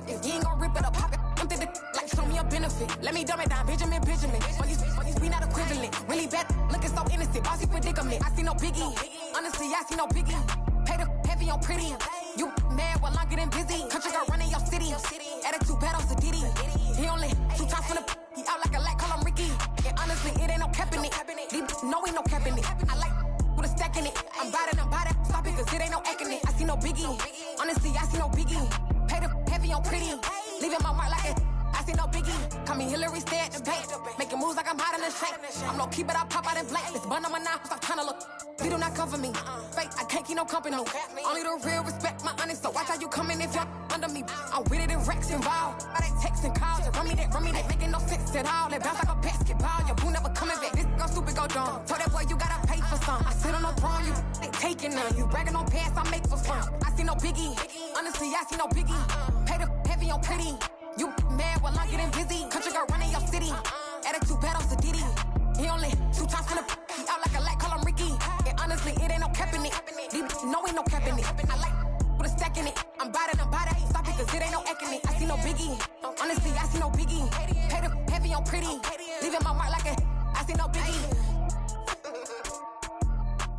If you ain't gon' rip it up, pop it. I'm the like show me a benefit. Let me dumb it down, Benjamin. All these we not equivalent. Really bad, looking so innocent. Bossy predicament. I see no biggie. Honestly, I see no biggie. Pay the heavy on pretty. You mad while I'm getting busy. Country girl running your city. Attitude bad on Diddy. He only 2 times from the he out like a light, call him Ricky. And honestly, it ain't no cap in it. No, ain't no cap in it. I like with a stack in it. I'm bad it. Stop it, cause it ain't no acting it. I see no biggie. Honestly, I see no biggie. Pay the heavy on pretty. Leaving my mark like it. I see no biggie. Call me Hillary, stay at the bank. Making moves like I'm hot in the shank. I'm low key, but I pop out in blank. This bun on my knife, stop trying to look. You do not come for me. Fake, I can't keep no company. Only the real respect my honest. So watch how you coming if you're under me. I'm with it in Rex involved. All they texts and calls. Run me, they making no sense at all. They bounce like a basketball. Your boo never coming back. This gon' stupid go dumb. Told that boy you gotta pay for some. I sit on the throne, you they taking none. You bragging on past, I make for fun. I see no biggie. Honestly, I see no biggie. Pay the heavy on pretty. You mad while I'm getting busy. Country girl running your city. Attitude bad on Diddy. He only 2 times from the he out like a light, call him Ricky. And honestly, it ain't no cap in it. No, ain't no cap in it. I like with a stack in it. I'm bad it. Stop it, cause it ain't no acting it. I see no biggie. Honestly, I see no biggie. Pay the heavy on pretty. Leaving my mark like a I see no biggie.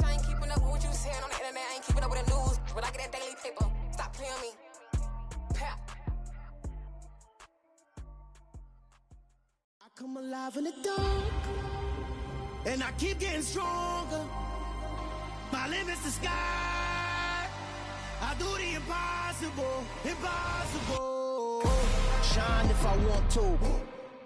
I ain't keeping up with what you saying on the internet. I ain't keeping up with the news. When I get that daily paper, stop playing me. Pap. I come alive in the dark, and I keep getting stronger. My limit's the sky. I do the impossible. Shine if I want to.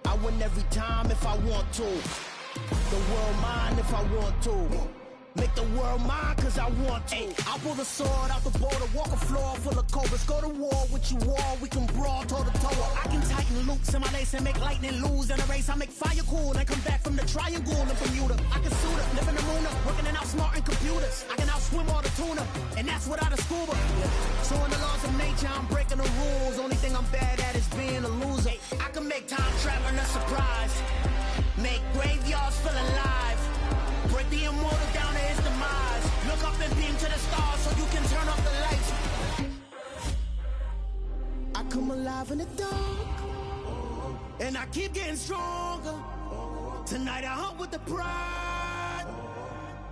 I win every time if I want to. The world mine if I want to. Make the world mine cause I want to. I'll pull the sword out the border, walk a floor full of cobras. Go to war with you all, we can brawl toe to toe. I can tighten loops in my lace and make lightning lose in a race. I make fire cool and come back from the triangle in Bermuda. I can suit up, live in the moon up, working and outsmarting computers. I can outswim all the tuna, and that's without a scuba. So in the laws of nature, I'm breaking the rules. Only thing I'm bad at is being a loser. I can make time traveling a surprise, make graveyards feel alive. Break the immortal down to his demise. Look up and beam to the stars so you can turn off the lights. I come alive in the dark, and I keep getting stronger. Tonight I hunt with the pride.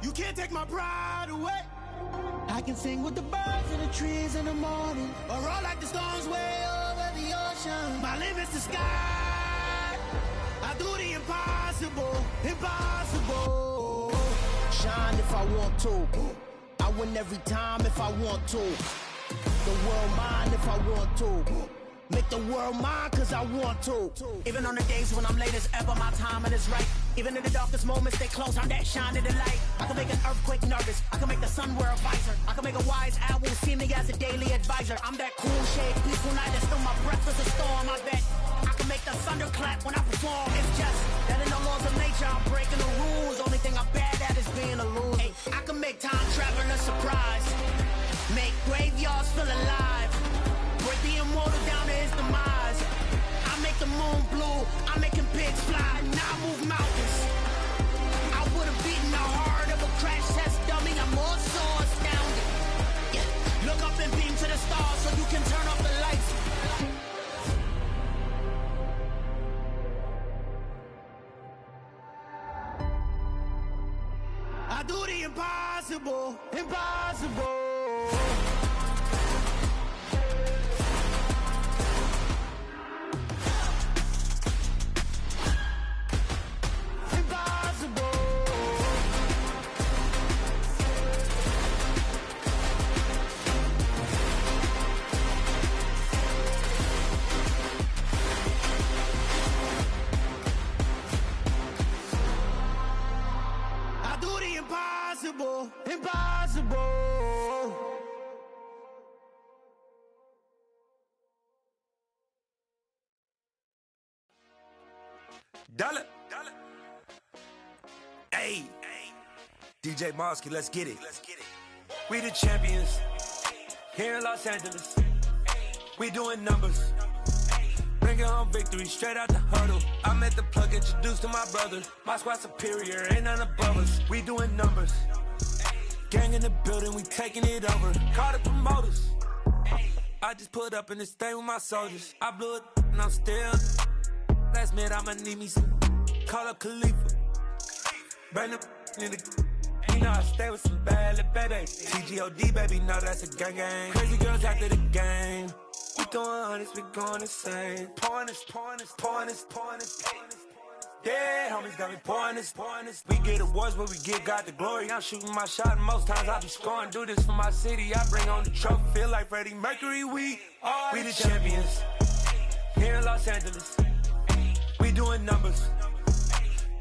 You can't take my pride away. I can sing with the birds and the trees in the morning, or roll like the storms way over the ocean. My limit's the sky. I do the impossible. Shine if I want to. I win every time if I want to. The world mine if I want to. Make the world mine cause I want to. Even on the days when I'm late as ever, my timing is right. Even in the darkest moments, stay close, I'm that shine in the light. I can make an earthquake nervous, I can make the sun wear a visor. I can make a wise owl see me as a daily advisor. I'm that cool shade, peaceful night that still my breath is a storm, I bet. I can make the thunder clap when I perform. It's just that in the laws of nature, I'm breaking the rules. Only thing I'm bad at is being a loser. Hey, I can make time traveling a surprise, make graveyards feel alive. Break the immortal down to his demise. I make the moon blue, I'm making pigs fly. Now I move mountains. I would've beaten the heart of a crash test dummy. I'm more so astounded. Yeah. Look up and beam to the stars so you can turn off the lights. I do the impossible. Impossible. Dollar. Hey. DJ Mosky, let's get it. We the champions here in Los Angeles. We doing numbers. Bringing home victory straight out the huddle. I'm at the plug, introduced to my brother. My squad superior, ain't none above us. We doing numbers. Gang in the building, we taking it over. Call the promoters. I just put up in this thing with my soldiers. I blew it and I'm still. Last minute I'ma need me some. Call up Khalifa. Bring the in the. You know I stay with some bad little babies. TGOD, baby, know that's a gang gang. Crazy girls after the game. We throwing hundreds, we going insane. Pouring this. Yeah, homies got me pouring this. We get awards, but we give God the glory. I'm shooting my shot, and most times I be scoring. Do this for my city, I bring on the trophy. Feel like Freddie Mercury, we the champions. Here in Los Angeles, we doing numbers.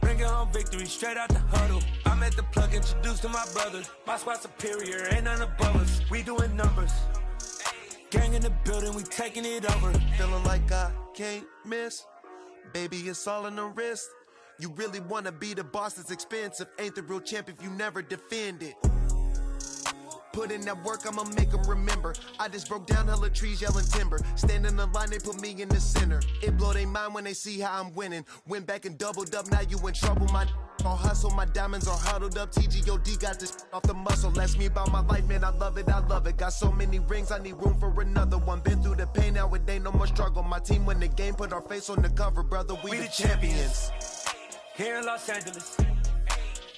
Bringing home victory straight out the huddle. I'm at the plug, introduced to my brothers. My squad superior, ain't none above us. We doing numbers. Gang in the building, we taking it over. Feeling like I can't miss. Baby, it's all in the wrist. You really wanna be the boss, it's expensive. Ain't the real champ if you never defend it. Put in that work, I'ma make them remember. I just broke down hella trees, yelling timber. Stand in the line, they put me in the center. It blow their mind when they see how I'm winning. Went back and doubled up, now you in trouble. My all hustle, my diamonds are huddled up. TGOD got this off the muscle. Ask me about my life, man, I love it. Got so many rings, I need room for another one. Been through the pain, now it ain't no more struggle. My team win the game, put our face on the cover, brother. We the champions. Here in Los Angeles,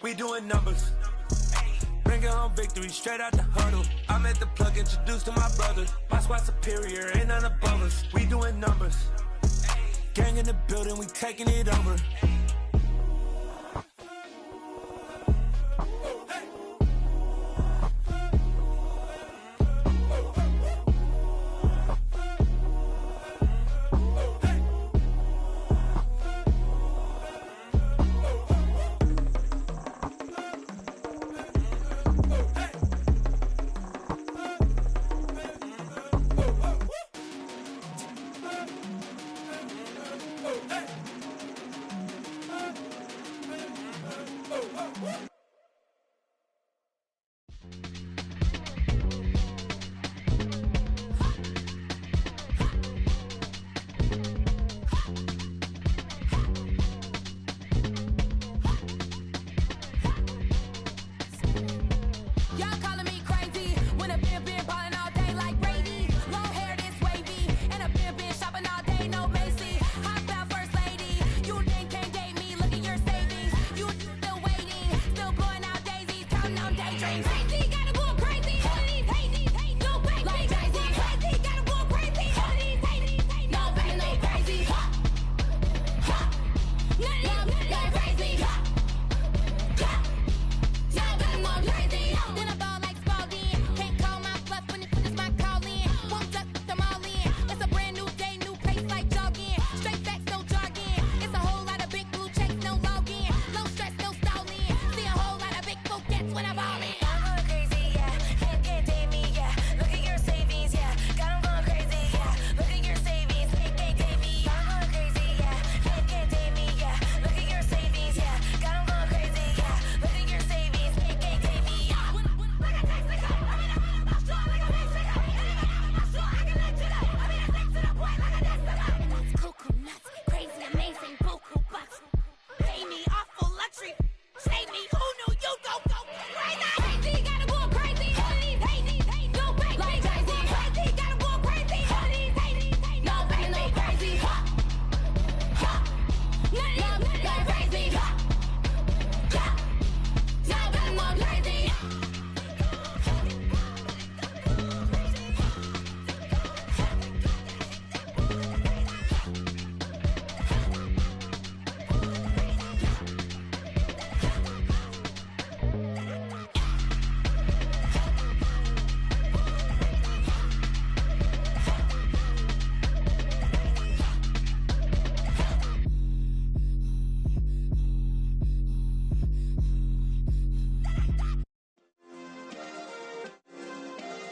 we doing numbers. Bringing home victory straight out the huddle. I'm at the plug, introduced to my brothers. My squad superior, ain't none above us. We doing numbers. Gang in the building, we taking it over.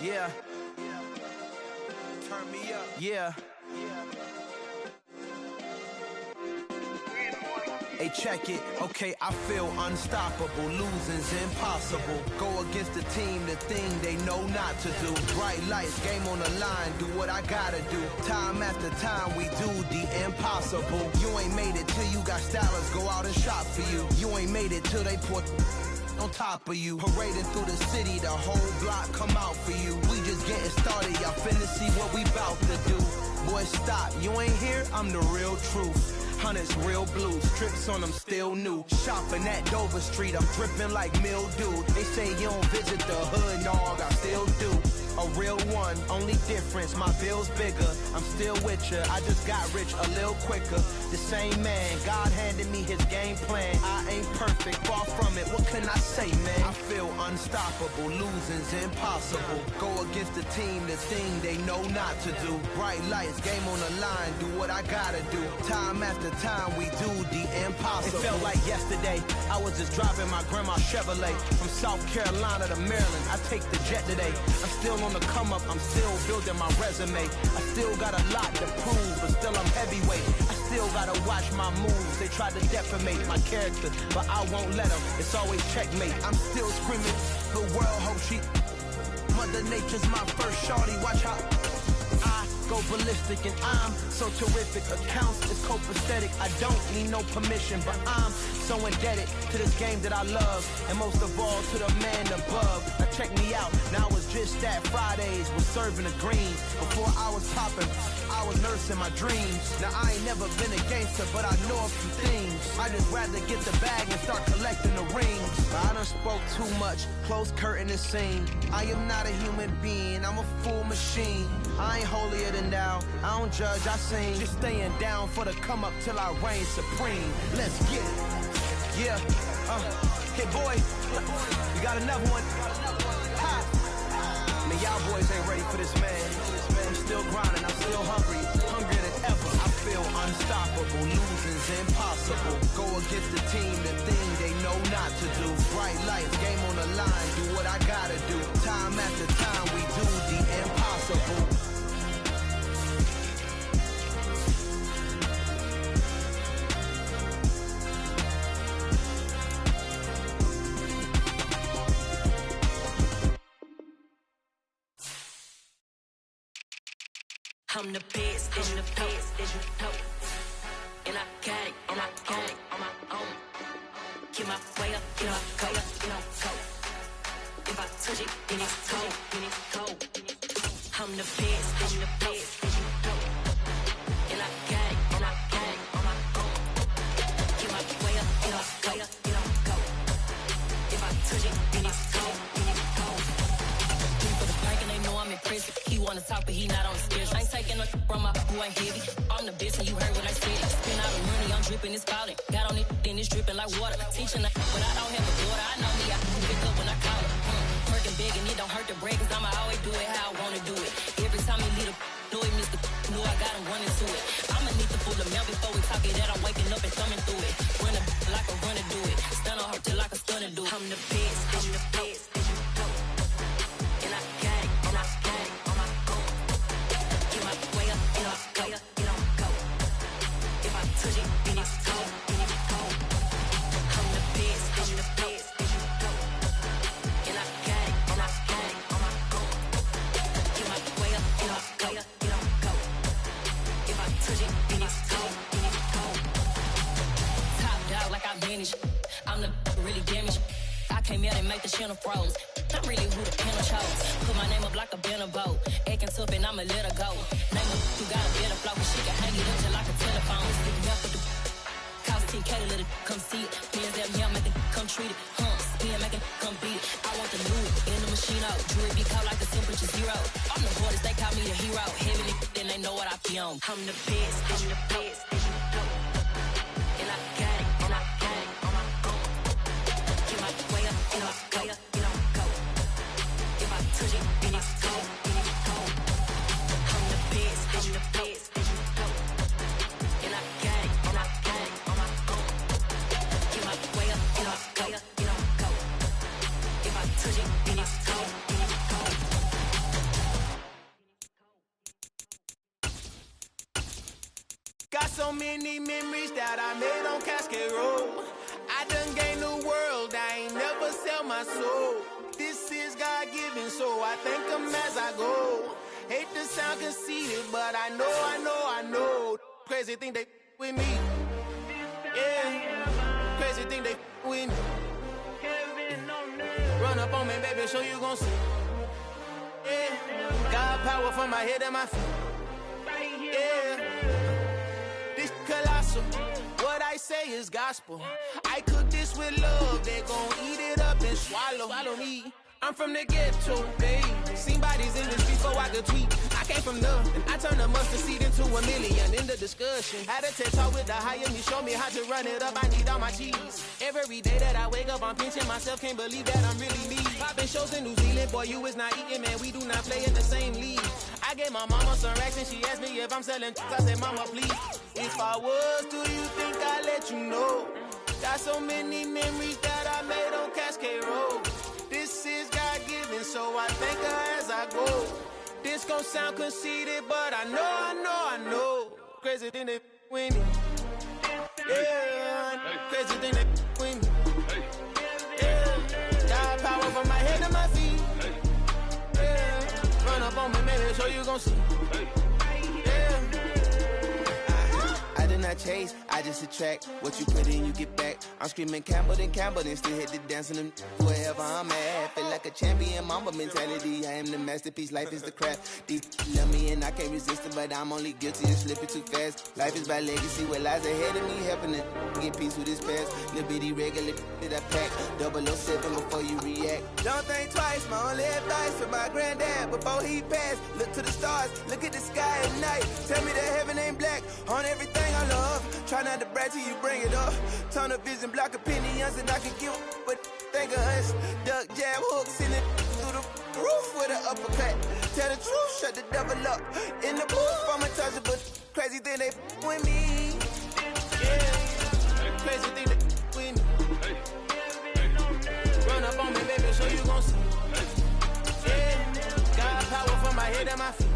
Yeah. Turn me up. Yeah. Hey, check it. Okay, I feel unstoppable. Losing's impossible. Go against the team, the thing they know not to do. Bright lights, game on the line. Do what I gotta do. Time after time, we do the impossible. You ain't made it till you got stylists go out and shop for you. You ain't made it till they put on top of you. Parading through the city, the whole block come out for you. We just getting started, y'all finna see what we bout to do. Boy, stop, you ain't here, I'm the real truth. Hunters, real blues, strips on them still new. Shopping at Dover Street, I'm dripping like mildew. They say you don't visit the hood, dog, I still do. A real one, only difference, my bill's bigger. I'm still with ya, I just got rich a little quicker. The same man, God handed me his game plan. I ain't perfect, far from it, what can I say, man? I feel unstoppable, losing's impossible. Go against the team, the thing they know not to do. Bright lights, game on the line, do what I gotta do. Time after time, we do the impossible. It felt like yesterday, I was just driving my grandma's Chevrolet. From South Carolina to Maryland, I take the jet today. I'm still on the come up, I'm still building my resume. I still got a lot to prove, but still I'm heavyweight. I still gotta watch my moves. They try to defamate my character, but I won't let them. It's always checkmate. I'm still screaming, the world hope she. Mother Nature's my first shorty, watch how I go ballistic, and I'm so terrific. Accounts is copacetic. I don't need no permission, but I'm so indebted to this game that I love, and most of all to the man above. Now check me out, now it's just that Fridays was serving the greens. Before I was popping, I was nursing my dreams. Now I ain't never been a gangster, but I know a few things. I just rather get the bag and start collecting the rings. I done spoke too much, close curtain and scene. I am not a human being, I'm a full machine. I ain't holier than thou, I don't judge, I sing. Just staying down for the come up till I reign supreme. Let's get it. Yeah, hey boy, we got another one. Ha! Man, y'all boys ain't ready for this, man. I'm still grinding, I'm still hungry, hungrier than ever. I feel unstoppable, losing's impossible. Go against the team, the thing they know not to do. Bright lights, game on the line, do what I gotta do. Time after time, we do the impossible. I'm the best, and the best, and you know. And I got it, and I got it on my own. Get my way up, get my go up, get my go. If I touch it, then it's cold, then it's cold. I'm the best, and the best, and you know. And I got it, and I got it on my own. Get my way up, get my go up, get my go. If I touch it, then it's cold, then it's cold. For the bank and they know I'm in prison. He wanna talk, but he not on the schedule. I ain't taking no from my who ain't heavy. I'm the best and you heard what I said. Spend all the money, I'm dripping, it's falling. Got on it, then it's dripping like water. Teaching the but I don't have a daughter. I know me, I can pick up when I call it. Working big and it don't hurt the break, cause I'ma always do it how I wanna do it. Every time he lead a know he missed the know I got him running to it. I'ma need to pull the mail before we talk it that I'm waking up and thumbing through it. Run like a runner do it. Stun on her till like a stunner do it. I'm the best, I'm the best, and you know. And I got it, and I got it on my own. Get my way up, get my go up, get on go. If I touch it, then it's cold, then it's cold. I'm the best, and you know. And I got it, and I got it on my own. Get my way up, get my go up, get on go. If I touch it, then it's cold, then it's cold. Top dog like I manage. I'm the really damaged. I came out and make the channel froze. I'm really who the panel chose. Put my name up like a banner boat. Acting tough and I'ma let her go. Name her who got a better flow, but she can hang it up till like a telephone. Sticking up with the cost 10K to let it come see it. Pins that me, I make it come treat it. Spin, make it come beat it. I want the new in the machine out. Jewelry be caught like the temperature zero. I'm the hardest, they call me the hero. Heavy then they know what I be on. I'm the best, I'm the best, and you know. And I got it, and I got it on my own. Get my way up, get my go up, get on go. If I touch it, then it's cold, then it's cold. I'm the best, I'm the best, and you know. And I got it, and I got it on my own. Get my way up, get my go up, get on go. If I touch it, then it's cold, then it's cold. Got so many memories that I made on Cascade Road. I done gained the world, I ain't never sell my soul. This is God-given, so I thank him as I go. Hate to sound conceited, but I know. Crazy thing they with me. Yeah, crazy thing they with me. baby, so you gon' see. Yeah, got power from my head and my feet. Yeah, this colossal. What I say is gospel. I cook this with love. They gon' eat it up and swallow me. I'm from the ghetto, baby. Seen bodies in the streets before I could tweet. I came from nothing. I turned a mustard seed into a million. In the discussion, had a TED talk with the higher. You show me how to run it up. I need all my cheese. Every day that I wake up, I'm pinching myself. Can't believe that I'm really me. Popping shows in New Zealand, boy, you is not eating, man. We do not play in the same league. I gave my mama some racks and she asked me if I'm selling. I said, mama, please. If I was, do you think I'd let you know? Got so many memories that I made on Cascade Road. This is God-given, so I thank her as I go. This gon' sound conceited, but I know. Crazy thing they with me. Yeah, crazy thing they with me. Yeah, got power from my head to my feet. Yeah, run up on me, baby, so you gon' see. Yeah. I did not chase, I just attract. What you put in, you get back. I'm screaming Campbell, then still hit the dance and them wherever I'm at. Feel like a champion, mama mentality. I am the masterpiece, life is the craft. Deep love me and I can't resist it, but I'm only guilty of slipping too fast. Life is by legacy, what lies ahead of me, helping to get peace with this past. Little bitty regular that I pack. 007 before you react. Don't think twice, my only advice for my granddad before he passed. Look to the stars, look at the sky at night. Tell me that heaven ain't black on everything I love. Try not to brag till you bring it up. Tunnel vision, block opinions, and I can give but think of us. Duck jab hooks in it through the roof with an uppercut. Tell the truth, shut the devil up. In the booth, I'm untouchable. Crazy thing they with me. Yeah, crazy thing they with me. Run up on me, baby, so you gon' see. Yeah, got power from my head and my feet.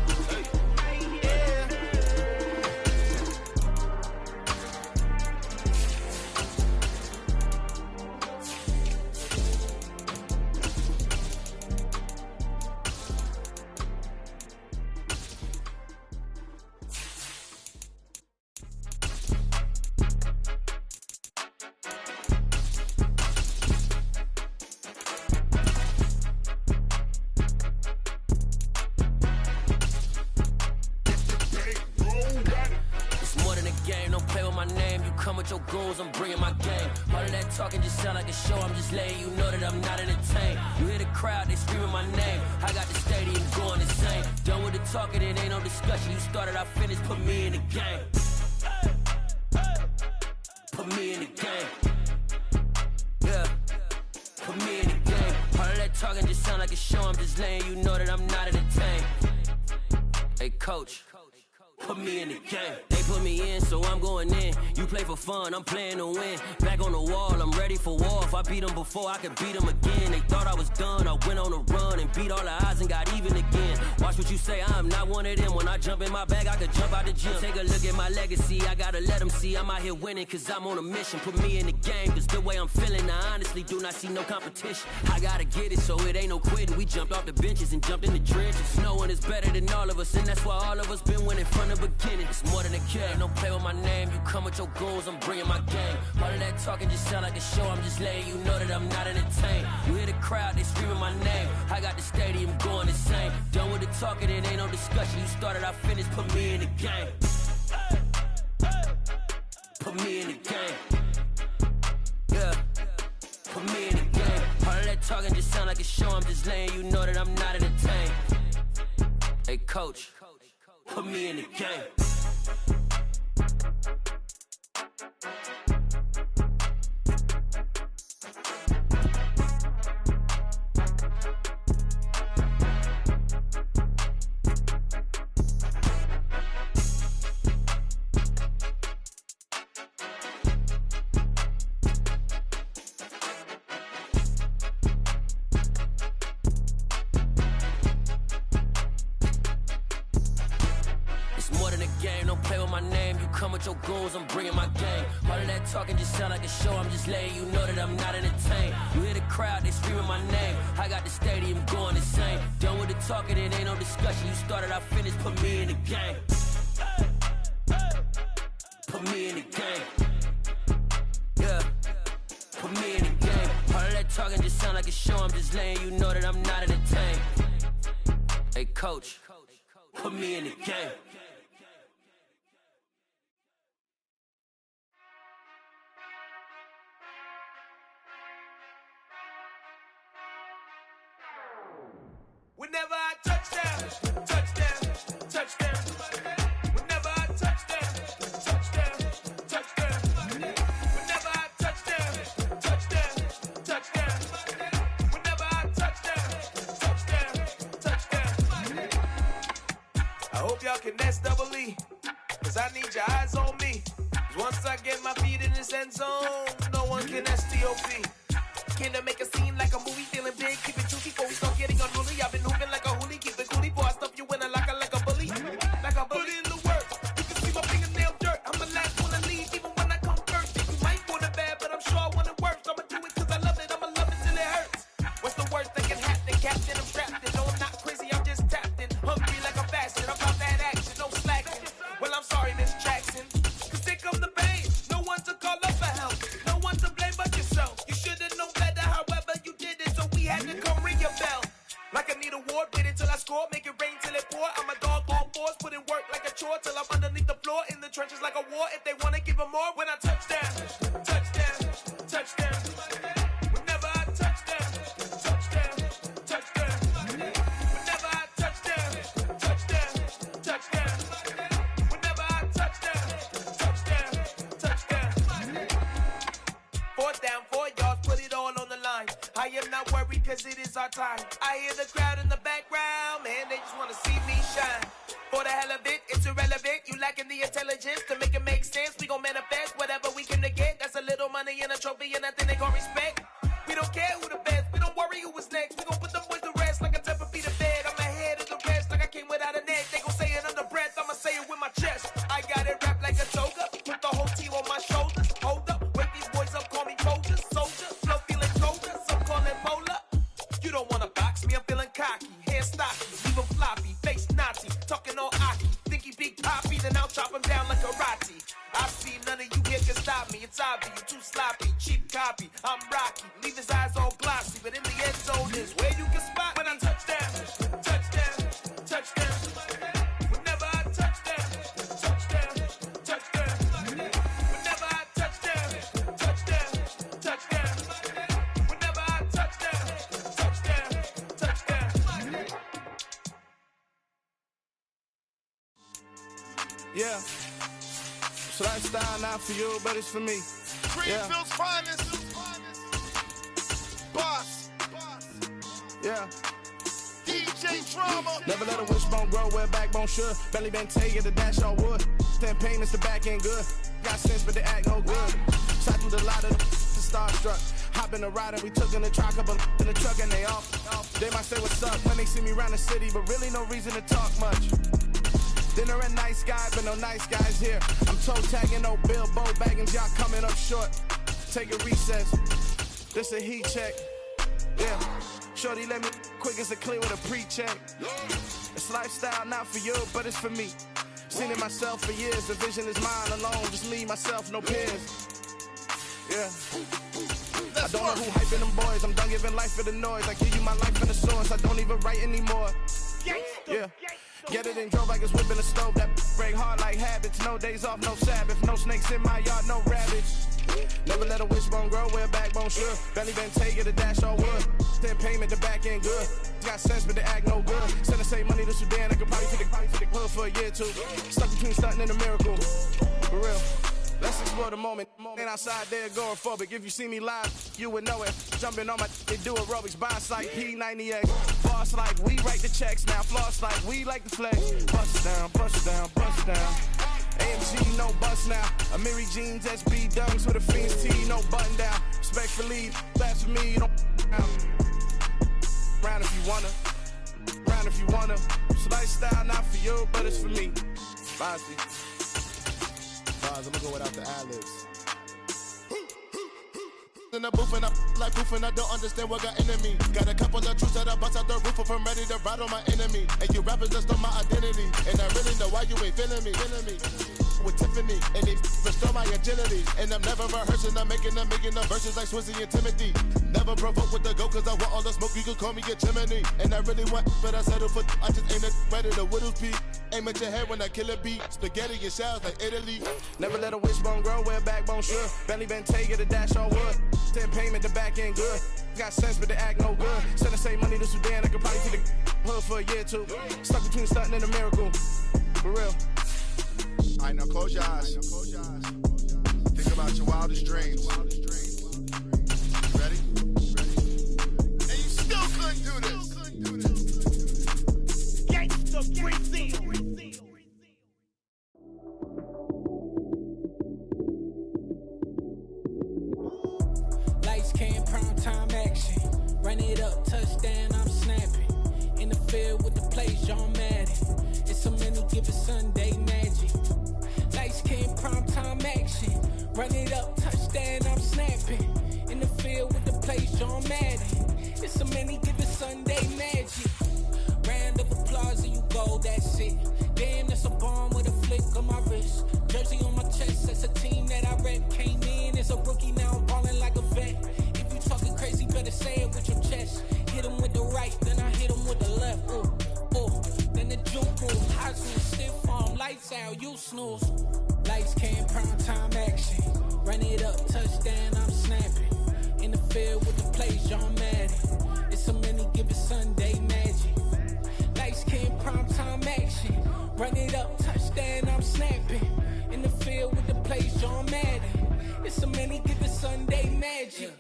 Your goals, I'm bringing my game. All of that talking just sound like a show. I'm just letting you know that I'm not entertained. You hear the crowd, they screaming my name. I got the stadium going insane. Done with the talking, it ain't no discussion. You started, I finished, put me in the game. Put me in the game. Yeah, put me in the game. All of that talking just sound like a show. I'm just letting you know that I'm not entertained. Hey, coach. Put me in the game. They put me in, so I'm going in. You play for fun, I'm playing to win. Back on the wall, I'm ready for war. If I beat them before, I could beat them again. They thought I was done, I went on a run and beat all the odds and got even again. Watch what you say, I'm not one of them. When I jump in my bag, I could jump out the gym. Take a look at my legacy, I gotta let them see I'm out here winning, cause I'm on a mission. Put me in the game, cause the way I'm feeling, I honestly do not see no competition. I gotta get it, so it ain't no quitting. We jumped off the benches and jumped in the trenches. No one is better than all of us, and that's why all of us been winning from the beginning. It's more than a game, don't play with my name. You come with your goals, I'm bringing my game. All of that talking just sound like a show. I'm just letting you know that I'm not entertained. You hear the crowd, they screaming my name. I got the stadium going insane. Done with the talking, it ain't no discussion. You started, I finished, put me in the game. Put me in the game. Yeah, put me in the game. All of that talking just sound like a show. I'm just letting you know that I'm not entertained. Hey, coach. Put me in the game. Your goals, I'm bringing my game. All of that talking just sound like a show. I'm just letting you know that I'm not entertained. You hear the crowd, they screaming my name. I got the stadium going insane. Done with the talking, it ain't no discussion. You started, I finished, put me in the game. Put me in the game. Yeah, put me in the game. All of that talking just sound like a show. show, I'm just laying, you know that I'm not in the tank. Hey, coach, put me in the game. Whenever I touchdown, touchdown, touchdown. Whenever I touchdown, touchdown, touchdown. Whenever I touchdown, touchdown, touchdown. Whenever I touchdown, touchdown, touchdown. I hope y'all can S-double-E, cause I need your eyes on me. Cause once I get my feet in this end zone, no one can S-T-O-P. Came to make a scene like a movie, feeling big, keep it juicy before we start getting unruly. I've been hooping like a hoolie, keep it coolie, before I stuff you in a locker like a bully. Like a bully. Put in the work, you can see my fingernail dirt. I'm the last one to leave, even when I come first. You might want it bad, but I'm sure I want it worse. I'ma do it cause I love it, I'ma love it till it hurts. What's the worst that can happen? Captain, I'm trapped in. No, I'm not crazy, I'm just tapped in. Hungry like I'm fasting, I'm about that action, no slacking. Well, I'm sorry, Miss Jackson, cause here come the pain. No one to call up for help, no one to blame but yourself. You should've known better, however you did it, so we had to come ring your bell. Like I need a award, wait until I score, make it rain till it pour. I'm a dog on fours, put in work like a chore till I'm underneath the floor, in the trenches like a war. If they wanna give them more, when I touchdown, touchdown, touchdown. Whenever I touchdown, touchdown, touchdown. Whenever I touchdown, touchdown, touchdown. Whenever I touchdown, touchdown, touchdown. Fourth down, 4 yards, put it all on the line. I am not worried cause it is our time. I hear the crowd in the background, man, they just wanna see me shine. For the hell of it, it's irrelevant. You lacking the intelligence to make it make sense. We gon' manifest whatever we came to get. That's a little money and a trophy and nothing they gon' respect. We don't care who the best, we don't worry who was next. We gon' put them boys to rest like a Tempur-Pedic to bed. I'm ahead of the rest like I came without a net. They gon' say it under breath, I'ma say it with my chest. I got it wrapped like a toga, put the whole team on my shoulders. Hold up, wake these boys up, call me soldier, soldier. Flow feeling colder, some call it polar. You don't wanna box me, I'm feeling cocky. Hair stocky, even floppy, face Nazi, talking all aki. Think he big poppy, then I'll chop him down like karate. I see none of you here can stop me. It's obvious, you too sloppy, cheap copy. I'm Rocky, leave his eyes all glossy, but in the end zone is where you can spot when I touchdown, touchdown, touchdown. Whenever I touchdown, touchdown, touchdown. Whenever I touchdown, touchdown, touchdown. Whenever I touchdown, touchdown, touchdown. Yeah. It's lifestyle not for you, but it's for me. Greenfield's finest. Boss. Yeah. DJ Drama. Never let a wishbone grow where backbone should. Belly been taking the dash all wood. Then payments the back end good. Got sense, but they act no good. Shot through the lot of the starstruck. Hop in the ride and we took in the truck, couple in the truck and they off. They might say what's up when they see me around the city, but really no reason to talk much. Dinner and nice guy, but no nice guys here. I'm toe tagging, no Bilbo baggins, y'all coming up short. Take a recess. This a heat check. Yeah. Shorty let me quick as a clear with a pre-check. It's lifestyle not for you, but it's for me. Seen it myself for years. The vision is mine alone. Just me, myself, no peers. Yeah. I don't know who hyping them boys. I'm done giving life for the noise. I give you my life in the source. I don't even write anymore. Yeah. Get it and drove like it's whipping a stove. That break hard like habits. No days off, no Sabbath. No snakes in my yard, no rabbits. Never let a wishbone grow where a backbone should. Belly been taking the dash all wood. Then payment the back end good. Got sense but they act no good. Send the same money to Sudan. I could probably take the hood for a year or two. Stuck between stunting and a miracle. For real. Let's explore the moment. Ain't outside there agoraphobic. If you see me live, you would know it. Jumping on my they do aerobics. Boss like P90X. Boss like we write the checks now. Floss like we like the flex. Bust it down, bust it down, bust it down. AMG, no bust now. Amiri jeans, SB dunks with a Fiends T, no button down. Respectfully, that's for me, you don't round if you wanna. Round if you wanna. It's lifestyle not for you, but it's for me. Bossy. I'm gonna go without the ad-libs. In the booth and I like proof and I don't understand what got into me. Got a couple of truths that I bust out the roof if I'm ready to ride on my enemy. And you rappers just on my identity. And I really know why you ain't feeling me. With Tiffany and they restore my my agility. And I'm never rehearsing, I'm making them verses like Swizzy and Timothy. Never provoke with the go, cause I want all the smoke, you can call me a chimney. And I really want, but I settle for, I just ain't ready to whittles pea. Aim at your head when I kill a beat. Spaghetti and shells like Italy. Never let a wishbone grow where a backbone should. Belly bent take it, a dash all wood. 10 payment, the back end good. Got sense, but the act no good. Send the same money to Sudan, I could probably see the hood for a year or two. Stuck between stunting and a miracle. For real. Alright, now close your eyes. Think about your wildest dreams. Ready? And you still couldn't do this. Gangsta Brazil. Lights came, prime time action. Run it up, touchdown, I'm snapping. In the field with the plays, John Madden. It's so many, give it Sunday magic. Lights came, prime time action. Run it up, touchdown, I'm snapping. In the field with the plays, John Madden. It's so many, give it Sunday magic. Round of applause and you go, that's it. Damn, that's a bomb with a flick on my wrist. Jersey on my chest, that's a team that I rep. Came in as a rookie, now I'm ballin' like a vet. If you talking crazy, better say it with your chest. Hit him with the right, then I hit him with the left. Then the juke move, high school, stiff arm, lights out, you snooze. Lights came, prime time action. Run it up, touchdown, I'm snapping. In the field with the plays, John Madden. It's so many, give it Sunday magic. Lights came, prime time action. Run it up, touchdown, I'm snapping. In the field with the plays, John Madden. It's so many, give it Sunday magic.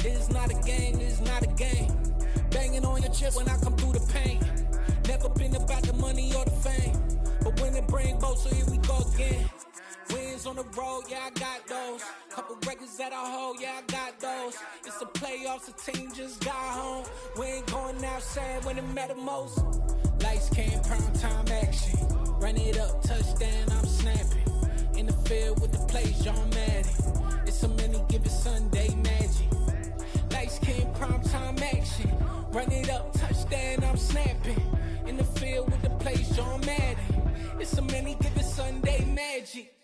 It's not a game, it's not a game. Banging on your chest when I come through the pain. Never been about the money or the fame. But when it bring both, so here we go again. Wins on the road, yeah, I got those. Couple records that I hold, yeah, I got those. It's the playoffs, the team just got home. We ain't going outside when it matter most. Lights came, prime time action. Run it up, touchdown, I'm snapping. In the field with the plays, John Madden. It's so many, give it Sunday magic. Lights came, prime time action. Run it up, touchdown, I'm snapping. In the field with the plays, John Madden. It's so many, give it Sunday magic.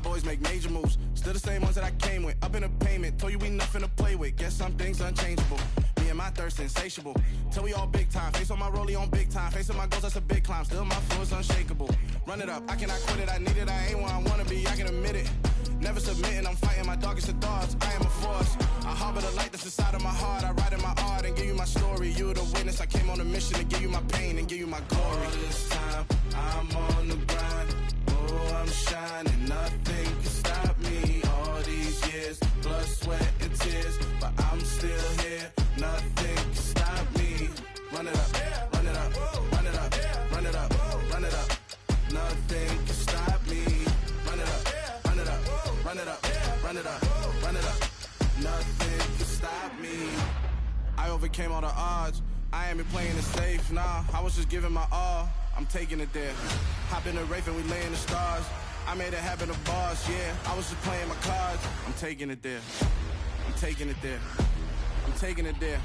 Boys make major moves, still the same ones that I came with. Up in a payment, told you we nothing to play with. Guess some things unchangeable. Me and my thirst insatiable. Till we all big time. Face on my rollie on big time. Facing my goals, that's a big climb. Still my flow is unshakable. Run it up, I cannot quit it. I need it, I ain't where I wanna be. I can admit it. Never submitting, I'm fighting my darkest of thoughts. I am a force. I harbor the light that's inside of my heart. I write in my art and give you my story. You're the witness. I came on a mission to give you my pain and give you my glory. All this time, I'm on the grind. Oh, I'm shining. Nothing can stop me. All these years, blood, sweat, and tears. But I'm still here. Nothing can stop me. Run it up, run it up, run it up, run it up, run it up. Nothing can stop me. Run it up, run it up, run it up, run it up, run it up. Nothing can stop me. I overcame all the odds. I ain't been playing it safe, nah. I was just giving my all. I'm taking it there. Hop in the Wraith and we lay in the stars. I made it happen to boss, yeah. I was just playing my cards. I'm taking it there. I'm taking it there. I'm taking it there.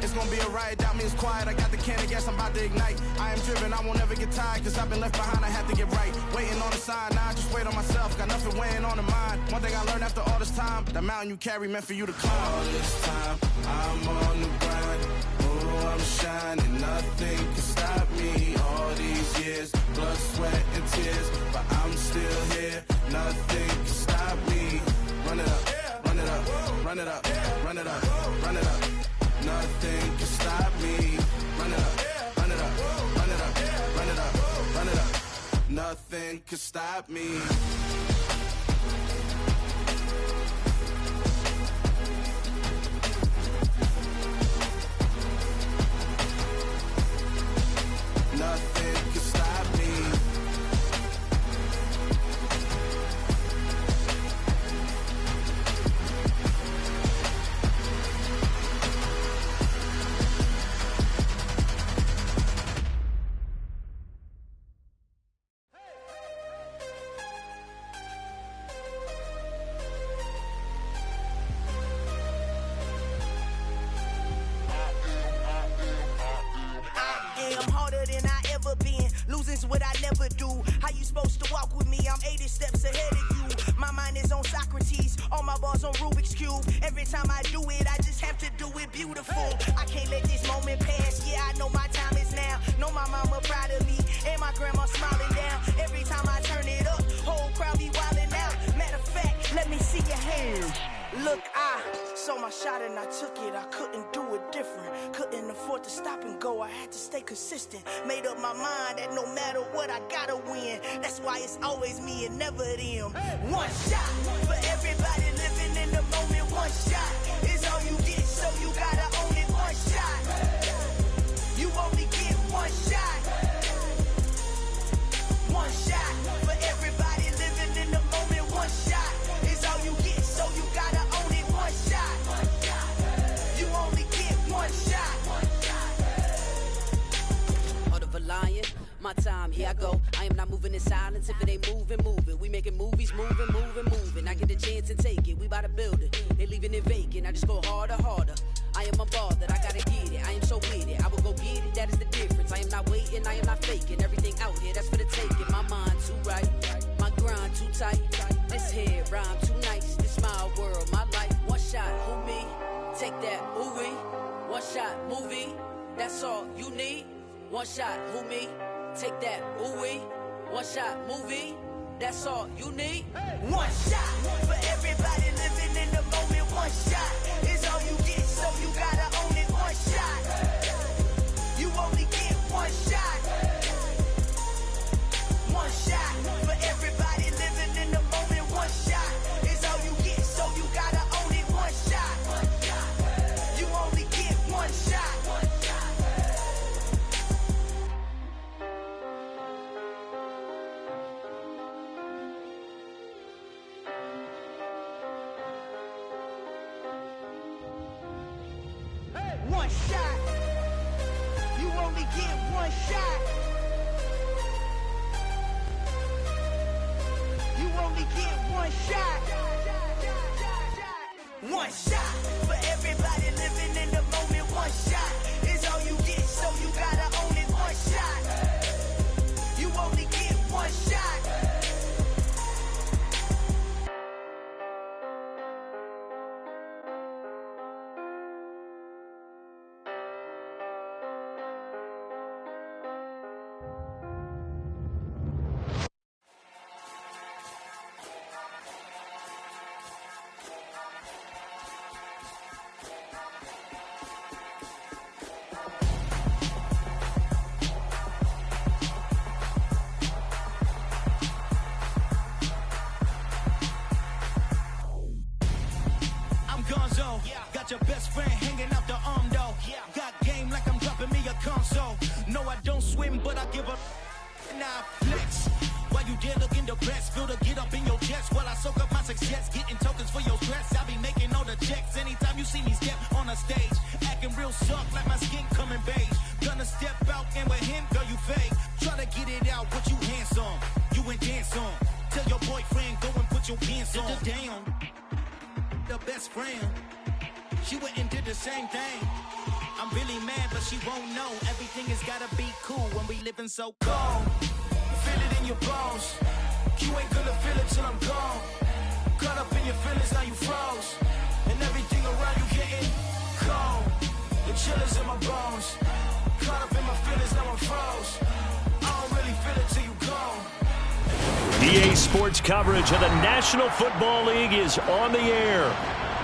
It's gonna be a riot, doubt me it's quiet. I got the can of gas, I'm about to ignite. I am driven, I won't ever get tired, cause I've been left behind, I have to get right. Waiting on the sign, now I just wait on myself. Got nothing weighing on the mind. One thing I learned after all this time, the mountain you carry meant for you to climb. All this time, I'm on the grind. Oh, I'm shining, nothing can stop me. All these years, blood, sweat, and tears. But I'm still here, nothing can stop me. Run it up, run it up, run it up, run it up, run it up. Nothing can stop me. Run it up, run it up, run it up, run it up, run it up. Nothing can stop me. Nothing can stop me. supposed to walk with me. I'm 80 steps ahead of you. My mind is on Socrates, all my bars on Rubik's Cube. Every time I do it, I just have to do it beautiful. I can't let this moment pass. Yeah, I know my time is now. Know my mama proud of me, and my grandma smiling down. Every time I turn it up, whole crowd be wildin' out. Matter of fact, let me see your hands. Look, I saw my shot and I took it. I couldn't do it different. Couldn't afford to stop and go. I had to stay consistent. Made up my mind that no matter what, I gotta win. That's why it's always me and never them. One shot for everybody living in the moment. One shot is all you get, so you gotta own it. One shot. You only get one shot. One shot for everybody living in the moment. One shot is all you get, so you gotta own it. One shot. You only get one shot. Heart of a lion, my time, here I go. I am not moving in silence. If it ain't moving, move it. We making movies, moving. I get the chance and take it. We bout to build it. They leaving it vacant. I just go harder. I am a ball that I gotta get it. I am so with it. I will go get it. That is the difference. I am not waiting. I am not faking. Everything out here, that's for the taking. My mind too right. My grind too tight. This head rhyme too nice. This my world, my life. One shot, who me? Take that, ooh wee. One shot, movie. That's all you need. One shot, who me? Take that, ooh wee. One shot, movie. That's all you need. One shot for everybody living in the moment. One shot is all you get, so you gotta own it. One shot. You only get one shot. One shot for everybody living in the moment. One shot is all you get, so you gotta own it. One shot. You only get one shot. One shot. You only get one shot. You only get one shot. One shot for everybody living in the moment. One shot is all you get, so you gotta own it. One shot. You only get one shot. Got your best friend hanging out the arm though. Got game like I'm dropping me a console. No, I don't swim, but I give a now flex. While you there looking depressed, feel to get up in your chest while I soak up my success, getting tokens for your stress. I be making all the checks anytime you see me step on a stage, acting real soft like my skin coming beige. Gonna step out and with him, girl, you fake. Try to get it out, but you handsome, you ain't dance on. Tell your boyfriend go and put your pants on. Down, the best friend. She went and did the same thing. I'm really mad, but she won't know. Everything has gotta be cool when we living so cold. Feel it in your bones. You ain't gonna feel it till I'm gone. Caught up in your feelings, now you froze. And everything around you getting cold. The chillers in my bones. Caught up in my feelings, now I'm froze. I don't really feel it till you gone. EA Sports coverage of the National Football League is on the air.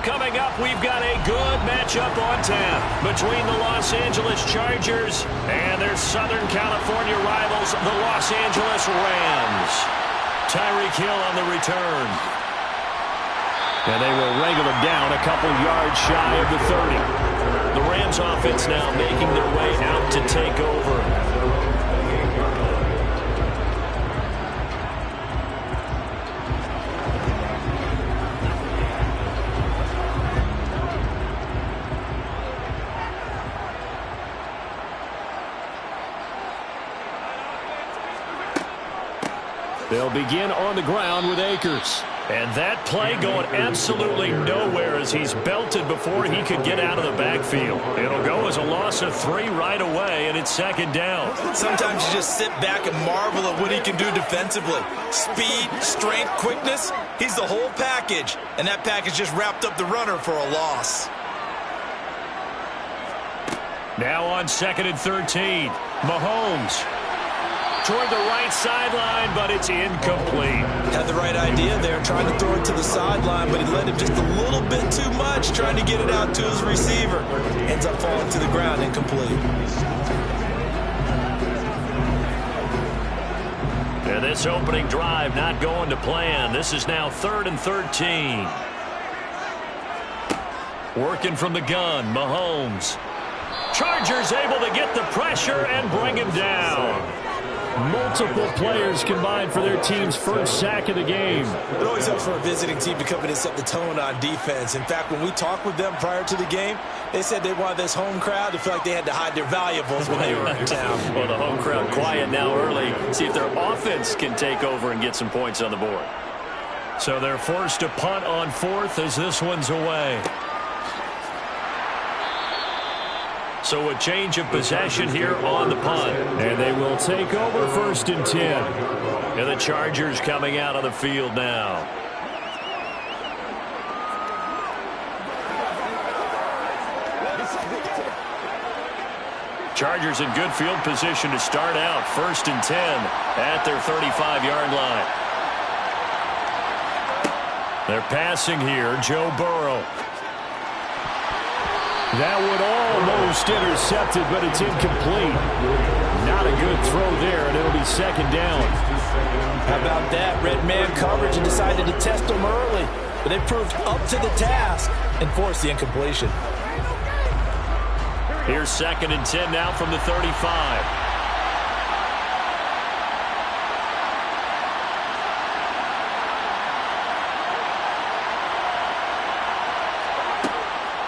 Coming up, we've got a good matchup on tap between the Los Angeles Chargers and their Southern California rivals, the Los Angeles Rams. Tyreek Hill on the return. And they will wrangle him down a couple yards shy of the 30. The Rams offense now making their way out to take over. They'll begin on the ground with Akers. And that play going absolutely nowhere as he's belted before he could get out of the backfield. It'll go as a loss of 3 right away, and it's second down. Sometimes you just sit back and marvel at what he can do defensively. Speed, strength, quickness, he's the whole package. And that package just wrapped up the runner for a loss. Now on 2nd and 13, Mahomes toward the right sideline, but it's incomplete. Had the right idea there, trying to throw it to the sideline, but he led him just a little bit too much, trying to get it out to his receiver. Ends up falling to the ground, incomplete. And this opening drive not going to plan. This is now 3rd and 13. Working from the gun, Mahomes. Chargers able to get the pressure and bring him down. Multiple players combined for their team's first sack of the game. It always helps for a visiting team to come in and set the tone on defense. In fact, when we talked with them prior to the game, they said they wanted this home crowd to feel like they had to hide their valuables when they were in town. Well, the home crowd quiet now early. See if their offense can take over and get some points on the board. So they're forced to punt on 4th as this one's away. So a change of possession here on the punt. And they will take over 1st and 10. And the Chargers coming out on the field now. Chargers in good field position to start out. 1st and 10 at their 35-yard line. They're passing here. Joe Burrow. That would almost intercepted, but it's incomplete. Not a good throw there, and it'll be 2nd down. How about that? Red man coverage and decided to test them early. But they proved up to the task and forced the incompletion. Here's 2nd and 10 now from the 35.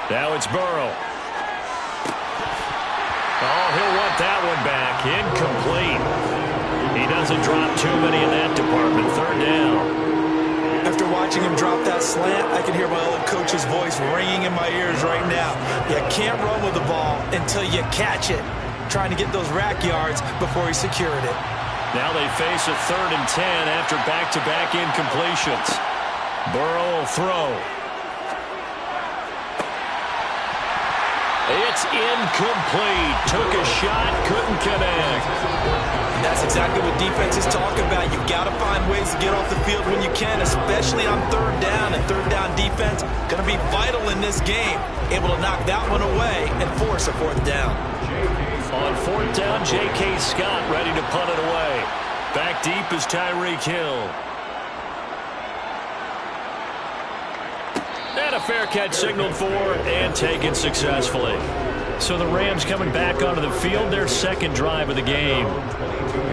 Now it's Burrow. Oh, he'll want that one back. Incomplete. He doesn't drop too many in that department. 3rd down. After watching him drop that slant, I can hear my old coach's voice ringing in my ears right now. You can't run with the ball until you catch it. Trying to get those rack yards before he secured it. Now they face a 3rd and 10 after back-to-back incompletions. Burrow will throw. It's incomplete. Took a shot, couldn't connect. And that's exactly what defenses talk about. You've got to find ways to get off the field when you can, especially on 3rd down. And 3rd down defense going to be vital in this game. Able to knock that one away and force a 4th down. On 4th down, J.K. Scott ready to punt it away. Back deep is Tyreek Hill. And a fair catch signaled for and taken successfully. So the Rams coming back onto the field, their 2nd drive of the game.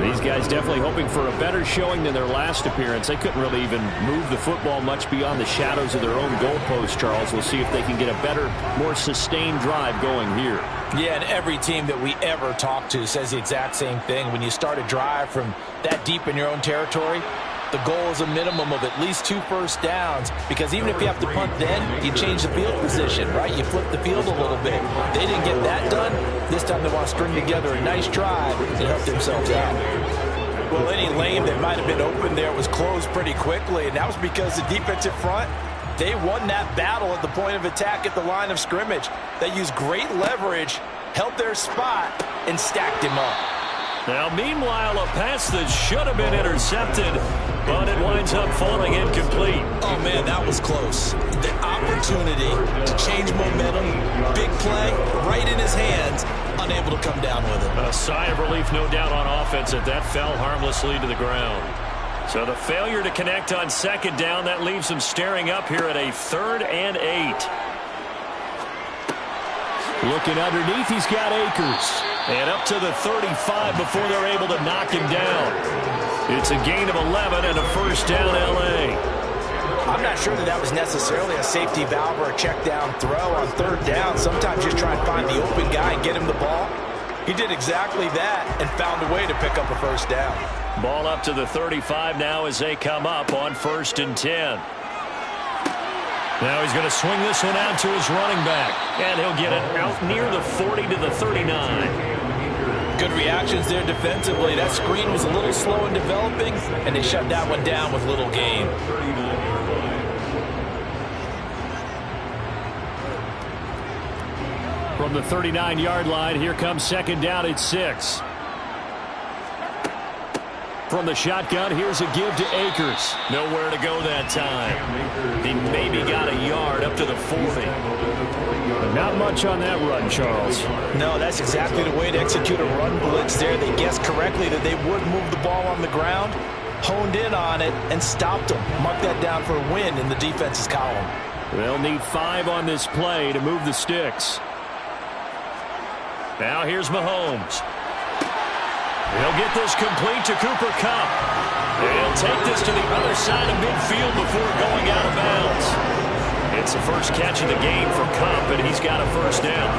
These guys definitely hoping for a better showing than their last appearance. They couldn't really even move the football much beyond the shadows of their own goalpost, Charles. We'll see if they can get a better, more sustained drive going here. Yeah, and every team that we ever talk to says the exact same thing. When you start a drive from that deep in your own territory, the goal is a minimum of at least 2 first downs, because even if you have to punt then, you change the field position, right? You flip the field a little bit. They didn't get that done. This time they want to string together a nice drive and help themselves out. Well, any lane that might have been open there was closed pretty quickly, and that was because the defensive front, they won that battle at the point of attack at the line of scrimmage. They used great leverage, held their spot, and stacked him up. Now, meanwhile, a pass that should have been intercepted, but it winds up falling incomplete. Oh, man, that was close. The opportunity to change momentum, big play, right in his hands, unable to come down with it. A sigh of relief, no doubt, on offense, that fell harmlessly to the ground. So the failure to connect on 2nd down, that leaves him staring up here at a 3rd and 8. Looking underneath, he's got Akers. And up to the 35 before they're able to knock him down. It's a gain of 11 and a 1st down, L.A. I'm not sure that was necessarily a safety valve or a check down throw on 3rd down. Sometimes just try and find the open guy and get him the ball. He did exactly that and found a way to pick up a first down. Ball up to the 35 now as they come up on 1st and 10. Now he's going to swing this one out to his running back. And he'll get it out near the 40 to the 39. Good reactions there defensively. That screen was a little slow in developing, and they shut that one down with little gain. From the 39-yard line, here comes 2nd down at 6. From the shotgun, here's a give to Akers. Nowhere to go that time. He maybe got a yard up to the 40. But not much on that run, Charles. No, that's exactly the way to execute a run blitz there. They guessed correctly that they would move the ball on the ground, honed in on it, and stopped them. Mark that down for a win in the defense's column. They'll need 5 on this play to move the sticks. Now here's Mahomes. He'll get this complete to Cooper Kupp. He'll take this to the other side of midfield before going out of bounds. It's the first catch of the game for Kupp, and he's got a first down.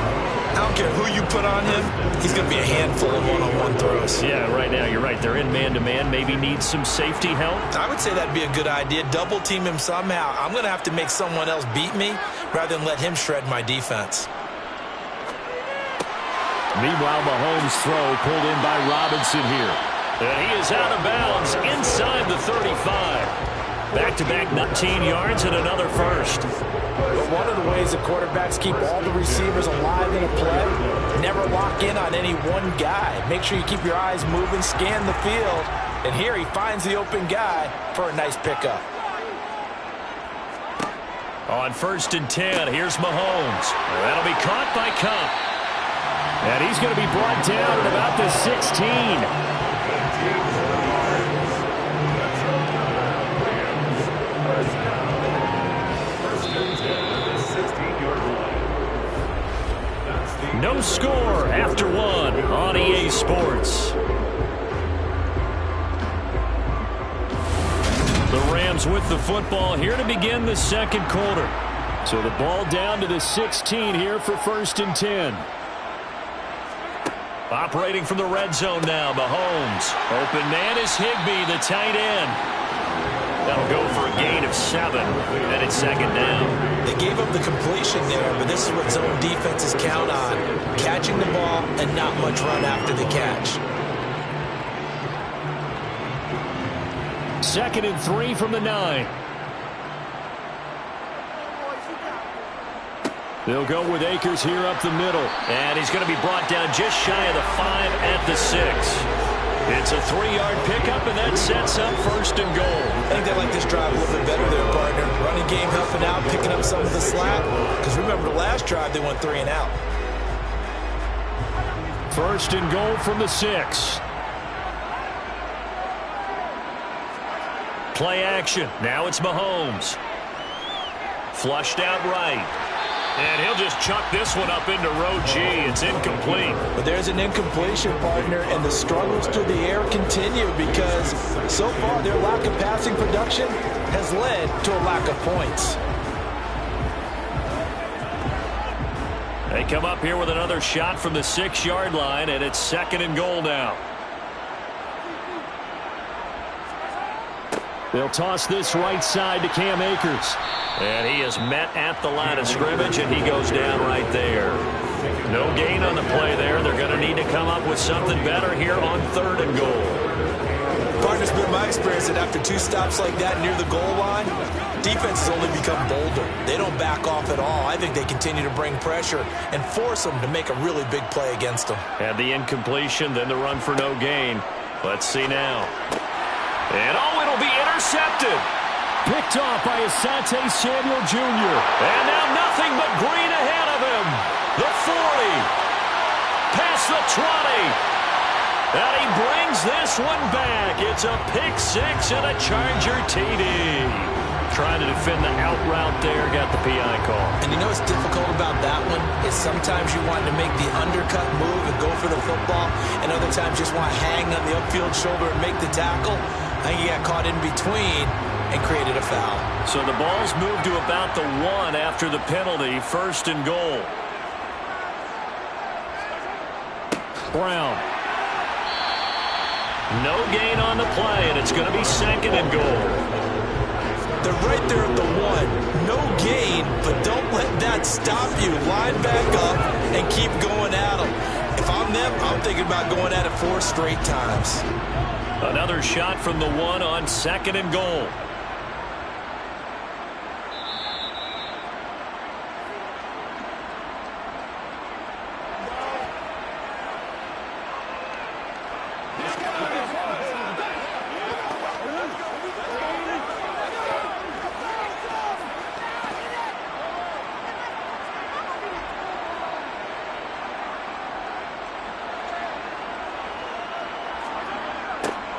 I don't care who you put on him. He's going to be a handful of one-on-one throws. Yeah, right now you're right. They're in man-to-man. Maybe need some safety help. I would say that'd be a good idea. Double team him somehow. I'm going to have to make someone else beat me rather than let him shred my defense. Meanwhile, Mahomes' throw pulled in by Robinson here. And he is out of bounds inside the 35. Back-to-back 19 yards and another first. But one of the ways the quarterbacks keep all the receivers alive in a play, never lock in on any one guy. Make sure you keep your eyes moving, scan the field. And here he finds the open guy for a nice pickup. On 1st and 10, here's Mahomes. That'll be caught by Kupp. And he's going to be brought down at about the 16. No score after 1 on EA Sports. The Rams with the football here to begin the 2nd quarter. So the ball down to the 16 here for 1st and 10. Operating from the red zone now, Mahomes. Open man is Higbee, the tight end. That'll go for a gain of 7, and it's 2nd down. They gave up the completion there, but this is what zone defenses count on. Catching the ball and not much run after the catch. 2nd and 3 from the 9. They'll go with Akers here up the middle. And he's going to be brought down just shy of the 5 at the 6. It's a 3-yard pickup, and that sets up 1st and goal. I think they like this drive a little bit better there, partner. Running game helping out, picking up some of the slack. Because remember, the last drive, they went 3 and out. 1st and goal from the 6. Play action. Now it's Mahomes. Flushed out right. And he'll just chuck this one up into row G. It's incomplete. But there's an incompletion, partner, and the struggles through the air continue because so far their lack of passing production has led to a lack of points. They come up here with another shot from the 6-yard line, and it's 2nd and goal now. They'll toss this right side to Cam Akers. And he is met at the line of scrimmage, and he goes down right there. No gain on the play there. They're going to need to come up with something better here on 3rd and goal. Partner's been my experience that after 2 stops like that near the goal line, defenses only become bolder. They don't back off at all. I think they continue to bring pressure and force them to make a really big play against them. And the incompletion, then the run for no gain. Let's see now. And oh, it'll be intercepted. Picked off by Asante Samuel Jr. And now nothing but green ahead of him. The 40. Past the 20. And he brings this one back. It's a pick 6 and a Charger TD. Trying to defend the out route there. Got the PI call. And you know what's difficult about that one is sometimes you want to make the undercut move and go for the football, and other times just want to hang on the upfield shoulder and make the tackle. I think he got caught in between and created a foul. So the ball's moved to about the 1 after the penalty. 1st and goal. Brown. No gain on the play, and it's going to be 2nd and goal. They're right there at the 1. No gain, but don't let that stop you. Line back up and keep going at them. If I'm them, I'm thinking about going at it 4 straight times. Another shot from the 1 on 2nd and goal.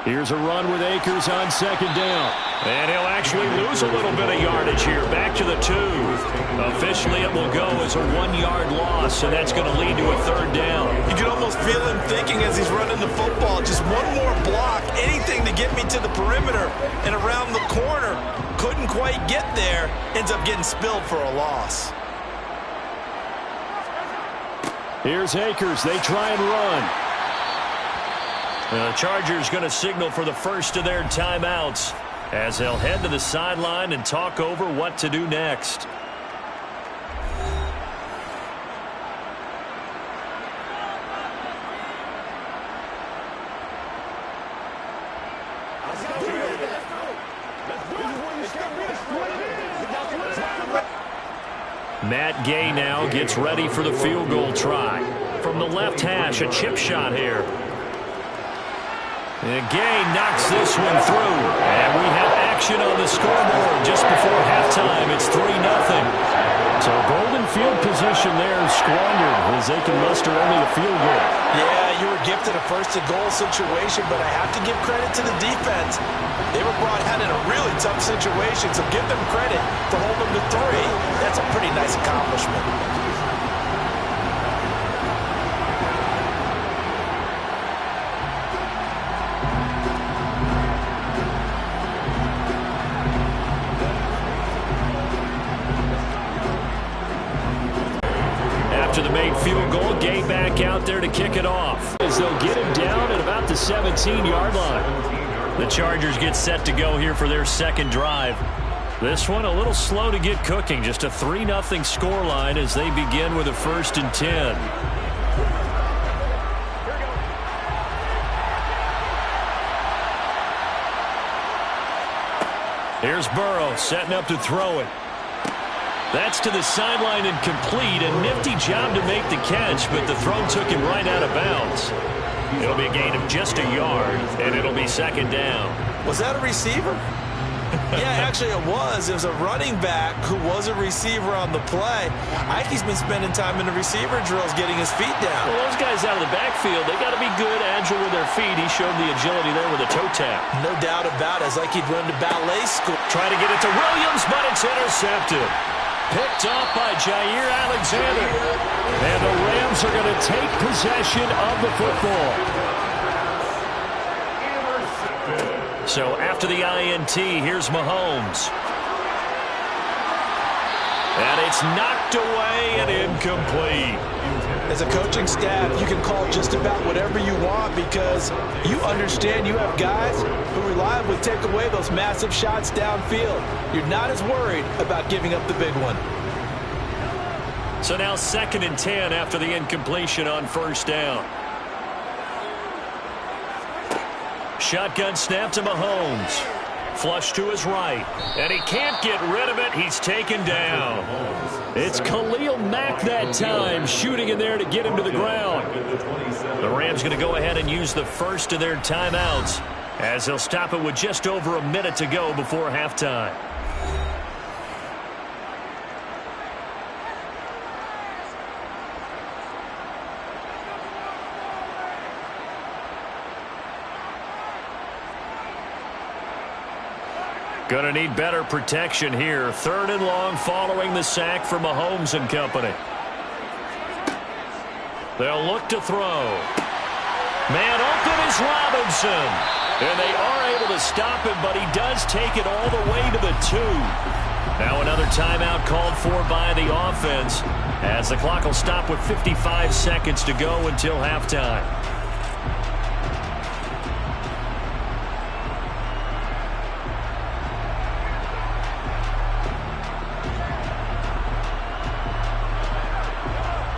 Here's a run with Akers on 2nd down. And he'll actually lose a little bit of yardage here. Back to the 2. Officially, it will go as a 1-yard loss, and that's going to lead to a 3rd down. You can almost feel him thinking as he's running the football, just one more block, anything to get me to the perimeter and around the corner. Couldn't quite get there. Ends up getting spilled for a loss. Here's Akers. They try and run. The Chargers going to signal for the first of their timeouts as they'll head to the sideline and talk over what to do next. Matt Gay now gets ready for the field goal try. From the left hash, a chip shot here. And Gay knocks this one through. And we have action on the scoreboard just before halftime. It's 3-0. So golden field position there squandered as they can muster only a field goal. Yeah, you were gifted a 1st-and-goal situation, but I have to give credit to the defense. They were brought out in a really tough situation, so give them credit for holding them to 3. That's a pretty nice accomplishment. After the made field goal, Gay back out there to kick it off as they'll get him down at about the 17-yard line. The Chargers get set to go here for their 2nd drive. This one a little slow to get cooking. Just a 3-0 scoreline as they begin with a 1st and 10. Here's Burrow setting up to throw it. That's to the sideline and complete. A nifty job to make the catch, but the throw took him right out of bounds. It'll be a gain of just a yard, and it'll be 2nd down. Was that a receiver? Yeah, actually it was. It was a running back who was a receiver on the play. Ike's been spending time in the receiver drills getting his feet down. Well, those guys out of the backfield, they got to be good, agile with their feet. He showed the agility there with a toe tap. No doubt about it. It's like he'd run to ballet school. Trying to get it to Williams, but it's intercepted. Picked off by Jair Alexander. And the Rams are going to take possession of the football. So after the INT, here's Mahomes. And it's knocked away and incomplete. As a coaching staff, you can call just about whatever you want because you understand you have guys who reliably take away those massive shots downfield. You're not as worried about giving up the big one. So now 2nd and 10 after the incompletion on 1st down. Shotgun snap to Mahomes. Flush to his right. And he can't get rid of it. He's taken down. It's Khalil Mack that time, shooting in there to get him to the ground. The Rams going to go ahead and use the first of their timeouts as they'll stop it with just over a minute to go before halftime. Going to need better protection here. 3rd and long following the sack for Mahomes and company. They'll look to throw. Man open is Robinson. And they are able to stop him, but he does take it all the way to the 2. Now another timeout called for by the offense, as the clock will stop with 55 seconds to go until halftime.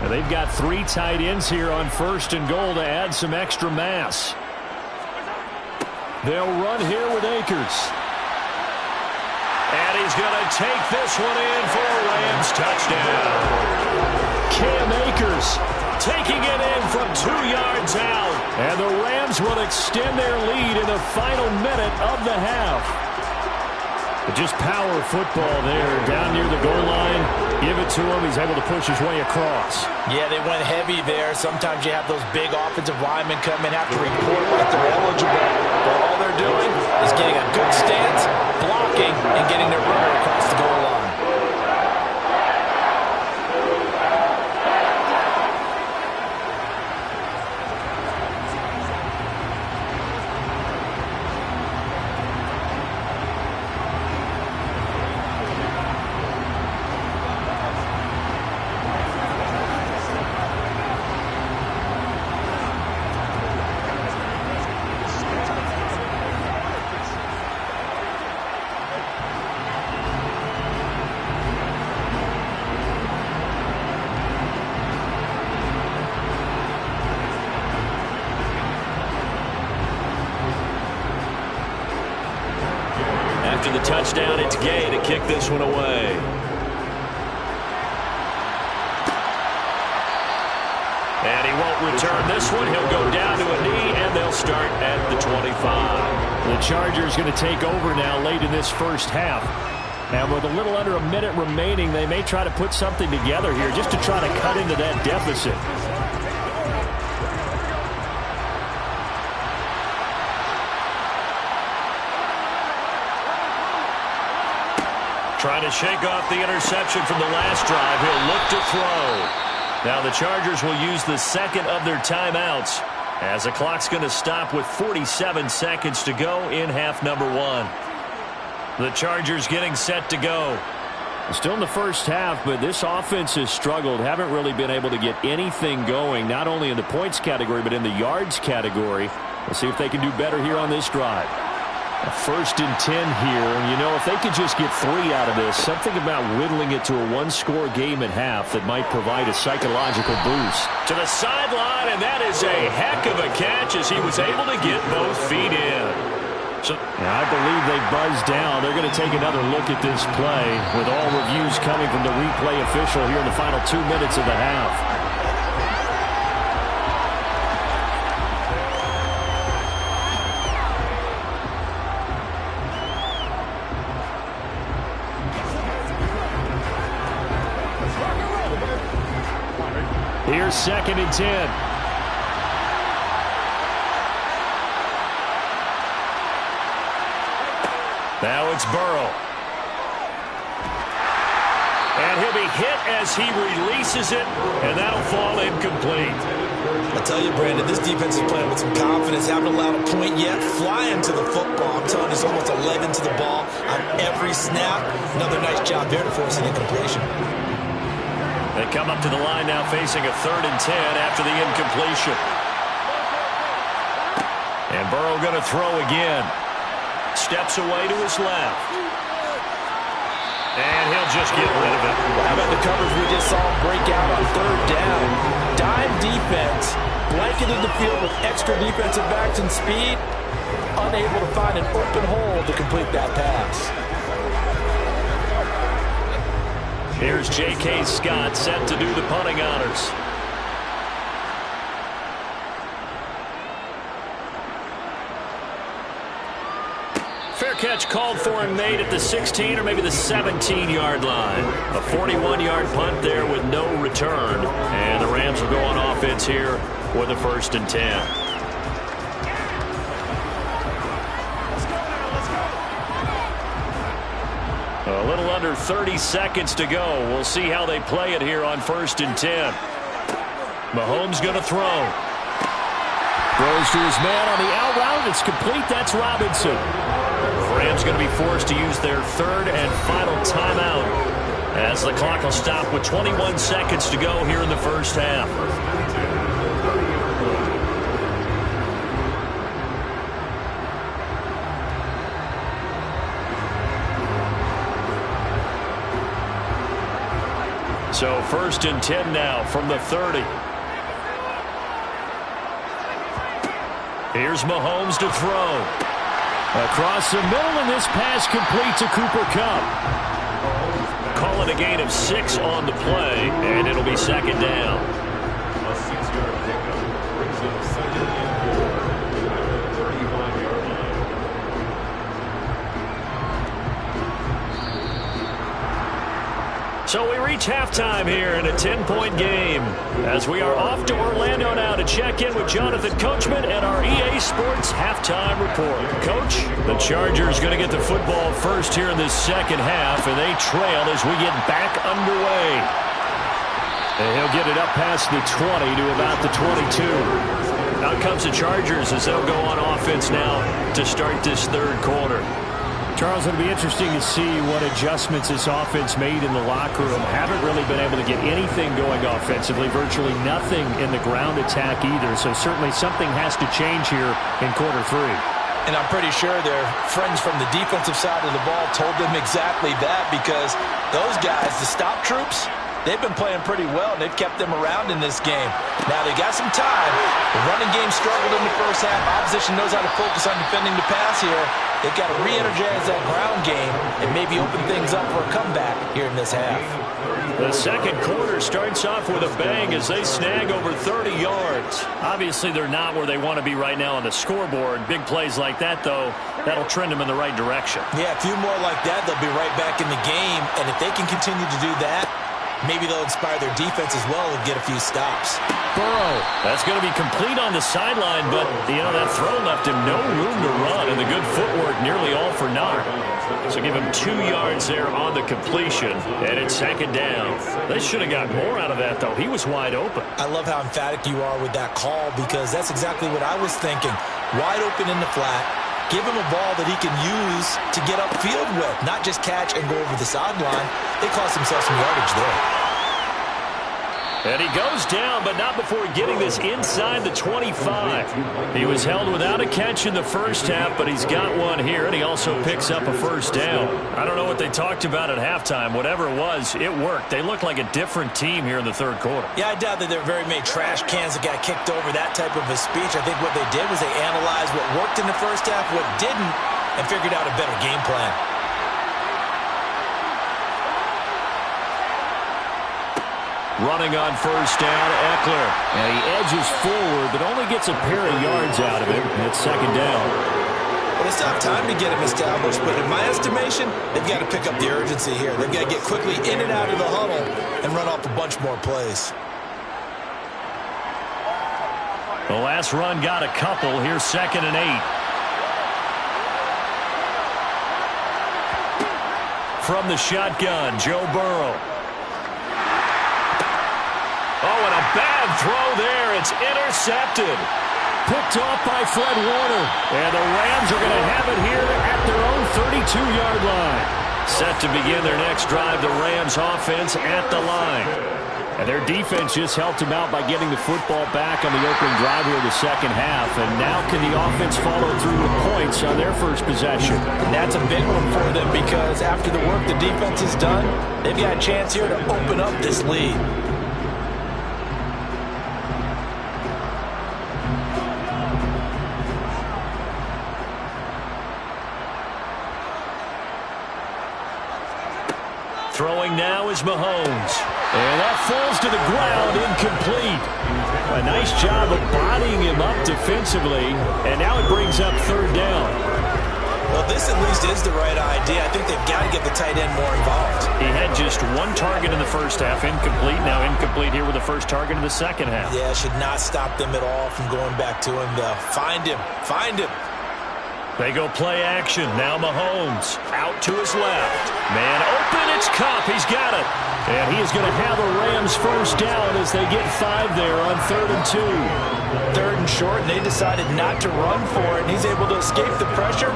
They've got 3 tight ends here on 1st and goal to add some extra mass. They'll run here with Akers. And he's going to take this one in for a Rams touchdown. Cam Akers taking it in from 2 yards out. And the Rams will extend their lead in the final minute of the half. But just power football there down near the goal line. Give it to him. He's able to push his way across. Yeah, they went heavy there. Sometimes you have those big offensive linemen come in, have to report like they're eligible. But all they're doing is getting a good stance, blocking, and getting their runner across the goal line. After the touchdown, it's Gay to kick this one away. And he won't return this one. He'll go down to a knee, and they'll start at the 25. The Chargers going to take over now late in this first half. And with a little under a minute remaining, they may try to put something together here just to try to cut into that deficit. Trying to shake off the interception from the last drive. He'll look to throw. Now the Chargers will use the second of their timeouts as the clock's going to stop with 47 seconds to go in half number 1. The Chargers getting set to go. Still in the first half, but this offense has struggled. Haven't really been able to get anything going, not only in the points category, but in the yards category. We'll see if they can do better here on this drive. A 1st and 10 here. You know, if they could just get 3 out of this, something about whittling it to a 1-score game at half that might provide a psychological boost. To the sideline, and that is a heck of a catch as he was able to get both feet in. So I believe they buzzed down. They're going to take another look at this play with all reviews coming from the replay official here in the final 2 minutes of the half. Here's 2nd and 10. Now it's Burrow. And he'll be hit as he releases it, and that'll fall incomplete. I tell you, Brandon, this defense is playing with some confidence. Haven't allowed a point yet. Flying to the football. I'm telling you, it's almost 11 to the ball on every snap. Another nice job there to force an incompletion. They come up to the line now facing a 3rd and 10 after the incompletion. And Burrow going to throw again. Steps away to his left. And he'll just get rid of it. How about the coverage we just saw break out on 3rd down? Dime defense, blanketed the field with extra defensive backs and speed. Unable to find an open hole to complete that pass. Here's J.K. Scott set to do the punting honors. Fair catch called for and made at the 16 or maybe the 17-yard line. A 41-yard punt there with no return. And the Rams will go on offense here with a 1st and 10. A little under 30 seconds to go. We'll see how they play it here on 1st and 10. Mahomes going to throw. Throws to his man on the out route. It's complete. That's Robinson. The Rams going to be forced to use their 3rd and final timeout as the clock will stop with 21 seconds to go here in the first half. So 1st and 10 now from the 30. Here's Mahomes to throw. Across the middle, and this pass complete to Cooper Kupp. Call it a gain of 6 on the play, and it'll be 2nd down. A 6-yard pickup brings up 2nd and 35-yard line. So we reach halftime here in a 10-point game as we are off to Orlando now to check in with Jonathan Coachman and our EA Sports halftime report. Coach, the Chargers going to get the football first here in this second half, and they trail as we get back underway. And he'll get it up past the 20 to about the 22. Out comes the Chargers as they'll go on offense now to start this third quarter. Charles, it'll be interesting to see what adjustments this offense made in the locker room. Haven't really been able to get anything going offensively, virtually nothing in the ground attack either. So certainly something has to change here in quarter 3. And I'm pretty sure their friends from the defensive side of the ball told them exactly that, because those guys, the stop troops, they've been playing pretty well, and they've kept them around in this game. Now they got some time. The running game struggled in the first half. Opposition knows how to focus on defending the pass here. They've got to re-energize that ground game and maybe open things up for a comeback here in this half. The second quarter starts off with a bang as they snag over 30 yards. Obviously, they're not where they want to be right now on the scoreboard. Big plays like that, though, that'll trend them in the right direction. Yeah, a few more like that, they'll be right back in the game. And if they can continue to do that, maybe they'll inspire their defense as well and get a few stops. Burrow. That's going to be complete on the sideline, but, that throw left him no room to run, and the good footwork nearly all for naught. So give him 2 yards there on the completion, and it's 2nd down. They should have got more out of that, though. He was wide open. I love how emphatic you are with that call, because that's exactly what I was thinking. Wide open in the flat. Give him a ball that he can use to get upfield with, not just catch and go over the sideline. They cost themselves some yardage there. And he goes down, but not before getting this inside the 25. He was held without a catch in the first half, but he's got one here, and he also picks up a first down. I don't know what they talked about at halftime. Whatever it was, it worked. They look like a different team here in the third quarter. Yeah, I doubt that there are very many trash cans that got kicked over, that type of a speech. I think what they did was they analyzed what worked in the first half, what didn't, and figured out a better game plan. Running on first down, Eckler. And he edges forward, but only gets a pair of yards out of it. It's 2nd down. Well, it's not time to get him established, but in my estimation, they've got to pick up the urgency here. They've got to get quickly in and out of the huddle and run off a bunch more plays. The last run got a couple. Here's 2nd and 8. From the shotgun, Joe Burrow. Oh, and a bad throw there. It's intercepted. Picked off by Fred Warner. And the Rams are going to have it here at their own 32-yard line. Set to begin their next drive, the Rams offense at the line. And their defense just helped them out by getting the football back on the opening drive here in the second half. And now can the offense follow through with points on their first possession? And that's a big one for them, because after the work the defense has done, they've got a chance here to open up this lead. Throwing now is Mahomes. And that falls to the ground, incomplete. A nice job of bodying him up defensively. And now it brings up 3rd down. Well, this at least is the right idea. I think they've got to get the tight end more involved. He had just 1 target in the first half, incomplete. Now incomplete here with the first target in the second half. Yeah, should not stop them at all from going back to him, though. Find him. Find him. They go play action. Now Mahomes out to his left. Man open. It's Kupp. He's got it. And he is going to have a Rams first down as they get 5 there on 3rd and 2. 3rd and short, and they decided not to run for it. And he's able to escape the pressure,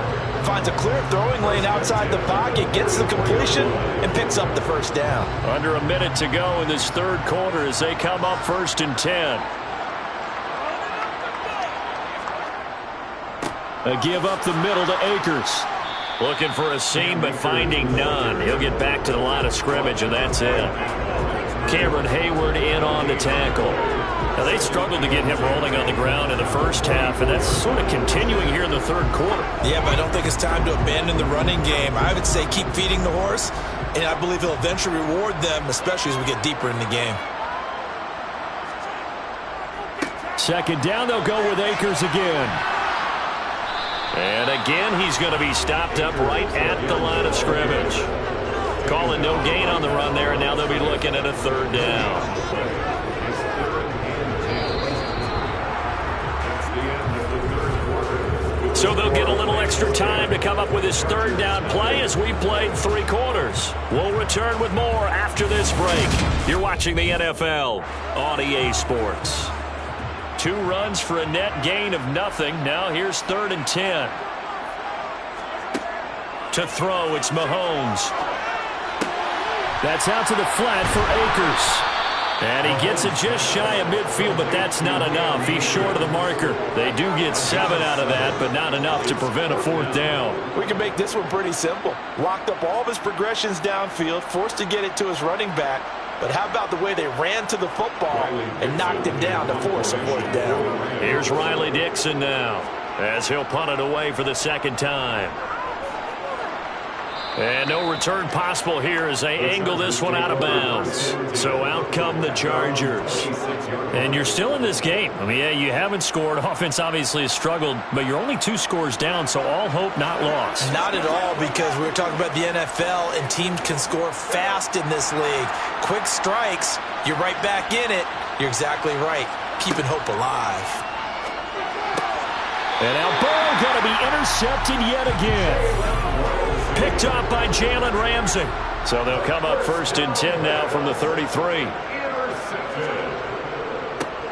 finds a clear throwing lane outside the pocket, gets the completion, and picks up the first down. Under a minute to go in this 3rd quarter as they come up 1st and 10. A give up the middle to Akers. Looking for a seam, but finding none. He'll get back to the line of scrimmage, and that's it. Cameron Hayward in on the tackle. Now, they struggled to get him rolling on the ground in the first half, and that's sort of continuing here in the 3rd quarter. Yeah, but I don't think it's time to abandon the running game. I would say keep feeding the horse, and I believe he'll eventually reward them, especially as we get deeper in the game. 2nd down, they'll go with Akers again. And again, he's going to be stopped up right at the line of scrimmage. Calling no gain on the run there, and now they'll be looking at a 3rd down. So they'll get a little extra time to come up with his 3rd down play as we played 3 quarters. We'll return with more after this break. You're watching the NFL on EA Sports. 2 runs for a net gain of nothing. Now here's 3rd and 10. To throw, it's Mahomes. That's out to the flat for Akers. And he gets it just shy of midfield, but that's not enough. He's short of the marker. They do get 7 out of that, but not enough to prevent a 4th down. We can make this one pretty simple. Locked up all of his progressions downfield, forced to get it to his running back. But how about the way they ran to the football and knocked him down to force a 4th down? Here's Riley Dixon now as he'll punt it away for the 2nd time. And no return possible here as they angle this one out of bounds. So out come the Chargers. And you're still in this game. I mean, yeah, you haven't scored. Offense obviously has struggled, but you're only 2 scores down, so all hope not lost. Not at all, because we were talking about the NFL, and teams can score fast in this league. Quick strikes, you're right back in it. You're exactly right. Keeping hope alive. And now ball going to be intercepted yet again. Picked up by Jalen Ramsey. So they'll come up 1st and 10 now from the 33.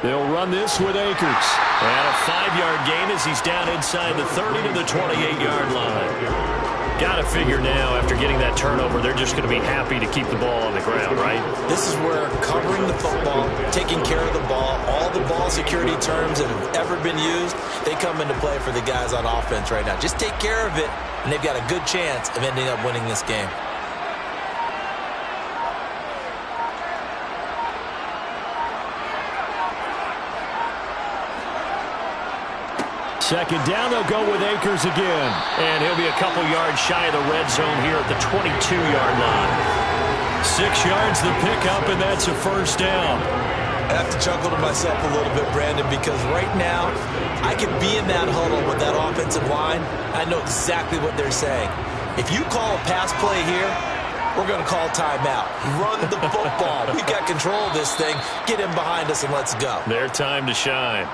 They'll run this with Akers. And a 5-yard gain as he's down inside the 30 to the 28-yard line. Got to figure now, after getting that turnover, they're just going to be happy to keep the ball on the ground, right? This is where covering the football, taking care of the ball, all the ball security terms that have ever been used, they come into play for the guys on offense right now. Just take care of it, and they've got a good chance of ending up winning this game. Second down, they'll go with Akers again. And he'll be a couple yards shy of the red zone here at the 22-yard line. 6 yards the pickup, and that's a 1st down. I have to chuckle to myself a little bit, Brandon, because right now I could be in that huddle with that offensive line. I know exactly what they're saying. If you call a pass play here, we're going to call timeout. Run the football. We've got control of this thing. Get him behind us and let's go. Their time to shine.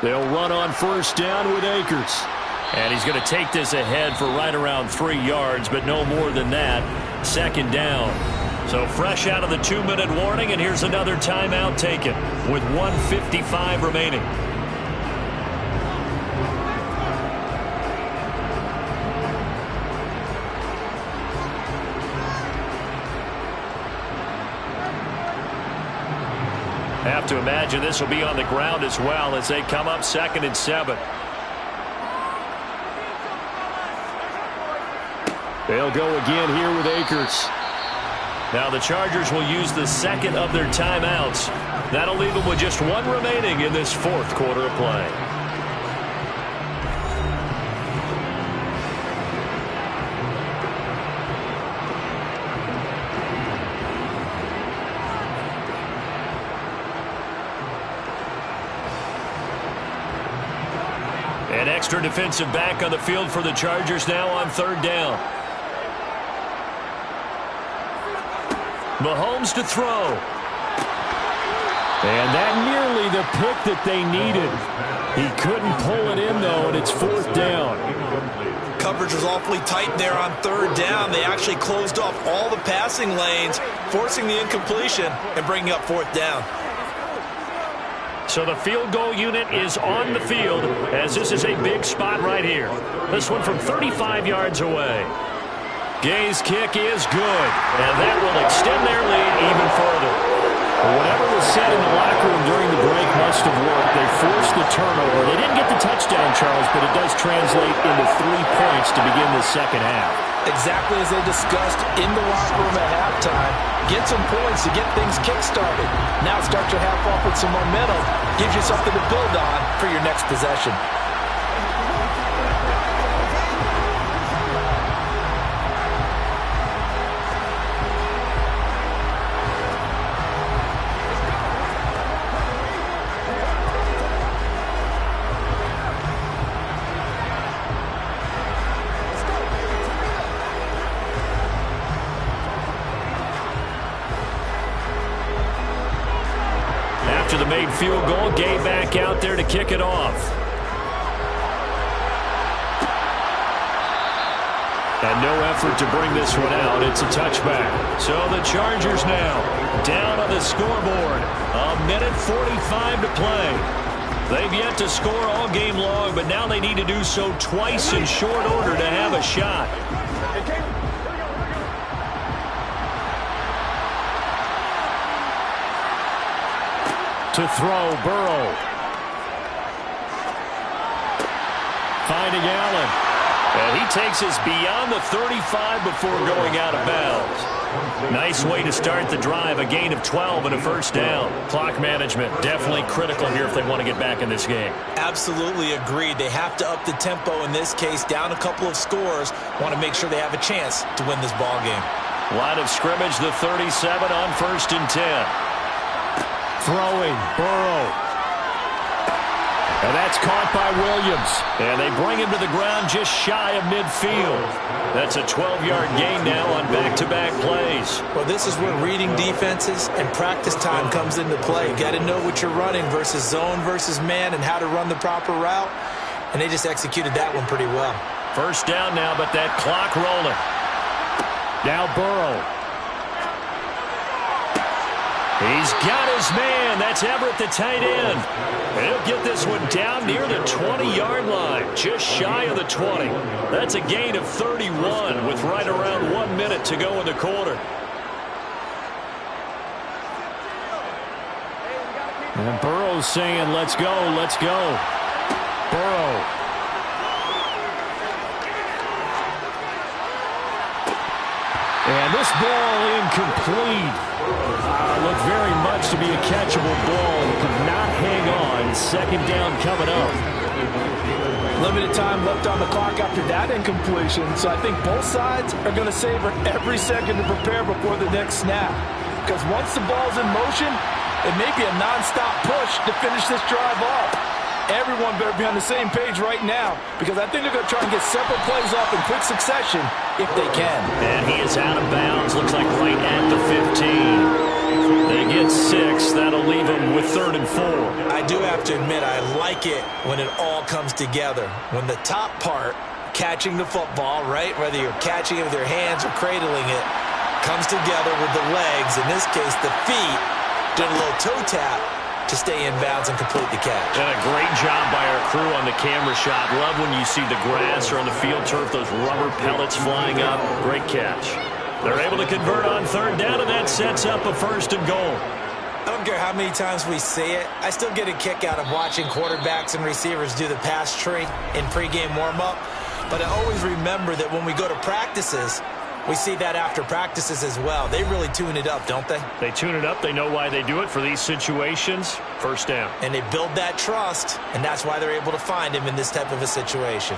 They'll run on 1st down with Akers. And he's going to take this ahead for right around 3 yards, but no more than that. 2nd down. So fresh out of the 2-minute warning, and here's another timeout taken with 1:55 remaining. Have to imagine this will be on the ground as well as they come up 2nd and 7. They'll go again here with Akers. Now the Chargers will use the 2nd of their timeouts. That'll leave them with just 1 remaining in this 4th quarter of play. An extra defensive back on the field for the Chargers now on third down. Mahomes to throw. And that nearly the pick that they needed. He couldn't pull it in, though, and it's fourth down. Coverage was awfully tight there on third down. They actually closed off all the passing lanes, forcing the incompletion and bringing up fourth down. So the field goal unit is on the field as this is a big spot right here. This one from 35 yards away. Gay's kick is good, and that will extend their lead even further. Whatever was said in the locker room during the break must have worked. They forced the turnover. They didn't get the touchdown, Charles, but it does translate into 3 points to begin the second half. Exactly as they discussed in the locker room at halftime. Get some points to get things kick-started. Now start your half off with some momentum. Gives you something to build on for your next possession. After the made field goal, Gay back out there to kick it off. And no effort to bring this one out. It's a touchback. So the Chargers now down on the scoreboard. 1:45 to play. They've yet to score all game long, but now they need to do so twice in short order to have a shot. To throw, Burrow. Finding Allen. And he takes us beyond the 35 before going out of bounds. Nice way to start the drive. A gain of 12 and a first down. Clock management definitely critical here if they want to get back in this game. Absolutely agreed. They have to up the tempo in this case. Down a couple of scores. Want to make sure they have a chance to win this ball game. Line of scrimmage, the 37 on 1st and 10. Throwing, Burrow. And that's caught by Williams. And they bring him to the ground just shy of midfield. That's a 12-yard gain now on back-to-back plays. Well, this is where reading defenses and practice time comes into play. Got to know what you're running versus zone versus man and how to run the proper route. And they just executed that one pretty well. First down now, but that clock rolling. Now Burrow. He's got his man. That's Everett, the tight end. And he'll get this one down near the 20-yard line, just shy of the 20. That's a gain of 31 with right around 1 minute to go in the quarter. And Burrow's saying, let's go, let's go. Burrow. And this ball incomplete. Looked very much to be a catchable ball. Could not hang on. Second down coming up. Limited time left on the clock after that incompletion. So I think both sides are going to savor every second to prepare before the next snap. Because once the ball's in motion, it may be a non-stop push to finish this drive off. Everyone better be on the same page right now, because I think they're going to try and get several plays off in quick succession if they can. And he is out of bounds. Looks like right at the 15. They get 6. That'll leave them with 3rd and 4. I do have to admit, I like it when it all comes together. When the top part, catching the football, right, whether you're catching it with your hands or cradling it, comes together with the legs, in this case the feet, doing a little toe tap to stay in bounds and complete the catch. And a great job by our crew on the camera shot. Love when you see the grass or on the field turf, those rubber pellets flying up. Great catch. They're able to convert on 3rd down, and that sets up a 1st and goal. I don't care how many times we see it. I still get a kick out of watching quarterbacks and receivers do the pass tree in pregame warm-up. But I always remember that when we go to practices, we see that after practices as well. They really tune it up, don't they? They tune it up. They know why they do it for these situations. 1st down. And they build that trust, and that's why they're able to find him in this type of a situation.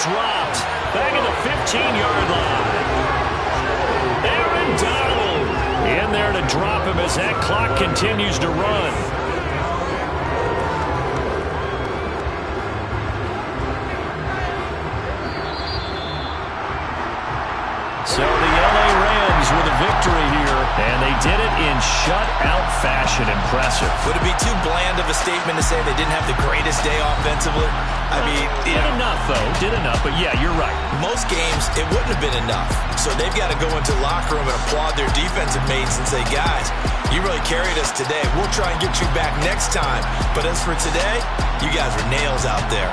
dropped. Back at the 15-yard line. Aaron Donald in there to drop him as that clock continues to run. So the LA Rams with a victory here, and they did it in shutout fashion. Impressive. Would it be too bland of a statement to say they didn't have the greatest day offensively? I mean, did enough, though. Did enough, but yeah, you're right. Most games, it wouldn't have been enough. So they've got to go into the locker room and applaud their defensive mates and say, guys, you really carried us today. We'll try and get you back next time. But as for today, you guys were nails out there.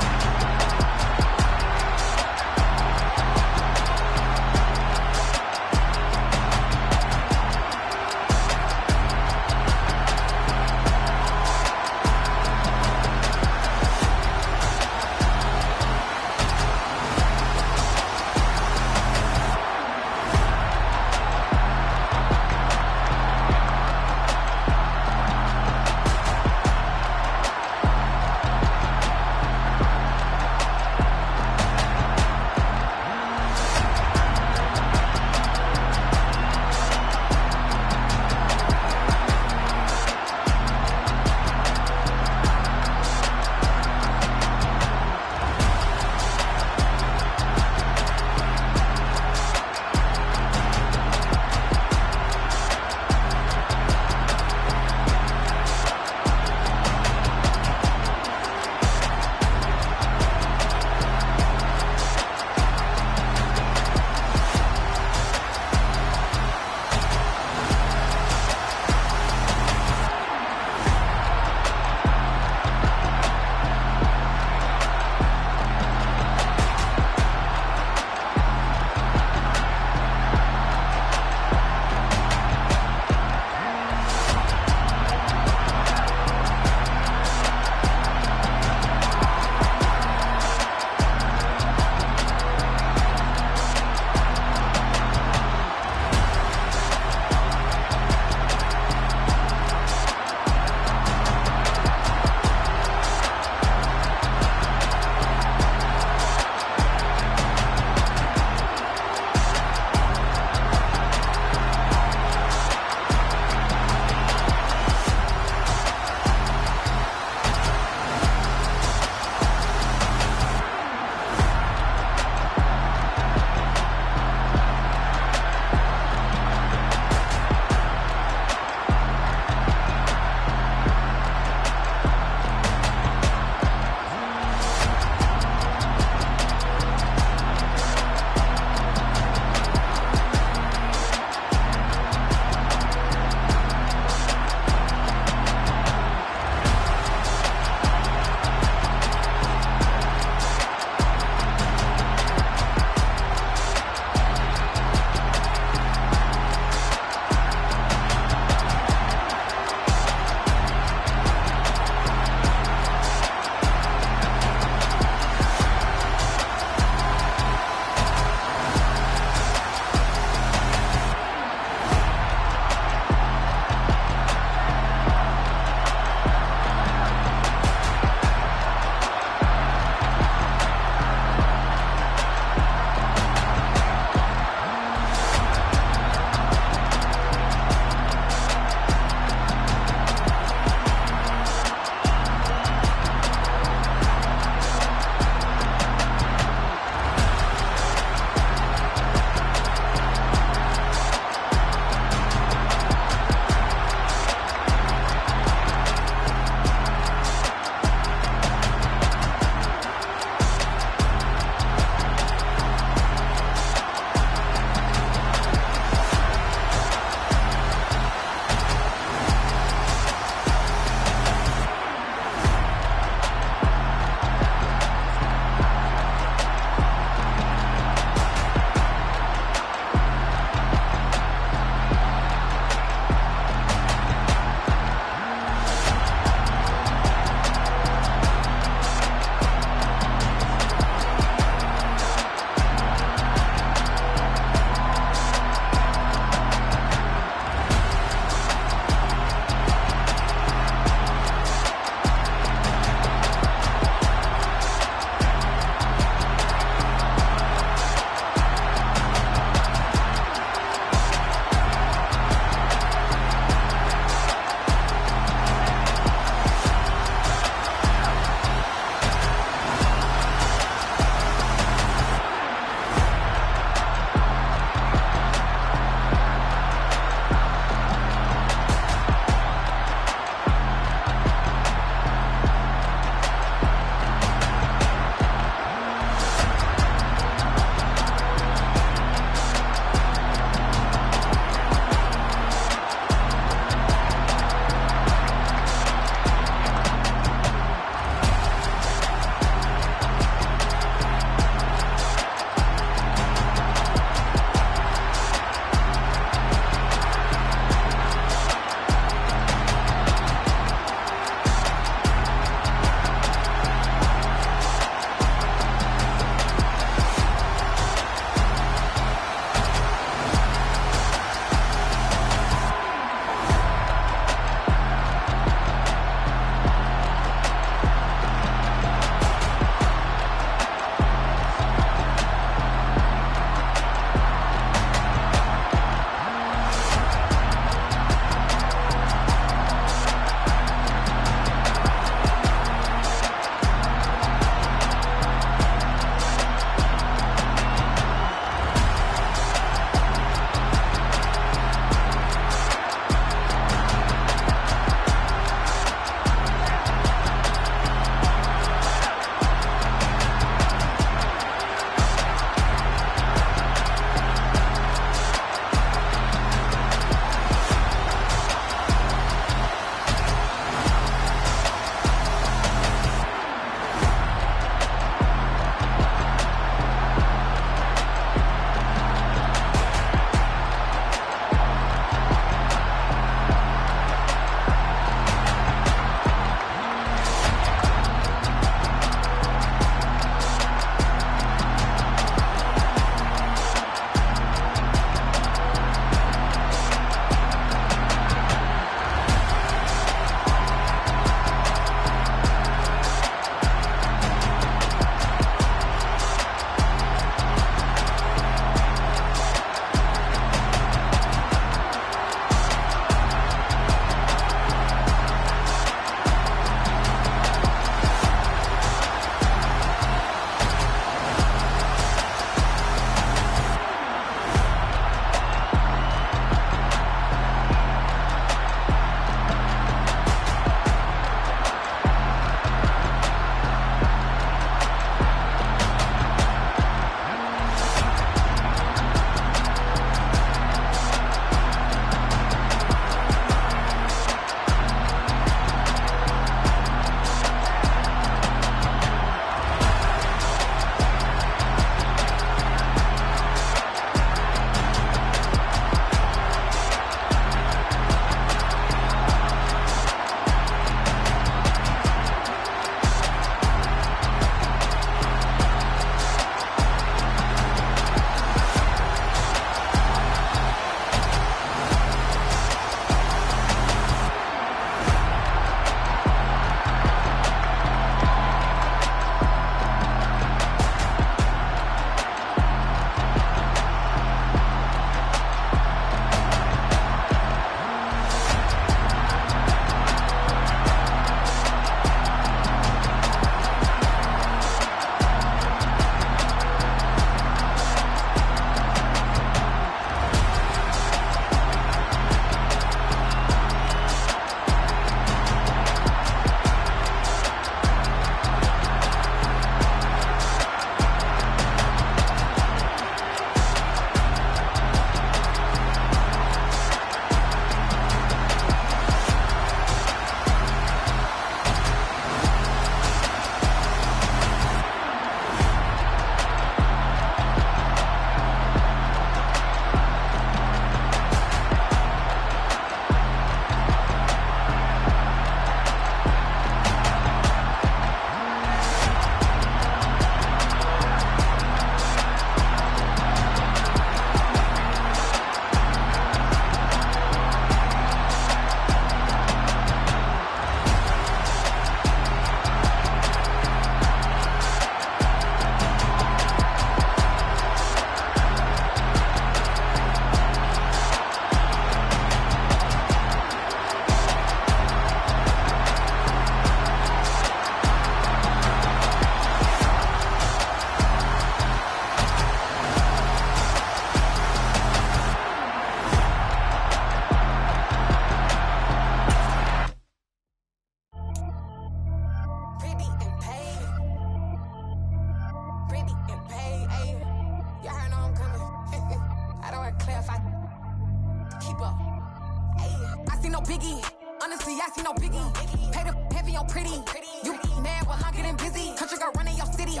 no biggie. Honestly, I see no biggie. Pay the heavy on pretty. You mad while I'm getting busy. Country girl running your city.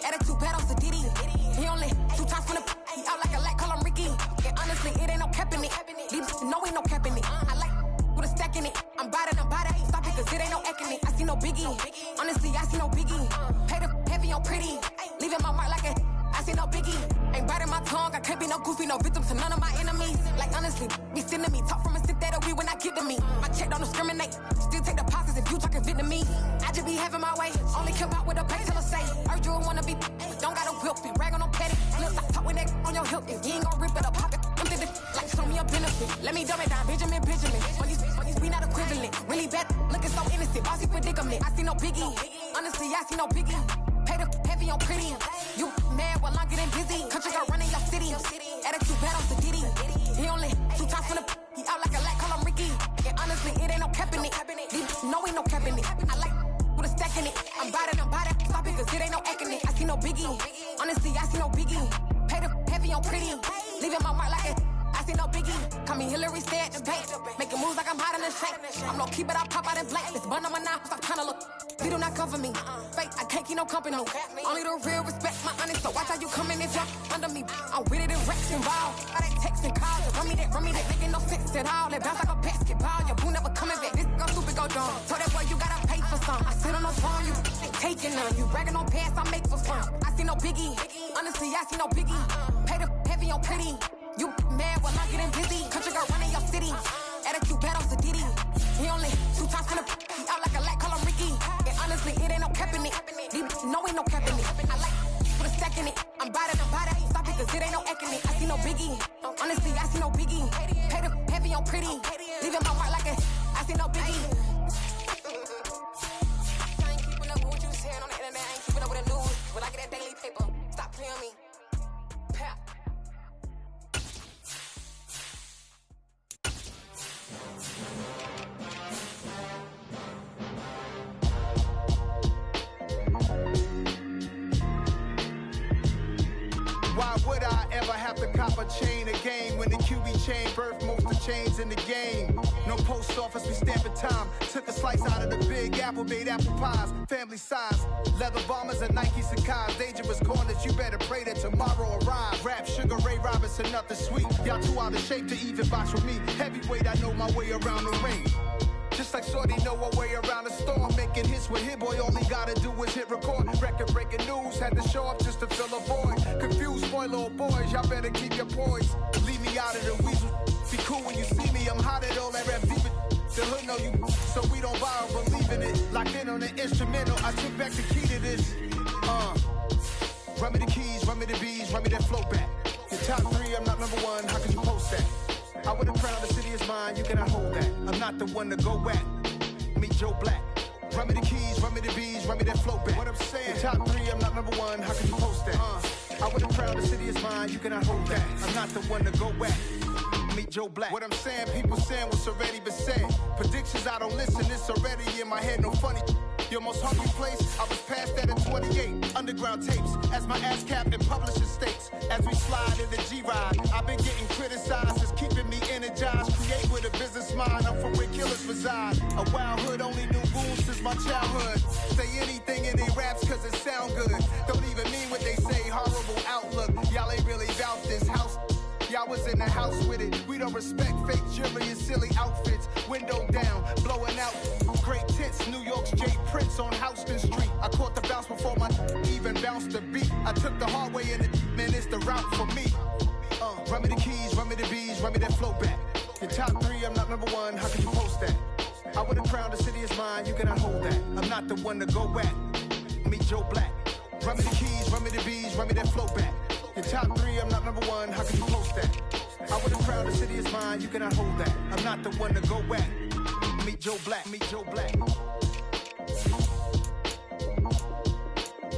Attitude bad on Sadiddy. He only 2 times from the he out like a light, call him Ricky. And honestly, it ain't no cap in it. Leave no ain't no cap in it. I like with a stack in it. I'm bad, ain't stop it, cause it ain't no eck in it. I see no biggie. Honestly, I see no biggie. Pay the heavy on pretty. Leaving my mark like a I see no biggie. Ain't biting my tongue, I can't be no goofy, no victim to none of my enemies. Like honestly, be sending me talk from a sip that we when I get to me. My check don't discriminate, still take deposits if you talking Vietnamese. I just be having my way, only come out with a pay till I say. Urge you wanna be, don't got a whip, be bragging on petty. Look, I talk with that on your hip, if you ain't gon' rip it up, pop it. I'm thinking like show me a benefit. Let me dumb it down, Benjamin. All these we not equivalent. Really bad, looking so innocent. Bossy predicament. I see no biggie. Honestly, I see no biggie. Pay the heavy on pretty. You mad while I'm getting busy. Country girl running your city. Attitude bad on Sadiddy. He only 2 times from the he out like a light, call him Ricky. And honestly, it ain't no cap in it. No ain't no cap in it. I like with a stack in it. I'm biting, stop it, cause it ain't no eck in it. I see no biggie. Honestly, I see no biggie. Pay the heavy on pretty. Leaving my mark like it. I see no biggie. Call me Hillary, stay at the bank. Making moves like I'm hot in the shake. I'm low key, but I pop out in blank. This bun on my knife, I'm trying to look. You do not come for me. Fake, I can't keep no company. Only the real respect my honest. So watch how you coming if you're under me. I'm with it in Rex involved. All that text and calls. Run me that, making no sense at all. That bounce like a basketball. Your boo never coming back. This go stupid, go dumb. So that boy, you gotta pay for some. I sit on the phone, you ain't taking none. You bragging on pants, I make for fun. I see no biggie. Honestly, I see no biggie. Pay the heavy on pretty. You mad while I'm getting busy. Country girl running your city. Attitude bad on Sadiddy. He only 2 times from the he out like a light, call him Ricky. And honestly, it ain't no cap in it. No ain't no cap in it. I like put a stack in it. I'm biting, stop it, cause it ain't no eck in it. I see no biggie. Honestly, I see no biggie. Pay the heavy on pretty. Leaving my heart like a I see no biggie. I ain't keeping up with what you saying on the internet. I ain't keeping up with the news. When I get that daily paper, stop playing me. Pap. Why would I ever have to cop a chain again when the QB chain birthed most of chains in the game? No post office, we stamping time. Took a slice out of the Big Apple, made apple pies, family size. Leather bombers and Nike Sacai's. Dangerous corners, you better pray that tomorrow arrives. Rap, Sugar Ray Robinson, nothing sweet. Y'all too out of shape to even box with me. Heavyweight, I know my way around the ring. Just like Shorty know her way around the storm. Making hits with Hit Boy, all he gotta do is hit record. Record breaking news, had to show up just to fill a void. Confused boy, little boys, y'all better keep your poise. Leave me out of the weasel. Be cool when you see me, I'm hot at all that rap deep. The hood know you, so we don't borrow, believe in it. Locked in on the instrumental, I took back the key to this. Run me the keys, run me the bees, run me that flow back. Your top 3, I'm not number 1, how can you post that? I would have crowned the city is mine, you cannot hold that. I'm not the one to go at. Meet Joe Black. Run me the keys, run me the bees, run me that flow back. What I'm saying, top 3, I'm not number 1, how can you post that? I would have crowned the city is mine, you cannot hold that. I'm not the one to go at. Meet Joe Black. What I'm saying, people saying what's already been said. Predictions, I don't listen, it's already in my head, no funny. Your most hungry place, I was past that at 28. Underground tapes, as my ass capped in publishing states. As we slide in the G-Ride, I've been getting criticized, it's keeping me energized. Create with a business mind, I'm from where killers reside. A wild hood, only knew goons since my childhood. Say anything in they raps cause it sound good. Don't even mean what they say, horrible outlook. Y'all ain't really about this house. Y'all was in the house with it. We don't respect fake jewelry and silly outfits. Window down, blowing out. Great tits, New York's J. Prince on Houston Street. I caught the bounce before my even bounced the beat. I took the hard way and it, man, it's the route for me. Run me the keys, run me the bees, run me that flow back. Your top 3, I'm not number 1, how can you post that? I would have crowned the city is mine, you cannot hold that. I'm not the one to go at. Meet Joe Black. Run me the keys, run me the bees, run me that flow back. Your top 3, I'm not number 1, how can you post that? I would have crowned the city is mine, you cannot hold that. I'm not the one to go at. Meet Joe Black, meet Joe Black.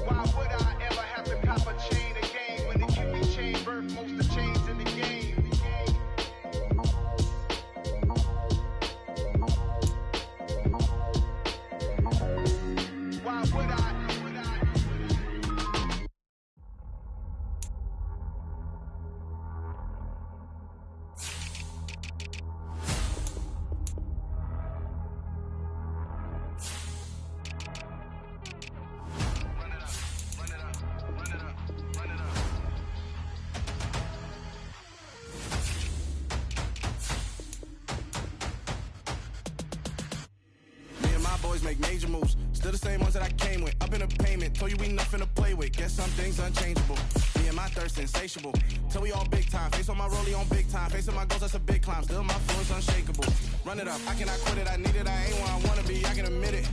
Why would I ever have to cop a chain again when the QB chain birthed most of the chains in the game? Why would I? boys make major moves. Still the same ones that I came with. Up in the payment, told you we nothing to play with. Guess some things unchangeable. Me and my thirst insatiable. Till we all big time. Face on my rollie on big time. Facing my goals, that's a big climb. Still my flow is unshakable. Run it up, I cannot quit it. I need it, I ain't where I wanna be. I can admit it.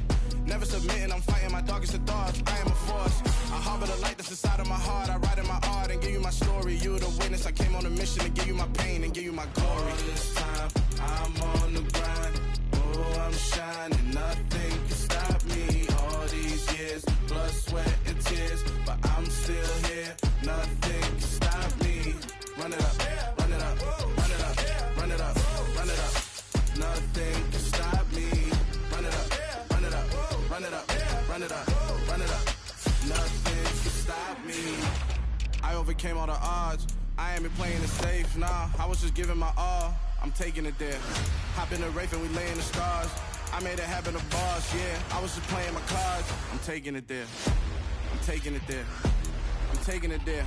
Never submitting, I'm fighting my darkest of thoughts. I am a force. I harbor the light that's inside of my heart. I write in my art and give you my story. You the witness. I came on a mission to give you my pain and give you my glory. All this time, I'm on the grind. Oh, I'm shining. Nothing can stop me. All these years, blood, sweat, and tears. But I'm still here. Nothing can stop me. Run it up, run it up, run it up, run it up, run it up. Nothing can stop me. Run it up, run it up, run it up, run it up, run it up. Nothing can stop me. I overcame all the odds. I ain't been playing it safe, nah. I was just giving my all. I'm taking it there. Hop in the Wraith and we laying the stars. I made it happen, the boss, yeah. I was just playing my cards. I'm taking it there. I'm taking it there. I'm taking it there.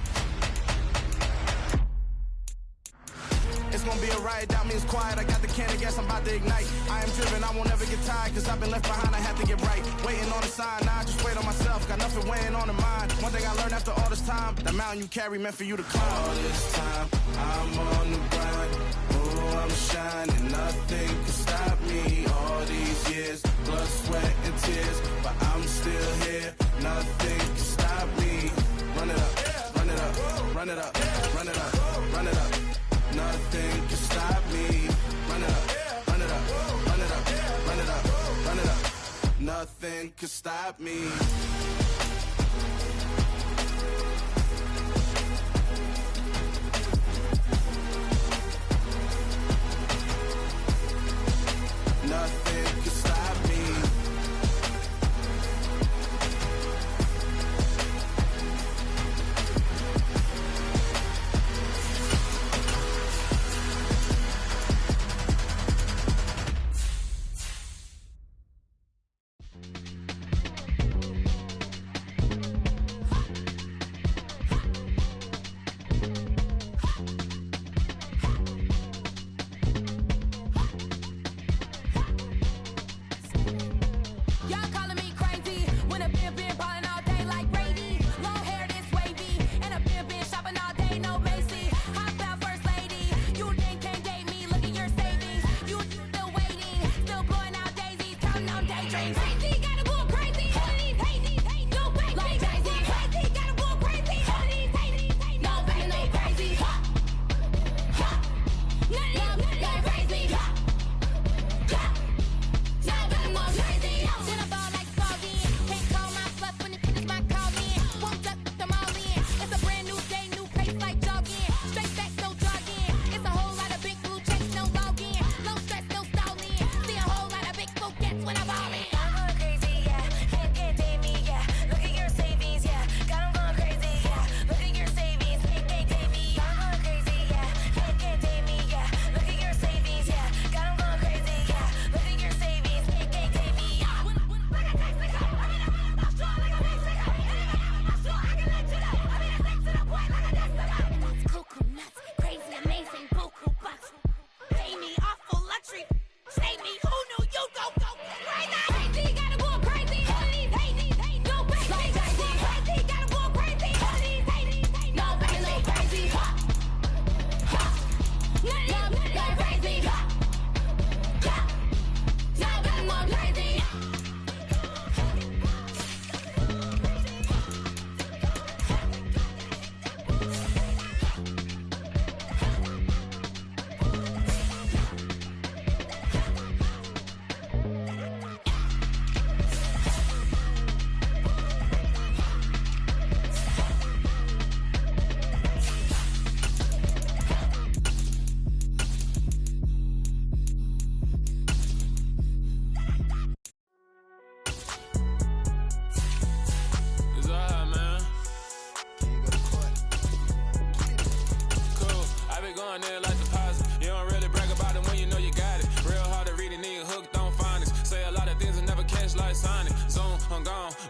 It's gonna be a riot, doubt me it's quiet. I got the can of gas, I'm about to ignite. I am driven, I won't ever get tired, cause I've been left behind, I have to get right. Waiting on the sign, now I just wait on myself. Got nothing weighing on the mind. One thing I learned after all this time, the mountain you carry meant for you to climb. All this time, I'm on the grind. Oh, I'm shining, nothing can stop me. All these years, blood, sweat, and tears. But I'm still here, nothing can stop me. Run it up, run it up, run it up, run it up, run it up. Nothing can stop me. Run it up, run it up, run it up, run it up, run it up. Nothing can stop me. Nothing can stop me.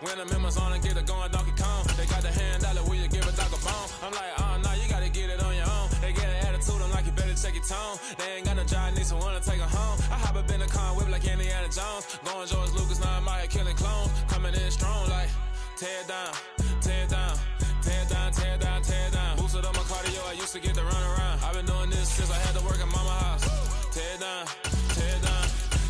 When the members on and get it going Donkey Kong. They got the hand dollar, will you give a dog a bone? I'm like, oh no, you gotta get it on your own. They get an attitude, I'm like, you better check your tone. They ain't got no job, need someone to take her home. I hop up in the car, whip like Indiana Jones. Going George Lucas, now I'm out tear it down, tear it down, tear it down, tear it down, tear it down. Boosted up my cardio, I used to get to run around. I've been doing this since I had to work at mama house. Tear it down, tear it down,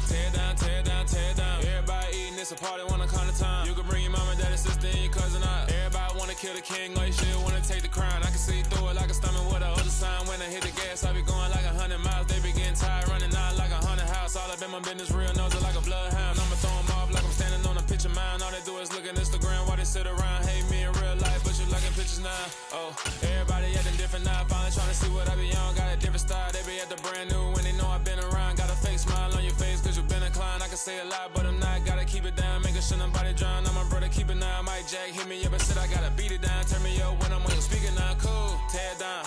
tear it down, tear it down, tear it down. Everybody eating, it's a party, wanna count the time. You can bring your mama, daddy, sister, and your cousin out. Everybody wanna kill the king, or you shit wanna take the crown. I can see through it like a stomach with a other sign. When I hit the gas, I be going like 100 miles. They be getting tired, running out like a 100 house. All up in my business, real nose like a bloodhound. I'ma throw them off like I'm standing on a picture mound. All they do is look at Instagram while they sit around. Hate me in real life, but you liking pictures now. Oh, everybody acting different now. Finally trying to see what I be on. Got a different style, they be at the brand new when they know I've been around. Got a fake smile on your face cause you been inclined. I can say a lot, but I'm not. Gotta keep it down, making sure nobody drown. I'm my brother, keep it now. Mike Jack hit me up and said I gotta beat it down. Turn me up when I'm on your speaker now. Cool, tear it down,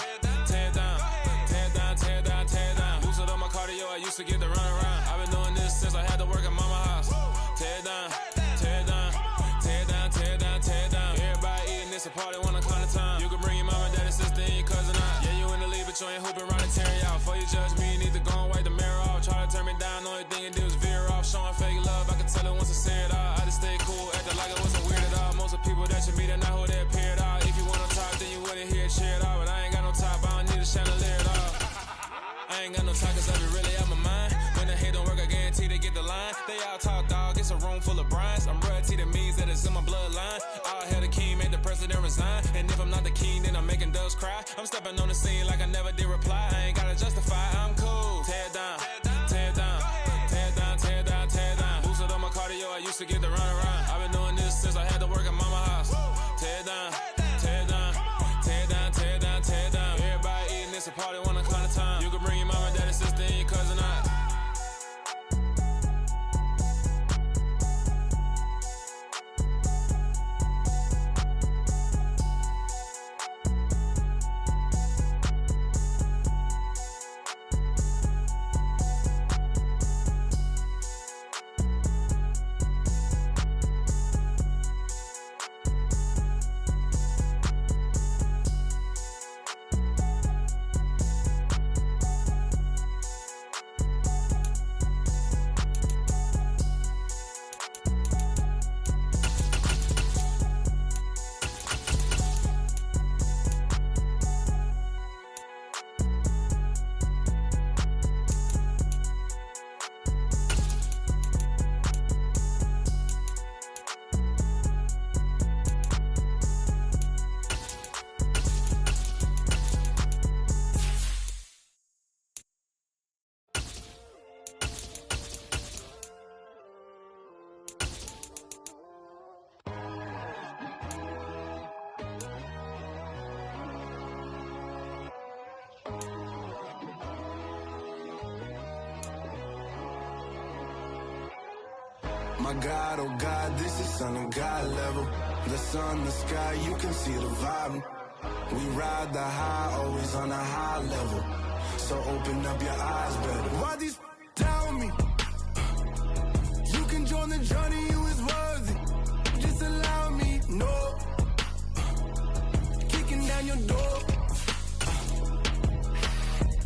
tear it down, tear it down, tear it down, tear it down. Boosted up my cardio, I used to get to run around. I've been doing this since I had to work at mama house. Tear it down, tear it down, tear it down, tear it down, tear it down. Everybody eating, it's a party, wanna count the time. You can bring your mama, daddy, sister, and your cousin out. Yeah, you in the league, but you ain't hooping around and tear you out. Before you judge me, you need to go and wipe the mirror off. Try to turn me down, only thing you do is veer off. Showing fake love, I can tell it once I say it all. I just stay cool, acting like it wasn't weird at all. Most of the people that you meet are not who they appear at all. If you want on top, then you wouldn't hear it cheer at all. But I ain't got no top, I don't need a chandelier at all. I ain't got no talk, cause I be really out my mind. When the hate don't work, I guarantee they get the line. They all talk, dog, it's a room full of Bryans. I'm royalty, that means that it's in my bloodline. All hail the king, made the president resign. And if I'm not the king, then I'm making doves cry. I'm stepping on the scene like I never did reply. I ain't gotta justify, I'm cool. Tear it down, tear it down, tear it down, tear it down, tear it down. Boosted up my cardio, I used to get to run around. I've been doing this since I had to work at mama house. Tear it down, tear it down, tear it down, tear it down, tear it down. Everybody eating, it's a party, wanna count the time. You can bring your mama, daddy, sister, and your cousin out. My God, oh God, this is son of God level. The sun, the sky, you can see the vibe. We ride the high, always on a high level. So open up your eyes better. Why these tell me? You can join the journey, you is worthy. Just allow me, no. Kicking down your door.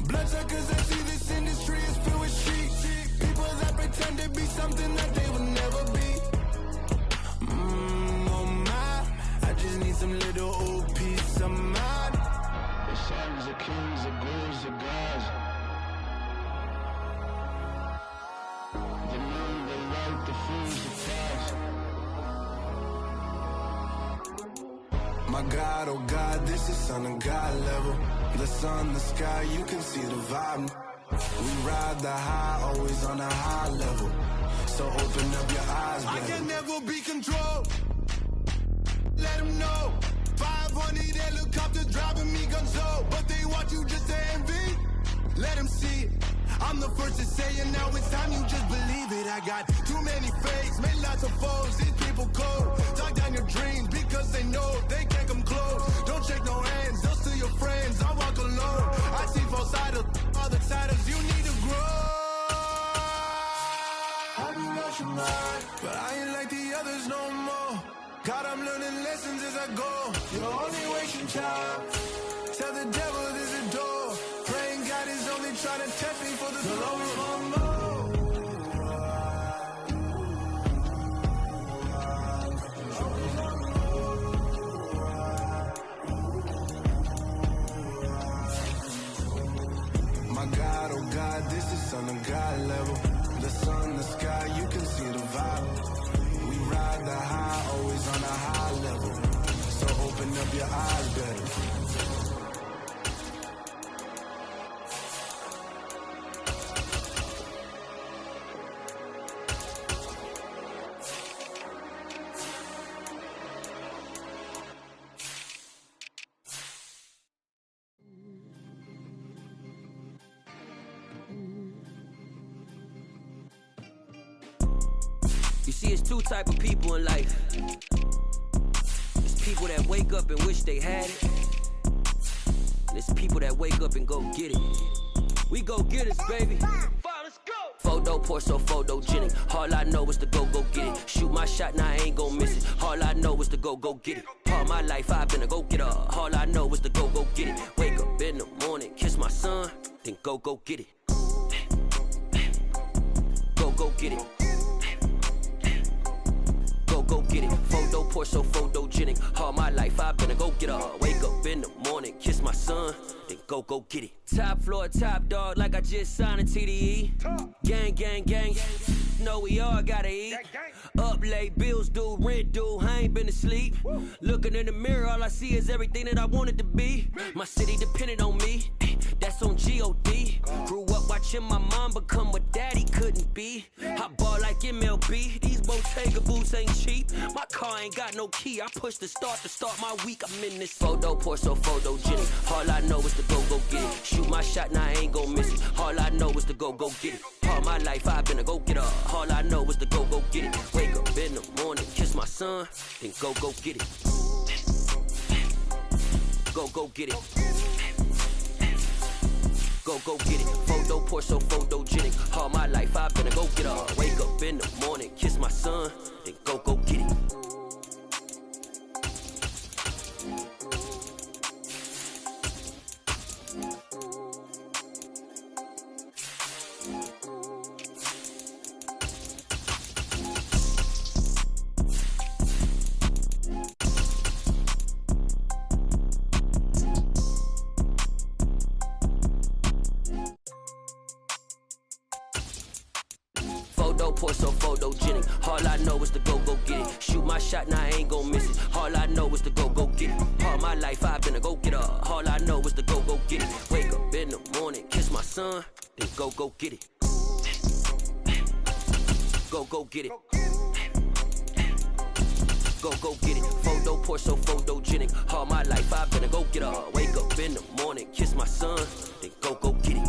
Bloodsuckers, I see this industry is filled with sheep. People that pretend to be something that they will never be. Oh my, I just need some little old peace of mind. The sons of kings, the ghouls, the gods. The moon, the light, the fools, the clouds. My God, oh God, this is son of God level. The sun, the sky, you can see the vibe. We ride the high, always on a high level. So open up your eyes, baby. I can never be controlled. Let them know. 500 helicopters driving me gonzo. But they want you just to envy. Let them see it. I'm the first to say it, now it's time you just believe it. I got too many fakes, made lots of foes. These people cold. Talk down your dreams because they know they can't come close. Don't shake no hands, those to your friends. I walk alone. I see false idols, other siders. You need to grow. Have you lost your mind? But I ain't like the others no more. God, I'm learning lessons as I go. You're only wasting time. Tell the devil there's a door. Praying God is only trying to test me for the glory of more. You see, it's two type of people in life. It's people that wake up and wish they had it. And it's people that wake up and go get it. We go get it, baby. Photo pour so photogenic. All I know is to go get it. Shoot my shot, now I ain't gon' miss it. All I know is to go get it. All my life I've been a go-getter. All I know is to go get it. Wake up in the morning, kiss my son, then go get it. Go get it. Go get it. Photo pour so photogenic. All my life I've been a go-getter. Wake up in the morning, kiss my son, then go get it. Top floor, top dog, like I just signed a TDE. Gang. Know we all gotta eat. Up late, bills due, rent due, I ain't been asleep. Looking in the mirror, all I see is everything that I wanted to be. My city depended on me, that's on G.O.D. Grew up watching my mom become what daddy couldn't be. I ball like MLB, these Bottega boots ain't cheap. My car ain't got no key, I push the start to start my week. I'm in this photo pour so photogenic. All I know is to go get it. Shoot my shot, now I ain't gon' miss it. All I know is to go get it. All my life I've been a go-getter. All I know is to go get it. Wake up in the morning, kiss my son, then go get it. Go get it. Go get it. Photo pour so photogenic. All my life I've been a go-getter. Wake up in the morning, kiss my son, then go get it. Pour so photogenic. All I know is to go get it. Shoot my shot, now I ain't gon' miss it. All I know is to go get it. All my life I've been a go-getter. All I know is to go get it. Wake up in the morning, kiss my son, then go get it. Go get it. Go get it. Photo pour so photogenic. All my life I've been a go-getter. Wake up in the morning, kiss my son, then go get it.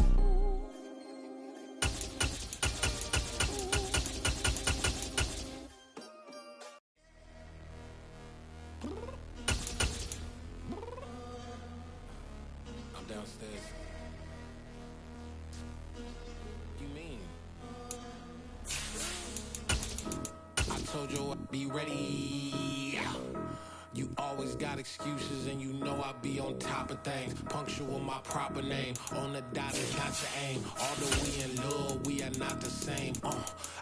Downstairs. You mean? I told you I'd be ready. You always got excuses and you know I be on top of things. Punctual with my proper name. On the dot is not your aim. Although we in love, we are not the same.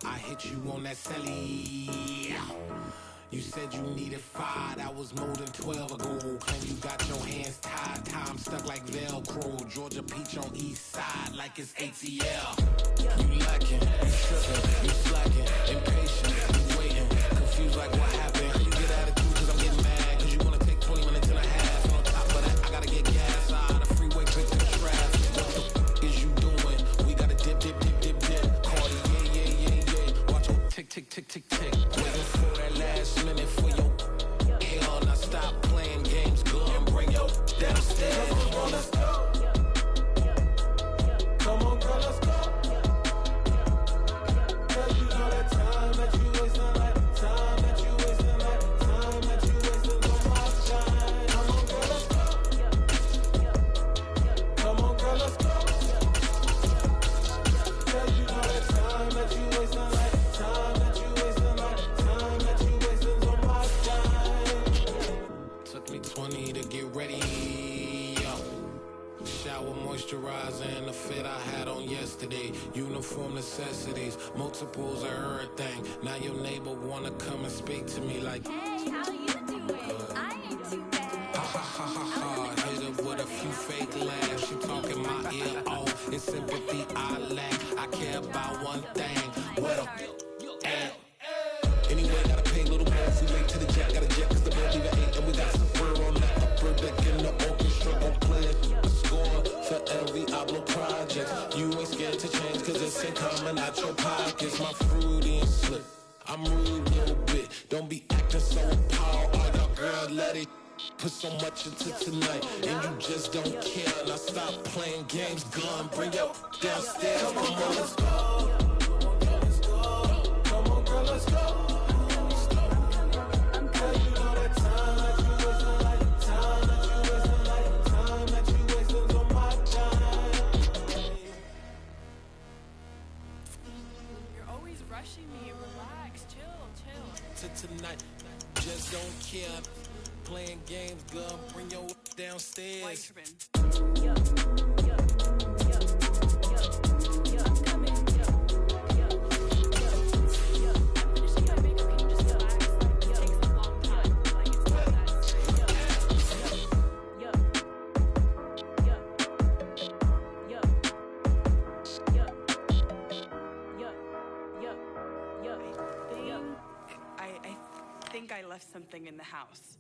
I hit you on that celly. You said you needed 5, that was more than 12 ago. And you got your hands tied, time stuck like Velcro. Georgia Peach on east side like it's ATL. You lacking, you tripping, you slacking, impatient, you waiting, confused like what happened. You get attitude cause I'm getting mad, cause you wanna take 20 minutes and a half. And on top of that, I gotta get gas out of the freeway, pick the traffic. What the f is you doing? We gotta dip. Cardi, yeah. Watch your tick. Waiting for that last minute for your hell. Now stop playing games, go and bring your downstairs. Come on, let's go. Come on, girl, let's go. Cause you know that time that you wasting, like time that you wasting, like time that you wasting on my shine. Come on, girl, let's go. Come on, girl, let's go. Cause you know that time that you wasting, like time that you wasting, like time that you wasting on my shine. Took me 20 to get ready. Shower, moisturizer, and the fit I had on yesterday. Uniform necessities, multiples of everything. Now your neighbor wanna come and speak to me like, hey, how you doing? I ain't too bad. Ha. Hit her with a few fake laughs. She talking my ear off. It's sympathy I lack. I care about one thing. What up? Anyway, gotta pay a little more. We late to the jack, got a jet cause the bird leave at 8. And we got some fur on that upper deck in the orchestra. Gon' play a score for every Ablo project. You ain't scared to change cause it's ain't coming out your pockets. My fruity and slick, I'm rude a little bit. Don't be acting so appalled. Oh, your girl, let it put so much into tonight. And you just don't care. Now stop playing games, gun, bring your downstairs. Come on, let's go. Come on, girl, let's go. Relax, chill. To tonight, just don't care. Playing games, girl. Bring your downstairs. I think I left something in the house.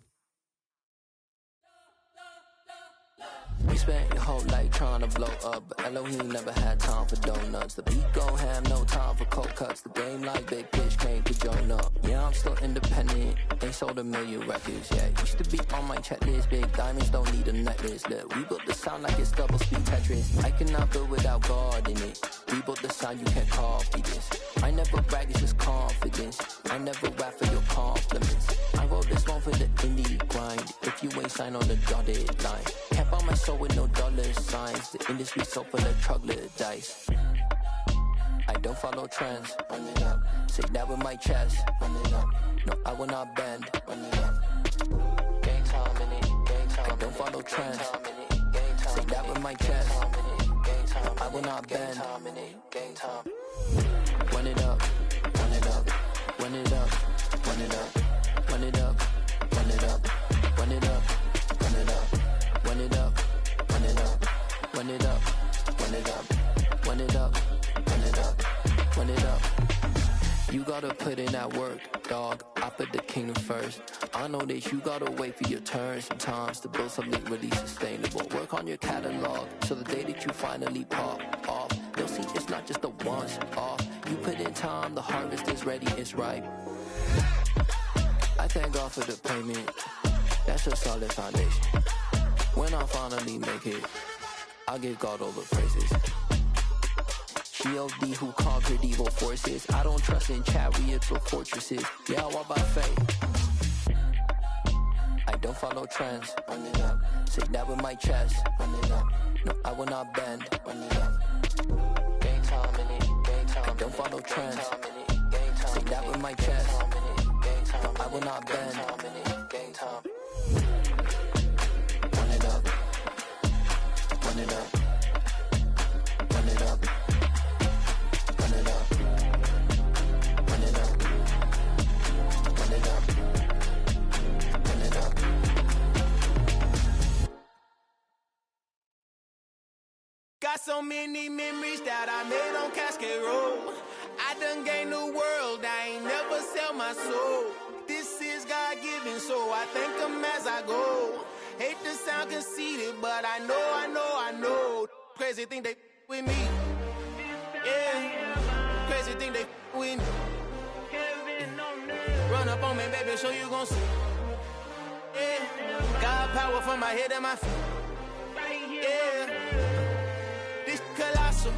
We spent your whole life trying to blow up, but Elohim never had time for donuts. The beat gon' have no time for cold cuts. The game like Big Pitch came to join up. Yeah, I'm still independent, ain't sold a million records yet. Used to be on my checklist, big diamonds don't need a necklace. Look, we built the sound like it's double speed Tetris. I cannot build without God in it. We built the sound, you can't copy this. I never brag, it's just confidence. I never rap for your compliments. I wrote this one for the indie grind. If you ain't signed on the dotted line, can't buy my soul with no dollar signs. The industry so full of troglodytes. I don't follow trends. Run it up. Say that with my chest. Run it up. No, I will not bend. Run it up. Gang time in it. Gang time. I don't follow trends. Say that with my chest. I will not bend. Gang time. Run it up. Run it up. Run it up. Run it up. Run it up. Run it up. Run it up. Run it up. Run it up. Run it up. Run it up. Run it up. Run it up. Run it up. Run it up. You gotta put in that work, dog. I put the kingdom first. I know that you gotta wait for your turn sometimes to build something really sustainable. Work on your catalog so the day that you finally pop off, you'll see it's not just a once off. You put in time, the harvest is ready, it's ripe. I thank God for the payment. That's a solid foundation. When I finally make it, I'll give God all the praises. G.O.D. who conquered evil forces. I don't trust in chariots or fortresses. Yeah, I walk by faith. I don't follow trends. Run it up. Say that with my chest. Run it up. No, I will not bend. Run it up. Gang time in it. Gang time. I don't follow trends. Say that with my chest. No, I will not bend. Gang time. Run it up. Run it up. Run it up. Run it up. Run it up. Run it up. Run it up. Got so many memories that I made on Cascade Road. I done gained the world, I ain't never sell my soul. This is God-given, so I thank him as I go. Hate to sound conceited, but I know. Crazy thing they with me. Yeah, crazy thing they with me. Run up on me, baby, so you gon' see. Yeah, got power from my head and my feet. Yeah, this colossal.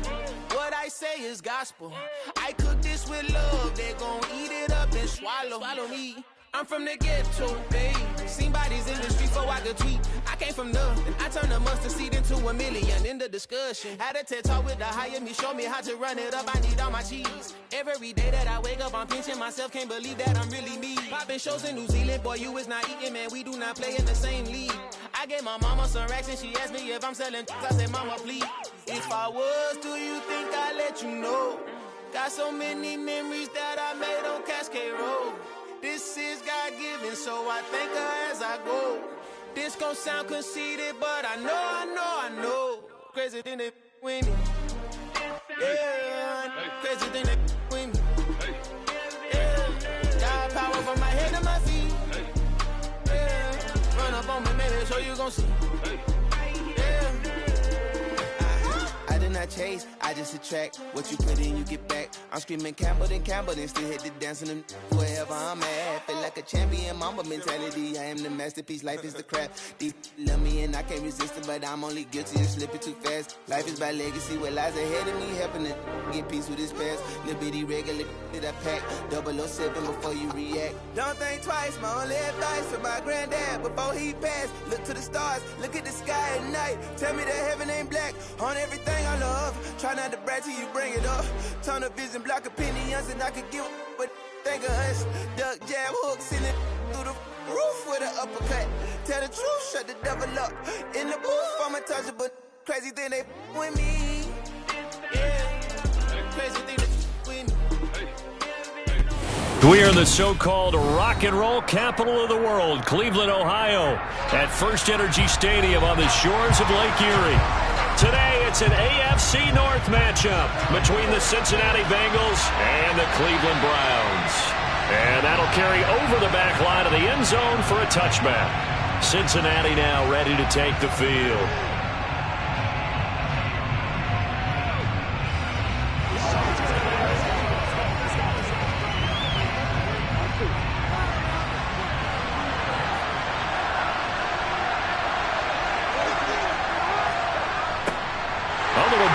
What I say is gospel. I cook this with love. They gon' eat it up and swallow me. I'm from the ghetto, babe. Seen bodies in the street before I could tweet. I came from nothing. I turned a mustard seed into a million. In the discussion, had a TED talk with the higher me. Show me how to run it up. I need all my cheese. Every day that I wake up, I'm pinching myself. Can't believe that I'm really me. Popping shows in New Zealand, boy, you is not eating, man. We do not play in the same league. I gave my mama some racks and she asked me if I'm selling. I said, mama, please. If I was, do you think I'd let you know? Got so many memories that I made on Cascade Road. This is God-given, so I thank her as I go. This gon' sound conceited, but I know. Crazy thing they with me. Yeah, crazy thing they with me. Yeah, got power from my head to my feet. Yeah, run up on me, baby, so you gon' see. I did not chase, I just attract. What you put in, you get back. I'm screaming Campbell, then still hit the dance and them wherever I'm at. Feel like a champion, mamba mentality. I am the masterpiece, life is the crap. These love me and I can't resist it, but I'm only guilty of slipping too fast. Life is by legacy, what lies ahead of me, helping it get peace with his past. Little bitty regular that I pack, 007 before you react. Don't think twice, my only advice for my granddad before he passed. Look to the stars, look at the sky at night. Tell me that heaven ain't black on everything I love. Try not to brag till you bring it up. Tunnel vision, block opinions, and I could give but think of us. Duck, jab, hooks in it through the roof with an uppercut. Tell the truth, shut the devil up. In the booth, I'm untouchable. Crazy thing they with me. Yeah. Crazy thing they with me. We are the so-called rock and roll capital of the world, Cleveland, Ohio, at First Energy Stadium on the shores of Lake Erie. Today, it's an AFC North matchup between the Cincinnati Bengals and the Cleveland Browns. And that'll carry over the back line of the end zone for a touchback. Cincinnati now ready to take the field.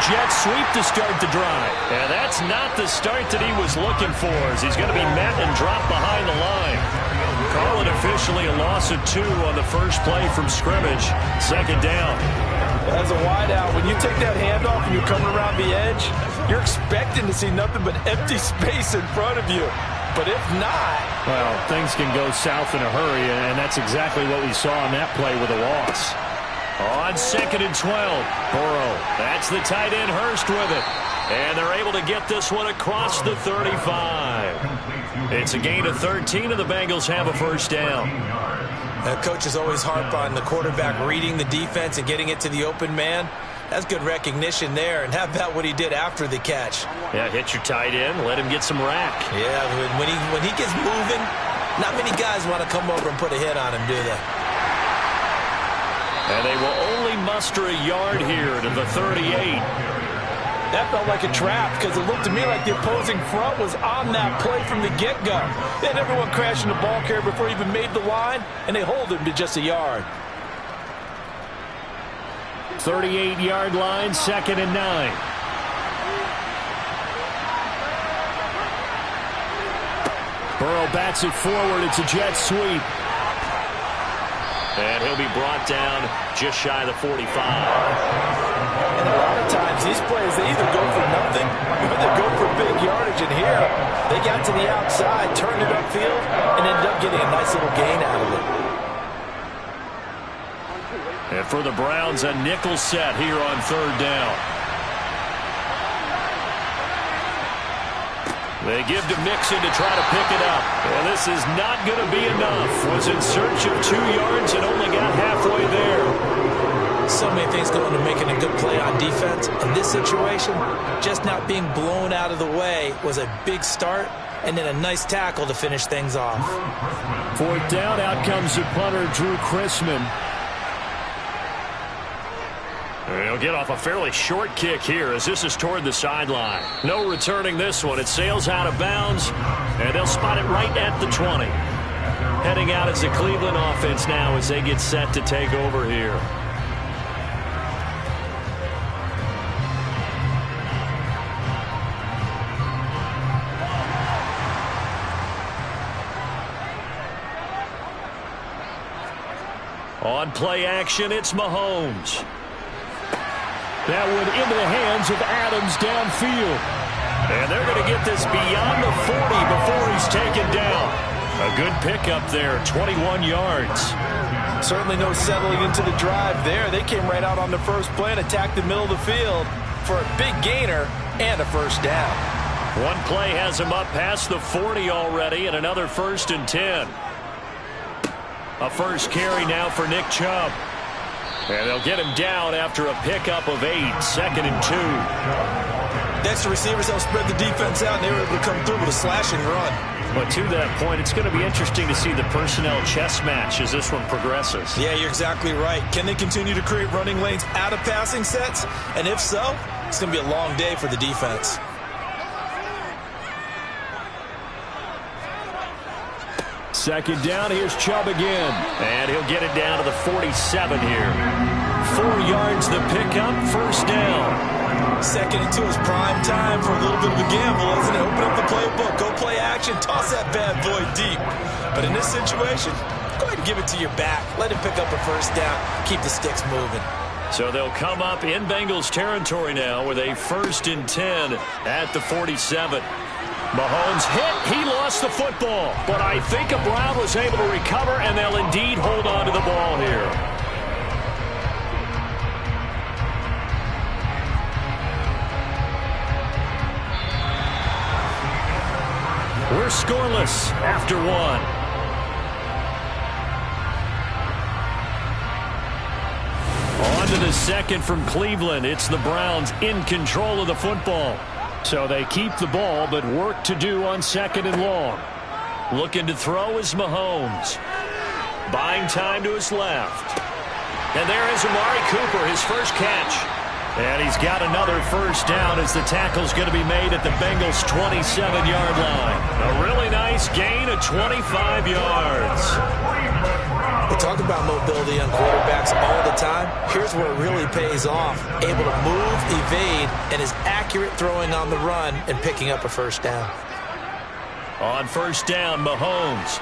Jet sweep to start the drive. And that's not the start that he was looking for, as he's going to be met and dropped behind the line. Call it officially a loss of 2 on the first play from scrimmage. Second down. As a wideout, when you take that handoff and you're coming around the edge, you're expecting to see nothing but empty space in front of you. But if not... well, things can go south in a hurry, and that's exactly what we saw on that play with a loss. On 2nd and 12, Burrow. That's the tight end, Hurst, with it. And they're able to get this one across the 35. It's a gain of 13, and the Bengals have a first down. Coaches always harp on the quarterback reading the defense and getting it to the open man. That's good recognition there. And how about what he did after the catch? Yeah, hit your tight end, let him get some rack. Yeah, when he gets moving, not many guys want to come over and put a hit on him, do they? And they will only muster a yard here to the 38. That felt like a trap because it looked to me like the opposing front was on that play from the get-go. They had everyone crashing the ball carrier before he even made the line, and they hold him to just a yard. 38-yard line, 2nd and 9. Burrow bats it forward. It's a jet sweep. And he'll be brought down just shy of the 45. And a lot of times, these plays, they either go for nothing or they go for big yardage. And here, they got to the outside, turned it upfield, and ended up getting a nice little gain out of it. And for the Browns, a nickel set here on 3rd down. They give to Mixon to try to pick it up. And this is not going to be enough. Was in search of 2 yards and only got halfway there. So many things go into making a good play on defense. In this situation, just not being blown out of the way was a big start, and then a nice tackle to finish things off. 4th down, out comes the punter, Drew Chrisman. He'll get off a fairly short kick here as this is toward the sideline. No returning this one. It sails out of bounds, and they'll spot it right at the 20. Heading out as the Cleveland offense now as they get set to take over here. On play action, it's Mahomes. That one into the hands of Adams downfield. And they're going to get this beyond the 40 before he's taken down. A good pickup there, 21 yards. Certainly no settling into the drive there. They came right out on the first play and attacked the middle of the field for a big gainer and a first down. One play has him up past the 40 already, and another 1st and 10. A first carry now for Nick Chubb. And they'll get him down after a pickup of 8, 2nd and 2. Next, the receivers helped spread the defense out, and they were able to come through with a slashing run. But to that point, it's going to be interesting to see the personnel chess match as this one progresses. Yeah, you're exactly right. Can they continue to create running lanes out of passing sets? And if so, it's going to be a long day for the defense. Second down, here's Chubb again. And he'll get it down to the 47 here. 4 yards the pickup, first down. 2nd and 2 is prime time for a little bit of a gamble, isn't it? Open up the playbook, go play action, toss that bad boy deep. But in this situation, go ahead and give it to your back. Let him pick up a first down, keep the sticks moving. So they'll come up in Bengals territory now with a 1st and 10 at the 47. Mahomes hit. He lost the football. But I think Brown was able to recover, and they'll indeed hold on to the ball here. We're scoreless after one. On to the second from Cleveland. It's the Browns in control of the football. So they keep the ball, but work to do on 2nd and long. Looking to throw is Mahomes. Buying time to his left. And there is Amari Cooper, his first catch. And he's got another first down as the tackle's going to be made at the Bengals' 27-yard line. A really nice gain of 25 yards. We talk about mobility on quarterbacks all the time. Here's where it really pays off. Able to move, evade, and is accurate throwing on the run and picking up a first down. On first down, Mahomes.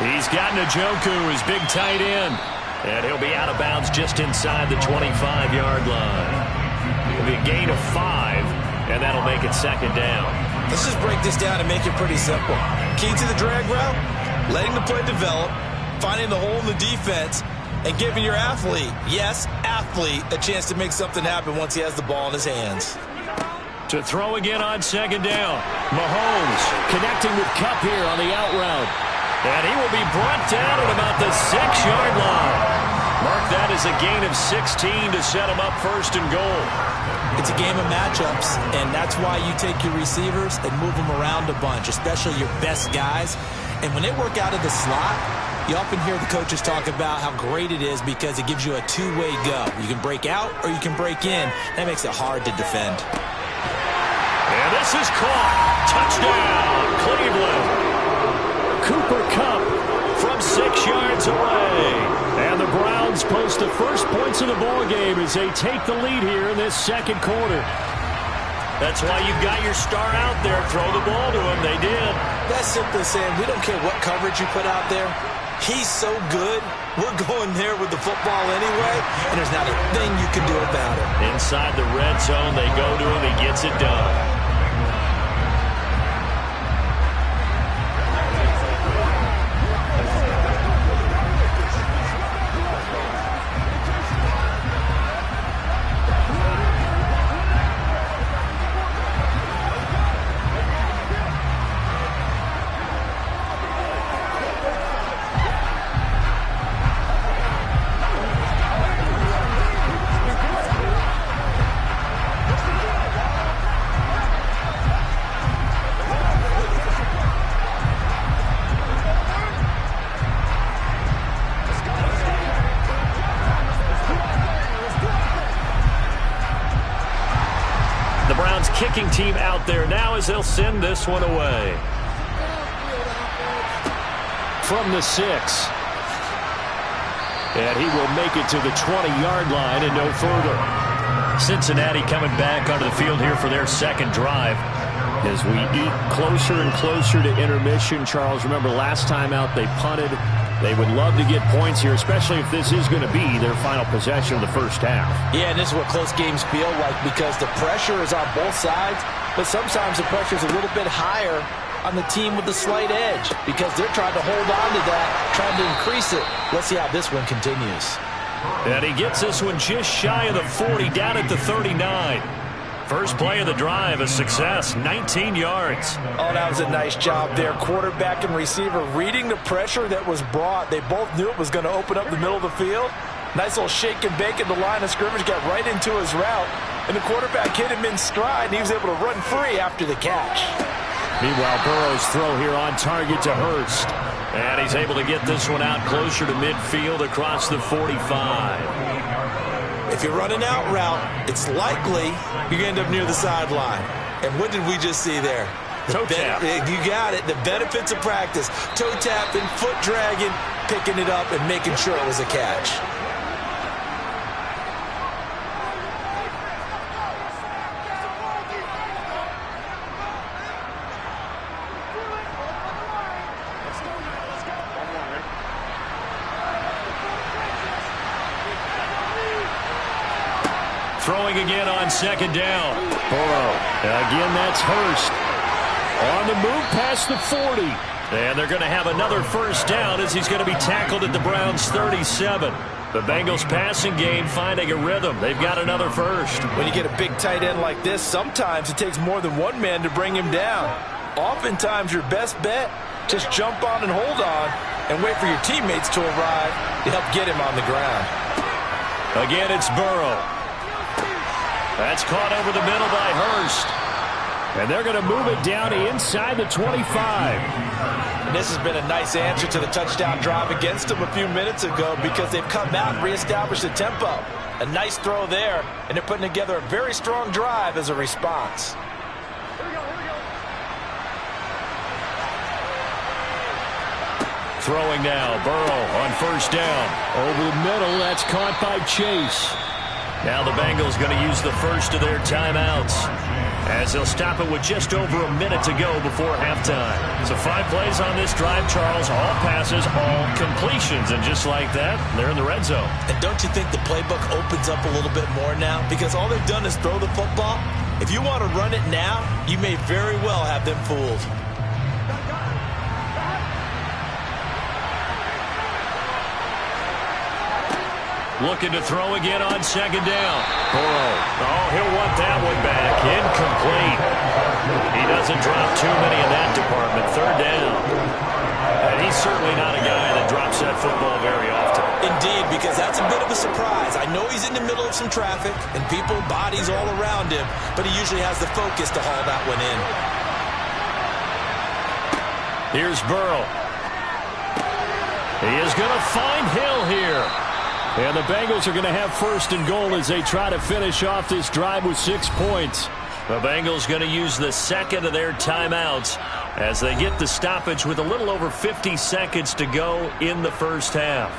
He's got Njoku, his big tight end. And he'll be out of bounds just inside the 25-yard line. It'll be a gain of 5, and that'll make it 2nd down. Let's just break this down and make it pretty simple. Key to the drag route, letting the play develop, finding the hole in the defense, and giving your athlete, yes, athlete, a chance to make something happen once he has the ball in his hands. To throw again on 2nd down. Mahomes connecting with Kupp here on the out route. And he will be brought down at about the 6-yard line. Mark that as a gain of 16 to set him up 1st and goal. It's a game of matchups, and that's why you take your receivers and move them around a bunch, especially your best guys. And when they work out of the slot, you often hear the coaches talk about how great it is because it gives you a two-way go. You can break out or you can break in. That makes it hard to defend. And this is caught. Touchdown, Cleveland. Cooper Kupp from 6 yards away. And the Browns post the first points of the ball game as they take the lead here in this 2nd quarter. That's why you've got your star out there. Throw the ball to him. They did. That's simply saying we don't care what coverage you put out there. He's so good. We're going there with the football anyway, and there's not a thing you can do about it. Inside the red zone, they go to him. He gets it done. Kicking team out there now as they'll send this one away. From the 6. And he will make it to the 20-yard line and no further. Cincinnati coming back onto the field here for their 2nd drive. As we eat closer and closer to intermission, Charles, remember last time out they punted. They would love to get points here, especially if this is going to be their final possession of the first half. Yeah, and this is what close games feel like because the pressure is on both sides, but sometimes the pressure is a little bit higher on the team with the slight edge because they're trying to hold on to that, trying to increase it. Let's see how this one continues. And he gets this one just shy of the 40, down at the 39. First play of the drive, a success, 19 yards. Oh, that was a nice job there. Quarterback and receiver reading the pressure that was brought. They both knew it was going to open up the middle of the field. Nice little shake and bake at the line of scrimmage, got right into his route. And the quarterback hit him in stride, and he was able to run free after the catch. Meanwhile, Burrow's throw here on target to Hurst. And he's able to get this one out closer to midfield across the 45. If you run an out route, it's likely you're going to end up near the sideline. And what did we just see there? Toe tap. You got it. The benefits of practice. Toe tapping, foot dragging, picking it up, and making sure it was a catch. throwing again on second down. Burrow. Again, that's Hurst. On the move past the 40. And they're going to have another first down as he's going to be tackled at the Browns' 37. The Bengals passing game finding a rhythm. They've got another first. When you get a big tight end like this, sometimes it takes more than one man to bring him down. Oftentimes your best bet, just jump on and hold on and wait for your teammates to arrive to help get him on the ground. Again, it's Burrow. That's caught over the middle by Hurst. And they're going to move it down to inside the 25. And this has been a nice answer to the touchdown drive against them a few minutes ago because they've come out and reestablished the tempo. A nice throw there, and they're putting together a very strong drive as a response. Throwing now, Burrow on first down. Over the middle, that's caught by Chase. Now the Bengals going to use the first of their timeouts as they'll stop it with just over a minute to go before halftime. So 5 plays on this drive, Charles. All passes, all completions. And just like that, they're in the red zone. And don't you think the playbook opens up a little bit more now? Because all they've done is throw the football. If you want to run it now, you may very well have them fooled. Looking to throw again on second down. Burrow. Oh, he'll want that one back. Incomplete. He doesn't drop too many in that department. Third down. And he's certainly not a guy that drops that football very often. Indeed, because that's a bit of a surprise. I know he's in the middle of some traffic and people, bodies all around him, but he usually has the focus to haul that one in. Here's Burrow. He is going to find Hill here. And the Bengals are going to have first and goal as they try to finish off this drive with 6 points. The Bengals going to use the second of their timeouts as they get the stoppage with a little over 50 seconds to go in the first half.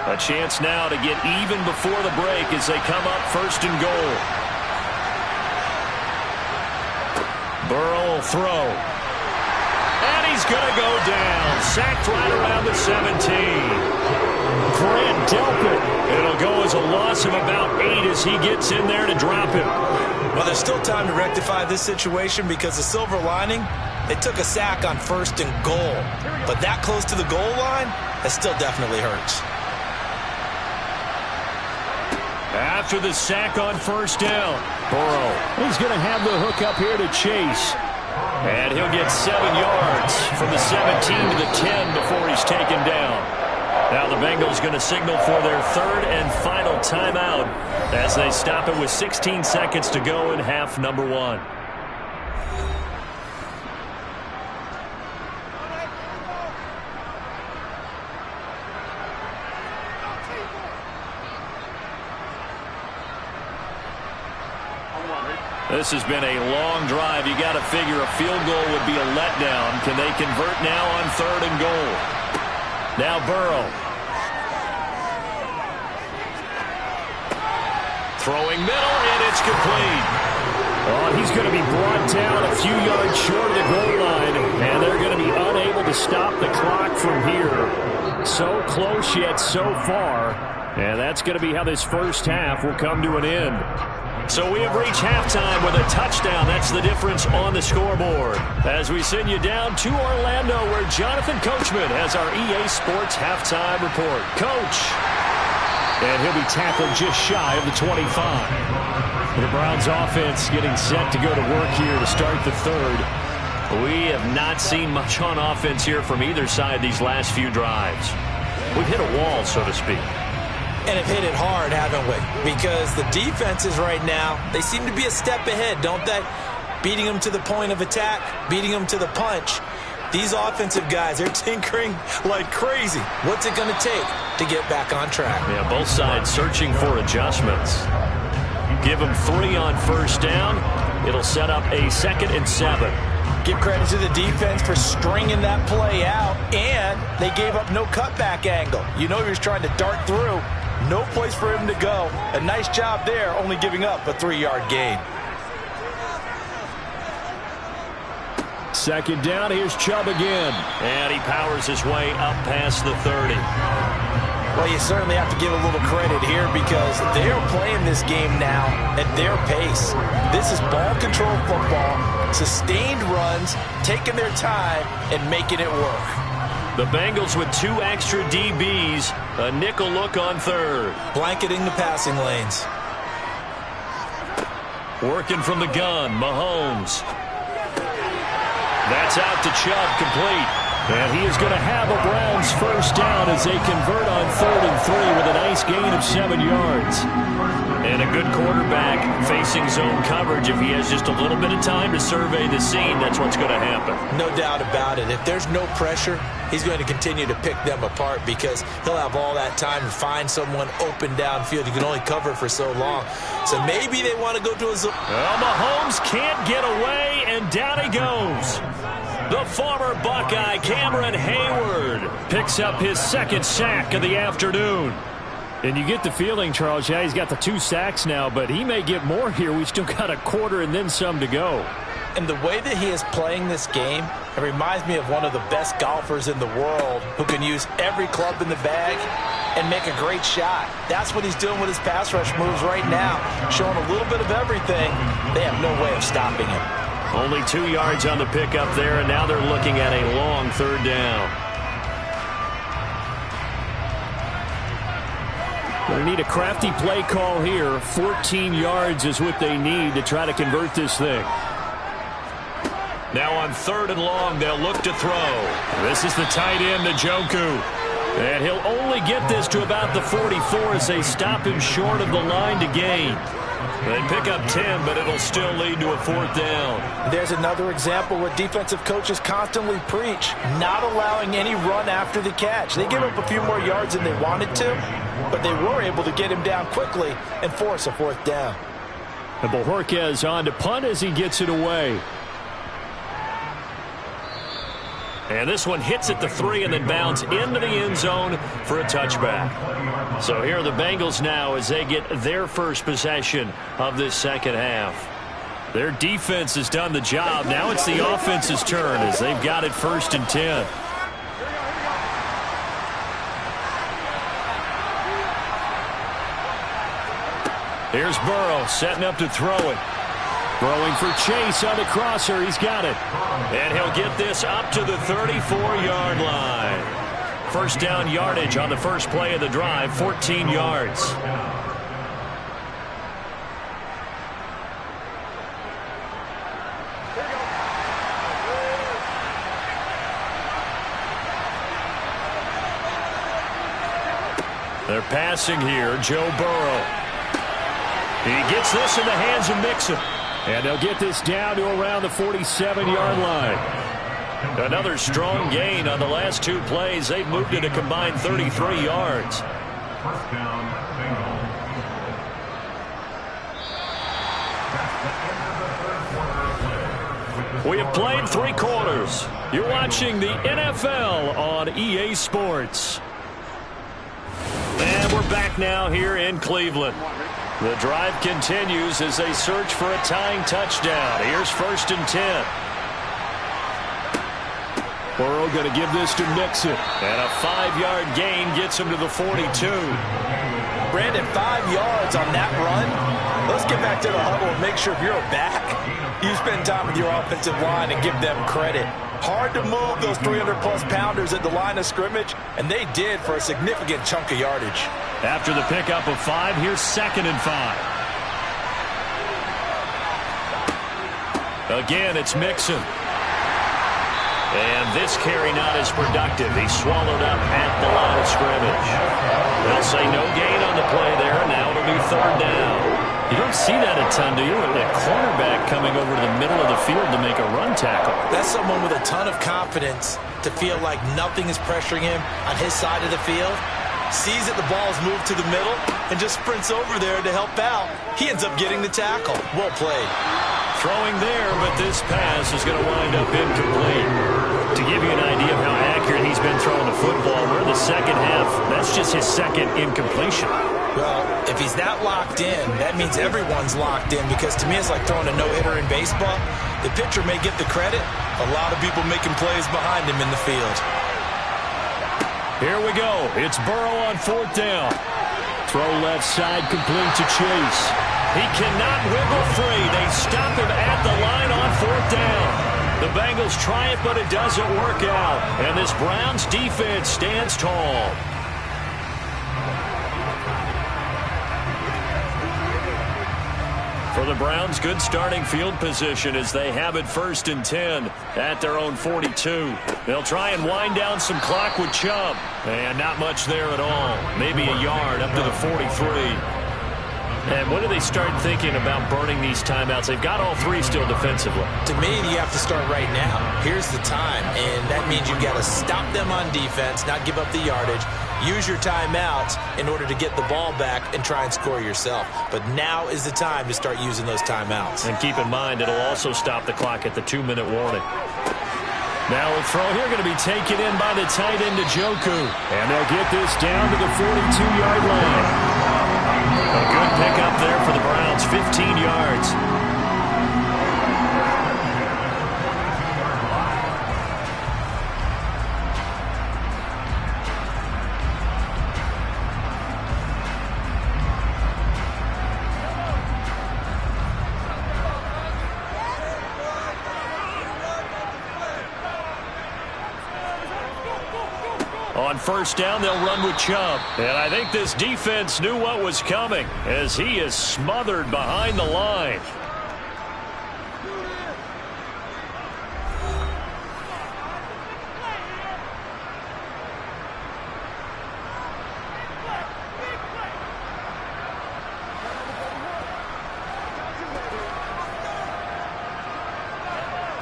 A chance now to get even before the break as they come up first and goal. Burrow will throw. And he's going to go down. Sacked right around the 17. Grant Delpit. It'll go as a loss of about 8 as he gets in there to drop him. Well, there's still time to rectify this situation because the silver lining, they took a sack on first and goal. But that close to the goal line, that still definitely hurts. After the sack on first down, Burrow. He's going to have the hook up here to Chase. And he'll get 7 yards from the 17 to the 10 before he's taken down. Now the Bengals going to signal for their third and final timeout as they stop it with 16 seconds to go in half number 1. This has been a long drive. You got to figure a field goal would be a letdown. Can they convert now on third and goal? Now Burrow. Throwing middle, and it's complete. Oh, he's going to be brought down a few yards short of the goal line, and they're going to be unable to stop the clock from here. So close yet so far, and that's going to be how this first half will come to an end. So we have reached halftime with a touchdown. That's the difference on the scoreboard. As we send you down to Orlando, where Jonathan Coachman has our EA Sports halftime report. Coach. And he'll be tackled just shy of the 25. The Browns offense getting set to go to work here to start the third. We have not seen much on offense here from either side these last few drives. We've hit a wall, so to speak. And have hit it hard, haven't we? Because the defenses right now, they seem to be a step ahead, don't they? Beating them to the point of attack, beating them to the punch. These offensive guys, they're tinkering like crazy. What's it going to take to get back on track? Yeah, both sides searching for adjustments. Give them 3 on first down. It'll set up a 2nd and 7. Give credit to the defense for stringing that play out, and they gave up no cutback angle. You know he was trying to dart through. No place for him to go. A nice job there, only giving up a 3-yard gain. 2nd down. Here's Chubb again. And he powers his way up past the 30. Well, you certainly have to give a little credit here because they're playing this game now at their pace. This is ball control football, sustained runs, taking their time, and making it work. The Bengals with 2 extra DBs, a nickel look on 3rd. Blanketing the passing lanes. Working from the gun, Mahomes. That's out to Chubb, complete. And he is going to have a Browns first down as they convert on 3rd and 3 with a nice gain of 7 yards. And a good quarterback facing zone coverage. If he has just a little bit of time to survey the scene, that's what's going to happen. No doubt about it. If there's no pressure, he's going to continue to pick them apart because he'll have all that time to find someone open downfield. You can only cover for so long. So maybe they want to go to a zone. Well, Mahomes can't get away, and down he goes. The former Buckeye, Cameron Hayward, picks up his 2nd sack of the afternoon. And you get the feeling, Charles, yeah, he's got the 2 sacks now, but he may get more here. We still got a quarter and then some to go. And the way that he is playing this game, it reminds me of one of the best golfers in the world who can use every club in the bag and make a great shot. That's what he's doing with his pass rush moves right now, showing a little bit of everything. They have no way of stopping him. Only 2 yards on the pickup there, and now they're looking at a long 3rd down. Going to need a crafty play call here. 14 yards is what they need to try to convert this thing. Now on 3rd and long, they'll look to throw. This is the tight end, Njoku. And he'll only get this to about the 44 as they stop him short of the line to gain. They pick up 10, but it'll still lead to a 4th down. There's another example where defensive coaches constantly preach, not allowing any run after the catch. They give up a few more yards than they wanted to, but they were able to get him down quickly and force a 4th down. And Bojorquez on to punt as he gets it away. And this one hits at the 3 and then bounds into the end zone for a touchback. So here are the Bengals now as they get their first possession of this 2nd half. Their defense has done the job. Now it's the offense's turn as they've got it 1st and 10. Here's Burrow setting up to throw it. Throwing for Chase on the crosser. He's got it. And he'll get this up to the 34-yard line. 1st down yardage on the first play of the drive, 14 yards. They're passing here, Joe Burrow. He gets this in the hands of Mixon. And they'll get this down to around the 47-yard line. Another strong gain on the last 2 plays. They've moved it a combined 33 yards. 1st down, Bengals. We have played 3 quarters. You're watching the NFL on EA Sports. And we're back now here in Cleveland. The drive continues as they search for a tying touchdown. Here's 1st and 10. Burrow going to give this to Mixon. And a 5-yard gain gets him to the 42. Brandon, 5 yards on that run. Let's get back to the huddle and make sure if you're back, you spend time with your offensive line and give them credit. Hard to move those 300-plus pounders at the line of scrimmage, and they did for a significant chunk of yardage. After the pickup of 5, here's 2nd and 5. Again, it's Mixon. And this carry not as productive. He's swallowed up at the line of scrimmage. They'll say no gain on the play there, and now it'll be 3rd down. You don't see that a ton, do you? A cornerback coming over to the middle of the field to make a run tackle. That's someone with a ton of confidence to feel like nothing is pressuring him on his side of the field. Sees that the ball is moved to the middle and just sprints over there to help out. He ends up getting the tackle. Well played. Throwing there, but this pass is going to wind up incomplete. To give you an idea of how accurate he's been throwing the football. We're in the second half. That's just his second incompletion. Well, if he's that locked in, that means everyone's locked in, because to me it's like throwing a no-hitter in baseball. The pitcher may get the credit. A lot of people making plays behind him in the field. Here we go. It's Burrow on 4th down. Throw left side, complete to Chase. He cannot wiggle free. They stop him at the line on 4th down. The Bengals try it, but it doesn't work out. And this Browns defense stands tall. For the Browns, good starting field position as they have it 1st and 10 at their own 42. They'll try and wind down some clock with Chubb. And not much there at all. Maybe a yard up to the 43. And when do they start thinking about burning these timeouts? They've got all 3 still defensively. To me, you have to start right now. Here's the time, and that means you've got to stop them on defense, not give up the yardage. Use your timeouts in order to get the ball back and try and score yourself. But now is the time to start using those timeouts. And keep in mind, it'll also stop the clock at the 2-minute warning. Now a throw here going to be taken in by the tight end, Njoku. And they'll get this down to the 42-yard line. A good pickup there for the Browns, 15 yards. On 1st down, they'll run with Chubb. And I think this defense knew what was coming as he is smothered behind the line.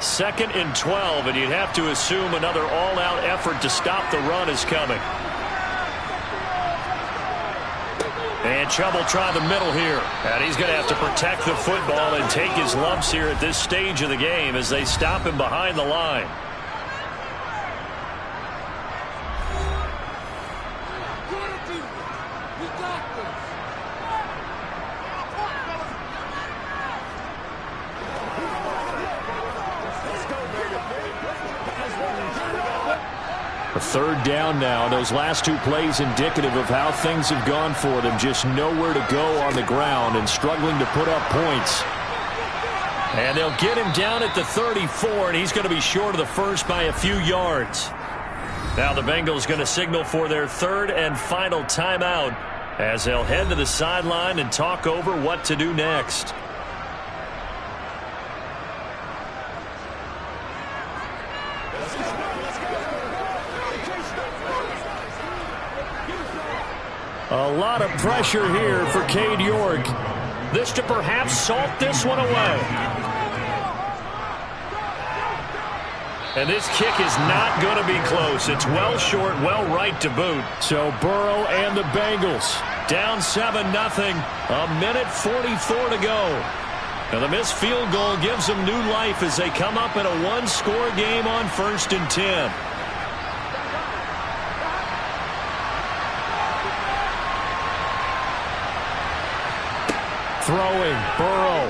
Second and 12, and you'd have to assume another all-out effort to stop the run is coming. And Chubb will try the middle here. And he's going to have to protect the football and take his lumps here at this stage of the game as they stop him behind the line. A 3rd down now. Those last 2 plays indicative of how things have gone for them. Just nowhere to go on the ground and struggling to put up points. And they'll get him down at the 34, and he's going to be short of the first by a few yards. Now the Bengals going to signal for their 3rd and final timeout as they'll head to the sideline and talk over what to do next. A lot of pressure here for Cade York. This to perhaps salt this one away. And this kick is not going to be close. It's well short, well right to boot. So Burrow and the Bengals down 7-0. A minute 44 to go. Now the missed field goal gives them new life as they come up in a 1-score game on 1st and 10. Throwing, Burrow.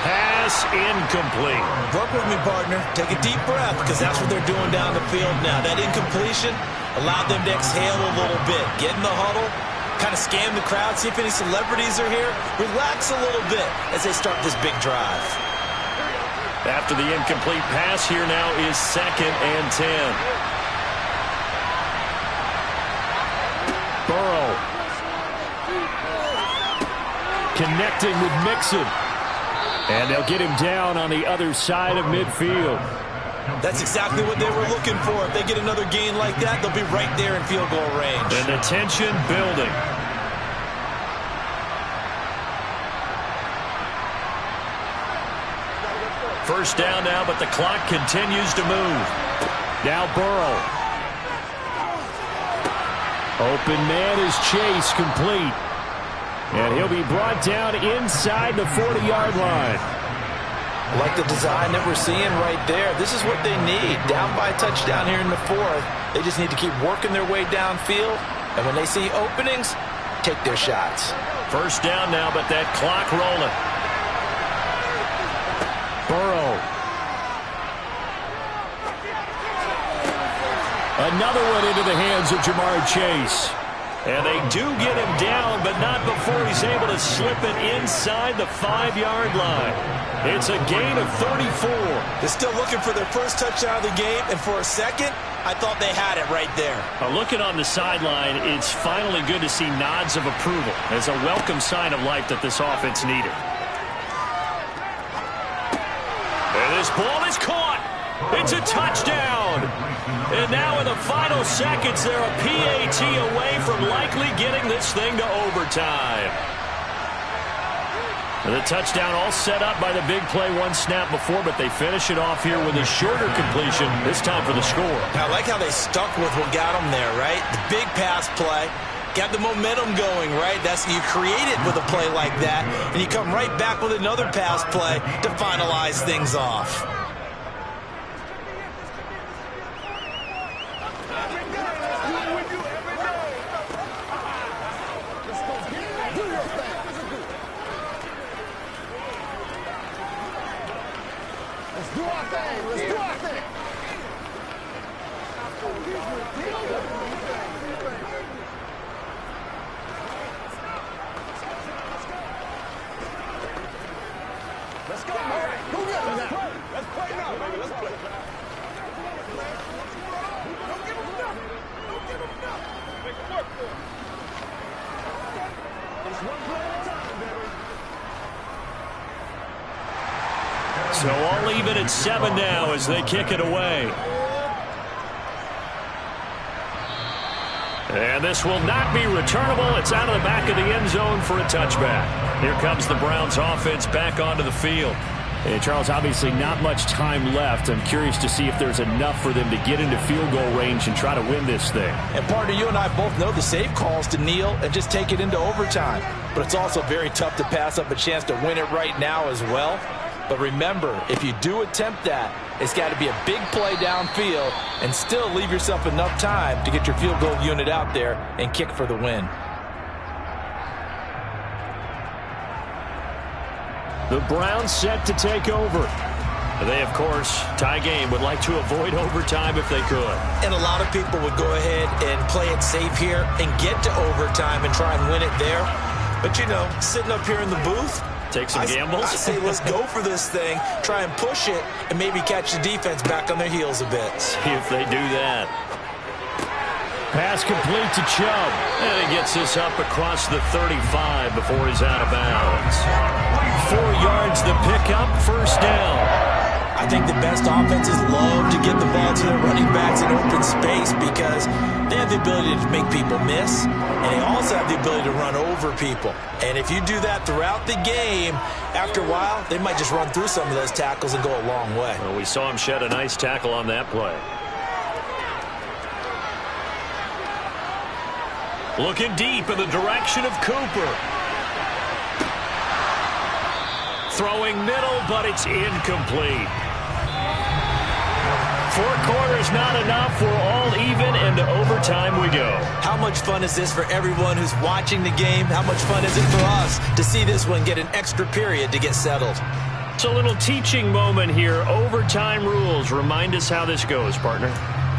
Pass incomplete. Work with me, partner. Take a deep breath, because that's what they're doing down the field now. That incompletion allowed them to exhale a little bit. Get in the huddle, kind of scan the crowd, see if any celebrities are here. Relax a little bit as they start this big drive. After the incomplete pass, here now is 2nd and 10. Burrow. Connecting with Mixon. And they'll get him down on the other side of midfield. That's exactly what they were looking for. If they get another gain like that, they'll be right there in field goal range. And the tension building. First down now, but the clock continues to move. Now Burrow. Open man is Chase, complete. And he'll be brought down inside the 40-yard line. Like the design that we're seeing right there. This is what they need. Down by a touchdown here in the fourth. They just need to keep working their way downfield. And when they see openings, take their shots. First down now, but that clock rolling. Burrow. Another one into the hands of Jamar Chase. And they do get him down, but not before he's able to slip it inside the 5-yard line. It's a gain of 34. They're still looking for their first touchdown of the game, and for a second, I thought they had it right there. Looking on the sideline, it's finally good to see nods of approval. It's a welcome sign of life that this offense needed. And this ball is caught. It's a touchdown. And now in the final seconds, they're a PAT away from likely getting this thing to overtime. The touchdown all set up by the big play one snap before, but they finish it off here with a shorter completion, this time for the score. I like how they stuck with what got them there, right? The big pass play. Got the momentum going, right? That's you create it with a play like that, and you come right back with another pass play to finalize things off. So all even at 7 now as they kick it away. And this will not be returnable. It's out of the back of the end zone for a touchback. Here comes the Browns offense back onto the field. And Charles, obviously not much time left. I'm curious to see if there's enough for them to get into field goal range and try to win this thing. And partner, you and I both know the safe calls to kneel and just take it into overtime. But it's also very tough to pass up a chance to win it right now as well. But remember, if you do attempt that, it's got to be a big play downfield and still leave yourself enough time to get your field goal unit out there and kick for the win. The Browns set to take over. They, of course, tie game, would like to avoid overtime if they could. And a lot of people would go ahead and play it safe here and get to overtime and try and win it there. But, you know, sitting up here in the booth, take some gambles. I say let's go for this thing, try and push it, and maybe catch the defense back on their heels a bit. See if they do that. Pass complete to Chubb. And he gets this up across the 35 before he's out of bounds. 4 yards the pickup, first down. I think the best offenses love to get the ball to their running backs in open space because they have the ability to make people miss, and they also have the ability to run over people. And if you do that throughout the game, after a while, they might just run through some of those tackles and go a long way. Well, we saw him shed a nice tackle on that play. Looking deep in the direction of Cooper. Throwing middle, but it's incomplete. 4 quarters not enough. We're all even, and to overtime we go. How much fun is this for everyone who's watching the game? How much fun is it for us to see this one get an extra period to get settled? It's a little teaching moment here. Overtime rules. Remind us how this goes, partner.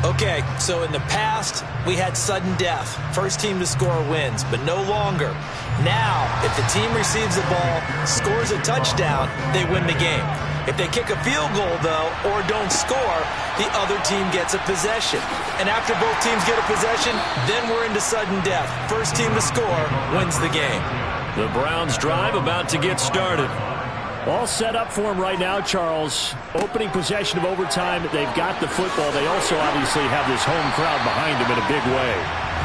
Okay, so in the past, we had sudden death. First team to score wins, but no longer. Now, if the team receives the ball, scores a touchdown, they win the game. If they kick a field goal, though, or don't score, the other team gets a possession. And after both teams get a possession, then we're into sudden death. First team to score wins the game. The Browns drive about to get started. All set up for him right now, Charles. Opening possession of overtime. They've got the football. They also obviously have this home crowd behind them in a big way.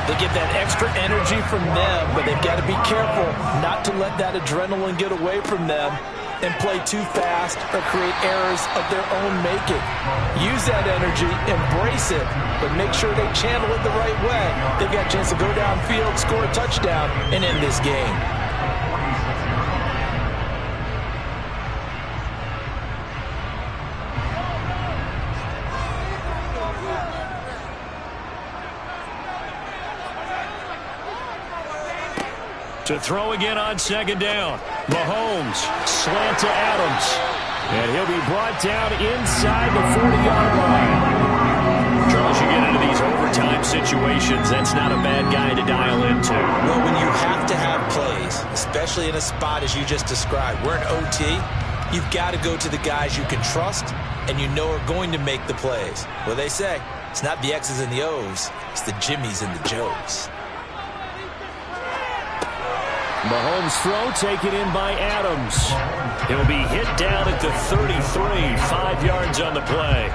They get that extra energy from them, but they've got to be careful not to let that adrenaline get away from them and play too fast or create errors of their own making. Use that energy, embrace it, but make sure they channel it the right way. They've got a chance to go downfield, score a touchdown, and end this game. To throw again on second down. Mahomes, slant to Adams. And he'll be brought down inside the 40-yard line. Charles, you get into these overtime situations, that's not a bad guy to dial into. Well, when you have to have plays, especially in a spot as you just described, we're in OT, you've got to go to the guys you can trust and you know are going to make the plays. Well, they say it's not the X's and the O's, it's the Jimmies and the Joes. Mahomes' throw taken in by Adams. He'll be hit down at the 33, 5 yards on the play.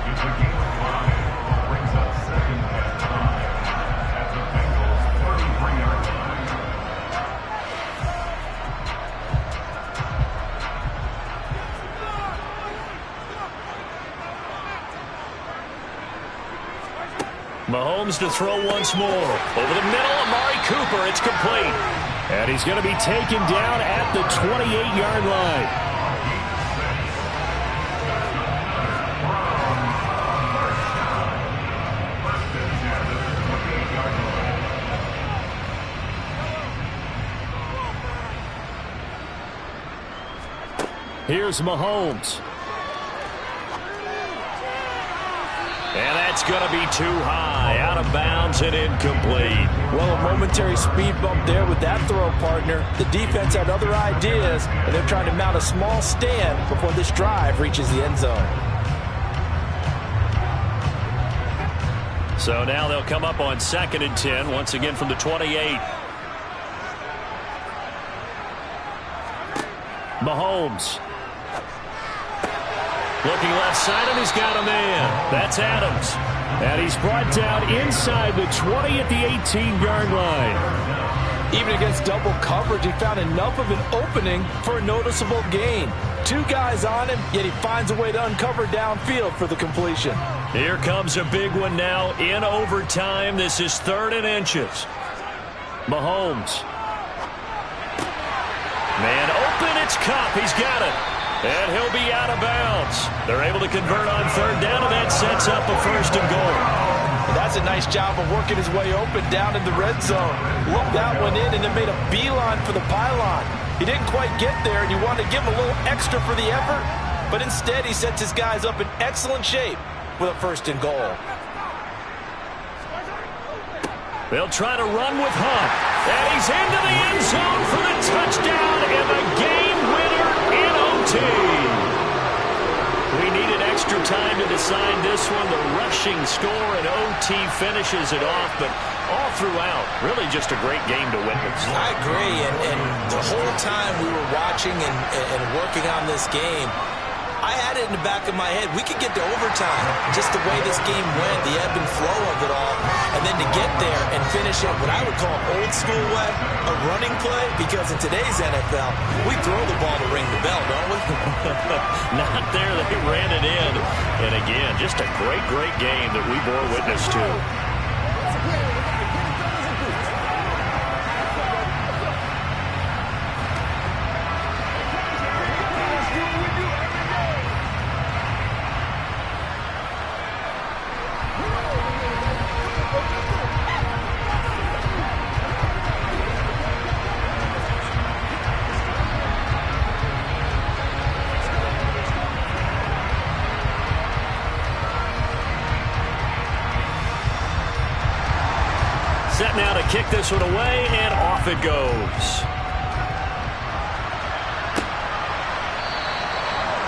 Mahomes to throw once more. Over the middle, Amari Cooper. It's complete. And he's going to be taken down at the 28-yard line. Here's Mahomes. And that's going to be too high, out of bounds and incomplete. Well, a momentary speed bump there with that throw, partner. The defense had other ideas, and they're trying to mount a small stand before this drive reaches the end zone. So now they'll come up on 2nd and 10, once again from the 28. Mahomes. Looking left side, and he's got a man. That's Adams. And he's brought down inside the 20 at the 18-yard line. Even against double coverage, he found enough of an opening for a noticeable gain. 2 guys on him, yet he finds a way to uncover downfield for the completion. Here comes a big one now in overtime. This is 3rd and inches. Mahomes. Man open, it's Kupp. He's got it. And he'll be out of bounds. They're able to convert on 3rd down, and that sets up a 1st and goal. And that's a nice job of working his way open down in the red zone. Looked that one in and then made a beeline for the pylon. He didn't quite get there, and you wanted to give him a little extra for the effort, but instead he sets his guys up in excellent shape with a 1st and goal. They'll try to run with Hunt. And he's into the end zone for the touchdown and the game winner in OT. We needed extra time to decide this one. The rushing score in OT finishes it off, but all throughout, really just a great game to witness. I agree, and the whole time we were watching and working on this game, I had it in the back of my head. We could get to overtime, just the way this game went, the ebb and flow of it all, and then to get there and finish it what I would call old school way, a running play, because in today's NFL, we throw the ball to ring the bell, don't we? Not there. They ran it in. And again, just a great, great game that we bore witness to. Set now to kick this one away, and off it goes.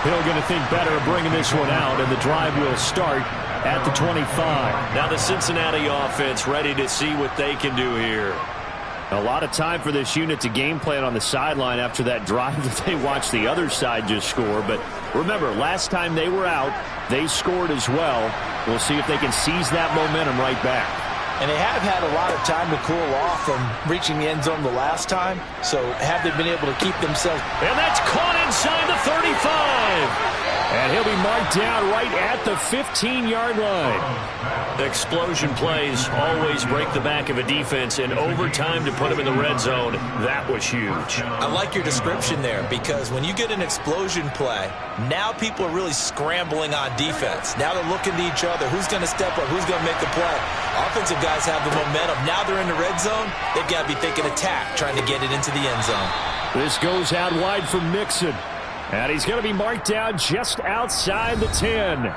Hill going to think better of bringing this one out, and the drive will start at the 25. Now the Cincinnati offense ready to see what they can do here. A lot of time for this unit to game plan on the sideline after that drive that they watched the other side just score. But remember, last time they were out, they scored as well. We'll see if they can seize that momentum right back. And they have had a lot of time to cool off from reaching the end zone the last time. So have they been able to keep themselves? And that's caught inside the 35. And he'll be marked down right at the 15-yard line. Explosion plays always break the back of a defense. In overtime to put him in the red zone, that was huge. I like your description there, because when you get an explosion play, now people are really scrambling on defense. Now they're looking to each other. Who's going to step up? Who's going to make the play? Offensive guys have the momentum. Now they're in the red zone. They've got to be thinking attack, trying to get it into the end zone. This goes out wide for Mixon. And he's going to be marked down just outside the 10.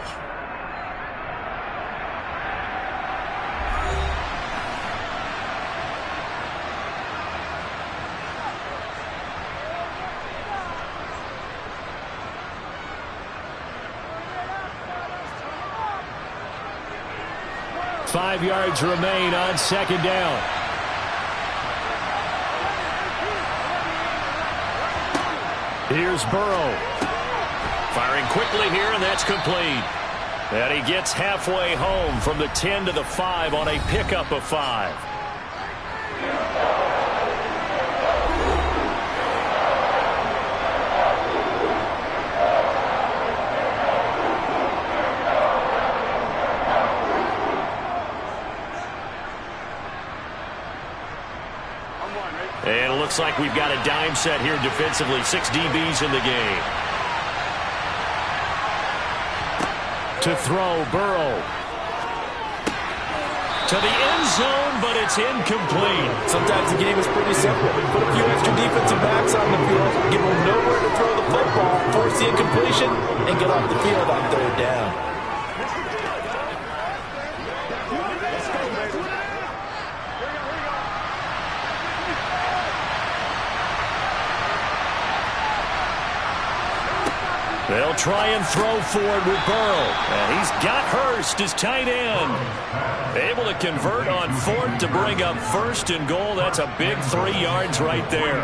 Five yards remain on second down. Here's Burrow. Firing quickly here, and that's complete. And he gets halfway home from the 10 to the 5 on a pickup of 5. And it looks like we've got a dime set here defensively. 6 DBs in the game. To throw, Burrow. To the end zone, but it's incomplete. Sometimes the game is pretty simple. Put a few extra defensive backs on the field, give them nowhere to throw the football, force the incompletion, and get off the field on third down. They'll try and throw forward with Burrow. And he's got Hurst as tight end. Able to convert on 4th to bring up 1st and goal. That's a big 3 yards right there.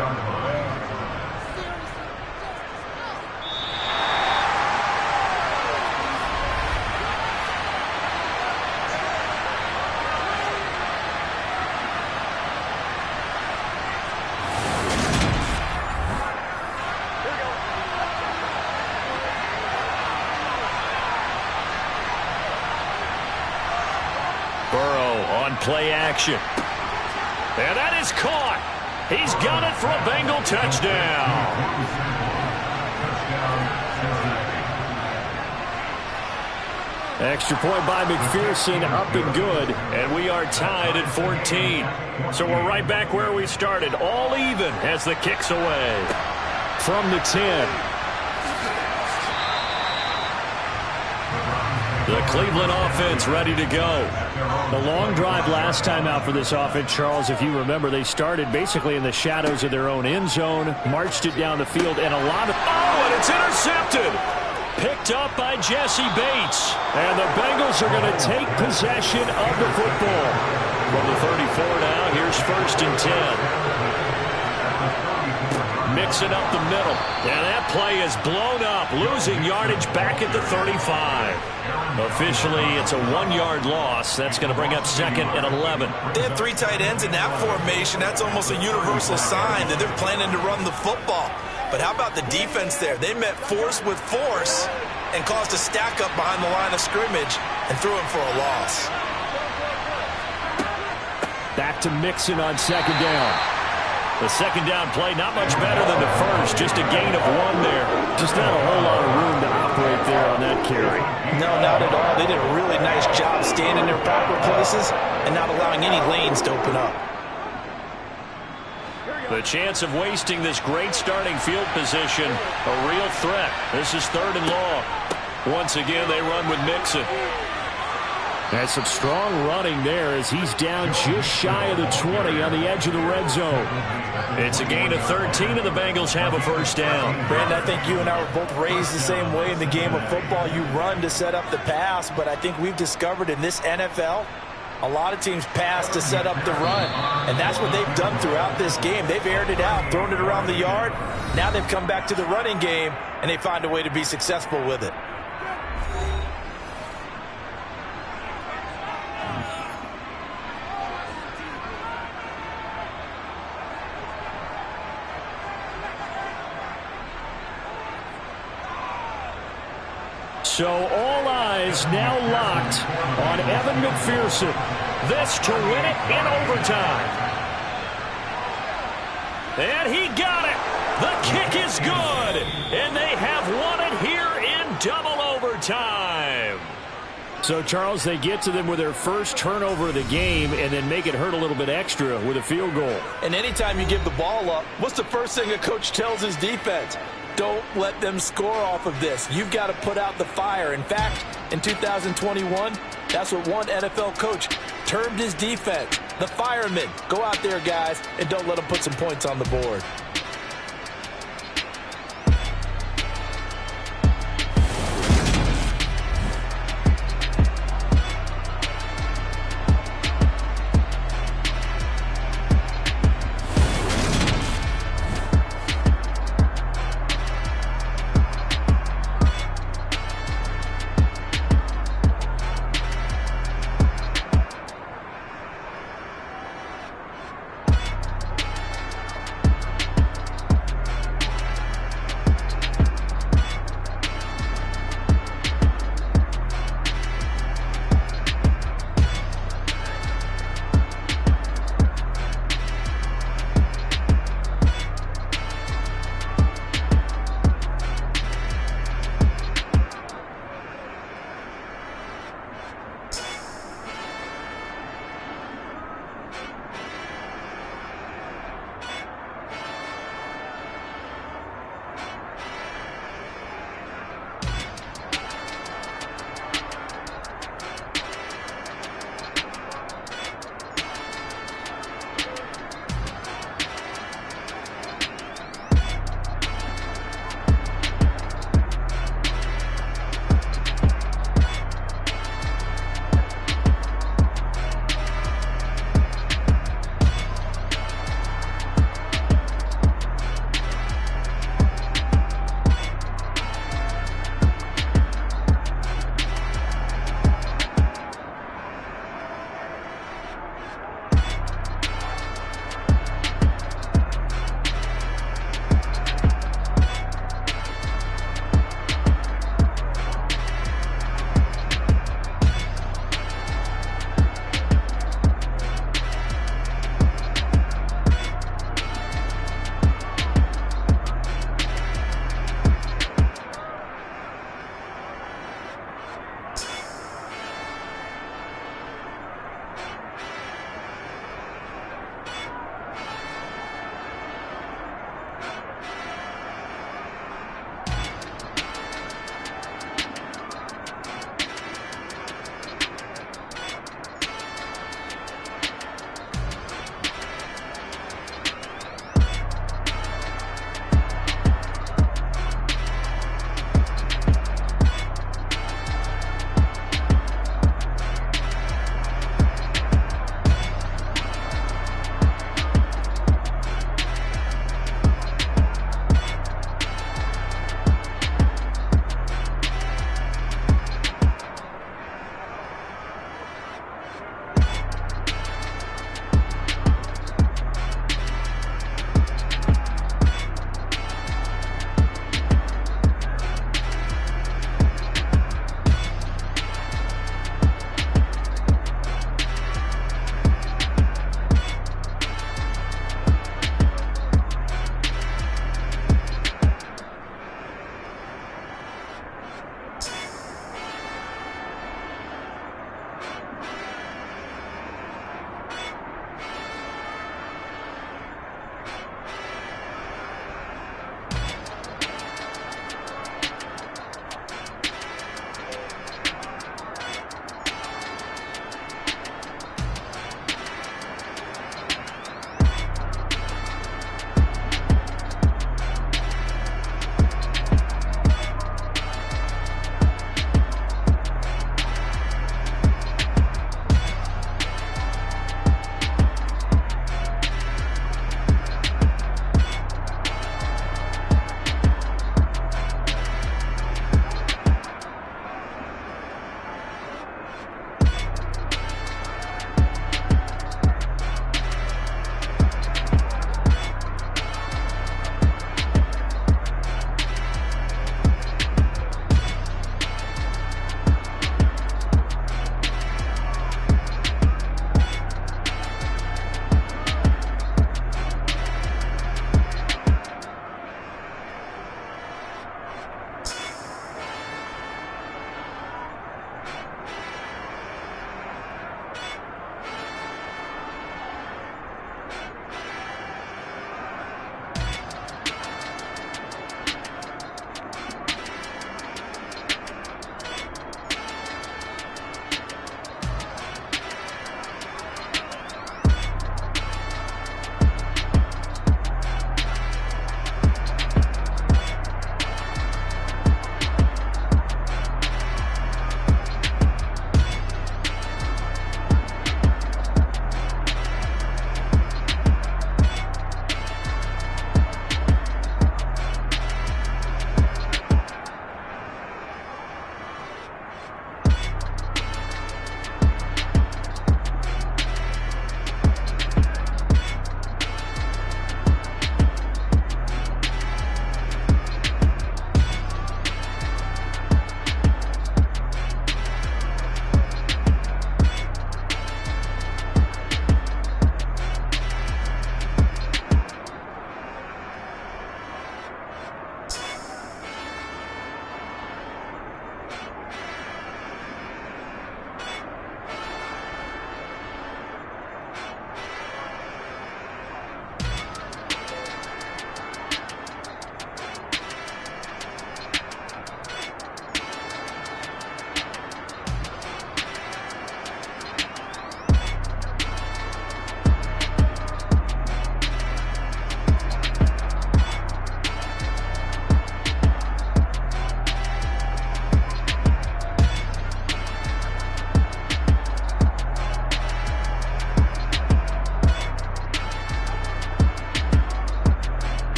Play action. And that is caught. He's got it for a Bengal touchdown. Extra point by McPherson, up and good. And we are tied at 14. So we're right back where we started. All even as the kick's away. From the 10. The Cleveland offense ready to go. The long drive last time out for this offense, Charles, if you remember, they started basically in the shadows of their own end zone, marched it down the field, and a lot of... Oh, and it's intercepted! Picked up by Jesse Bates. And the Bengals are going to take possession of the football. From the 34 now, here's 1st and 10. Mixing up the middle. And that play is blown up, losing yardage back at the 35. Officially, it's a 1-yard loss. That's going to bring up 2nd and 11. They have 3 tight ends in that formation. That's almost a universal sign that they're planning to run the football. But how about the defense there? They met force with force and caused a stack up behind the line of scrimmage and threw him for a loss. Back to Mixon on 2nd down. The 2nd down play, not much better than the first. Just a gain of 1 there. Just not a whole lot of room to operate there on that carry. No, not at all. They did a really nice job staying in their proper places and not allowing any lanes to open up. The chance of wasting this great starting field position, a real threat. This is 3rd and long. Once again, they run with Mixon. That's some strong running there as he's down just shy of the 20 on the edge of the red zone. It's a gain of 13, and the Bengals have a 1st down. Brandon, I think you and I were both raised the same way in the game of football. You run to set up the pass, but I think we've discovered in this NFL, a lot of teams pass to set up the run, and that's what they've done throughout this game. They've aired it out, thrown it around the yard. Now they've come back to the running game, and they find a way to be successful with it. So all eyes now locked on Evan McPherson. This to win it in overtime. And he got it. The kick is good. And they have won it here in double overtime. So, Charles, they get to them with their first turnover of the game and then make it hurt a little bit extra with a field goal. And anytime you give the ball up, what's the first thing a coach tells his defense? Don't let them score off of this. You've got to put out the fire. In fact, in 2021, that's what one NFL coach termed his defense. The firemen. Go out there, guys, and don't let them put some points on the board.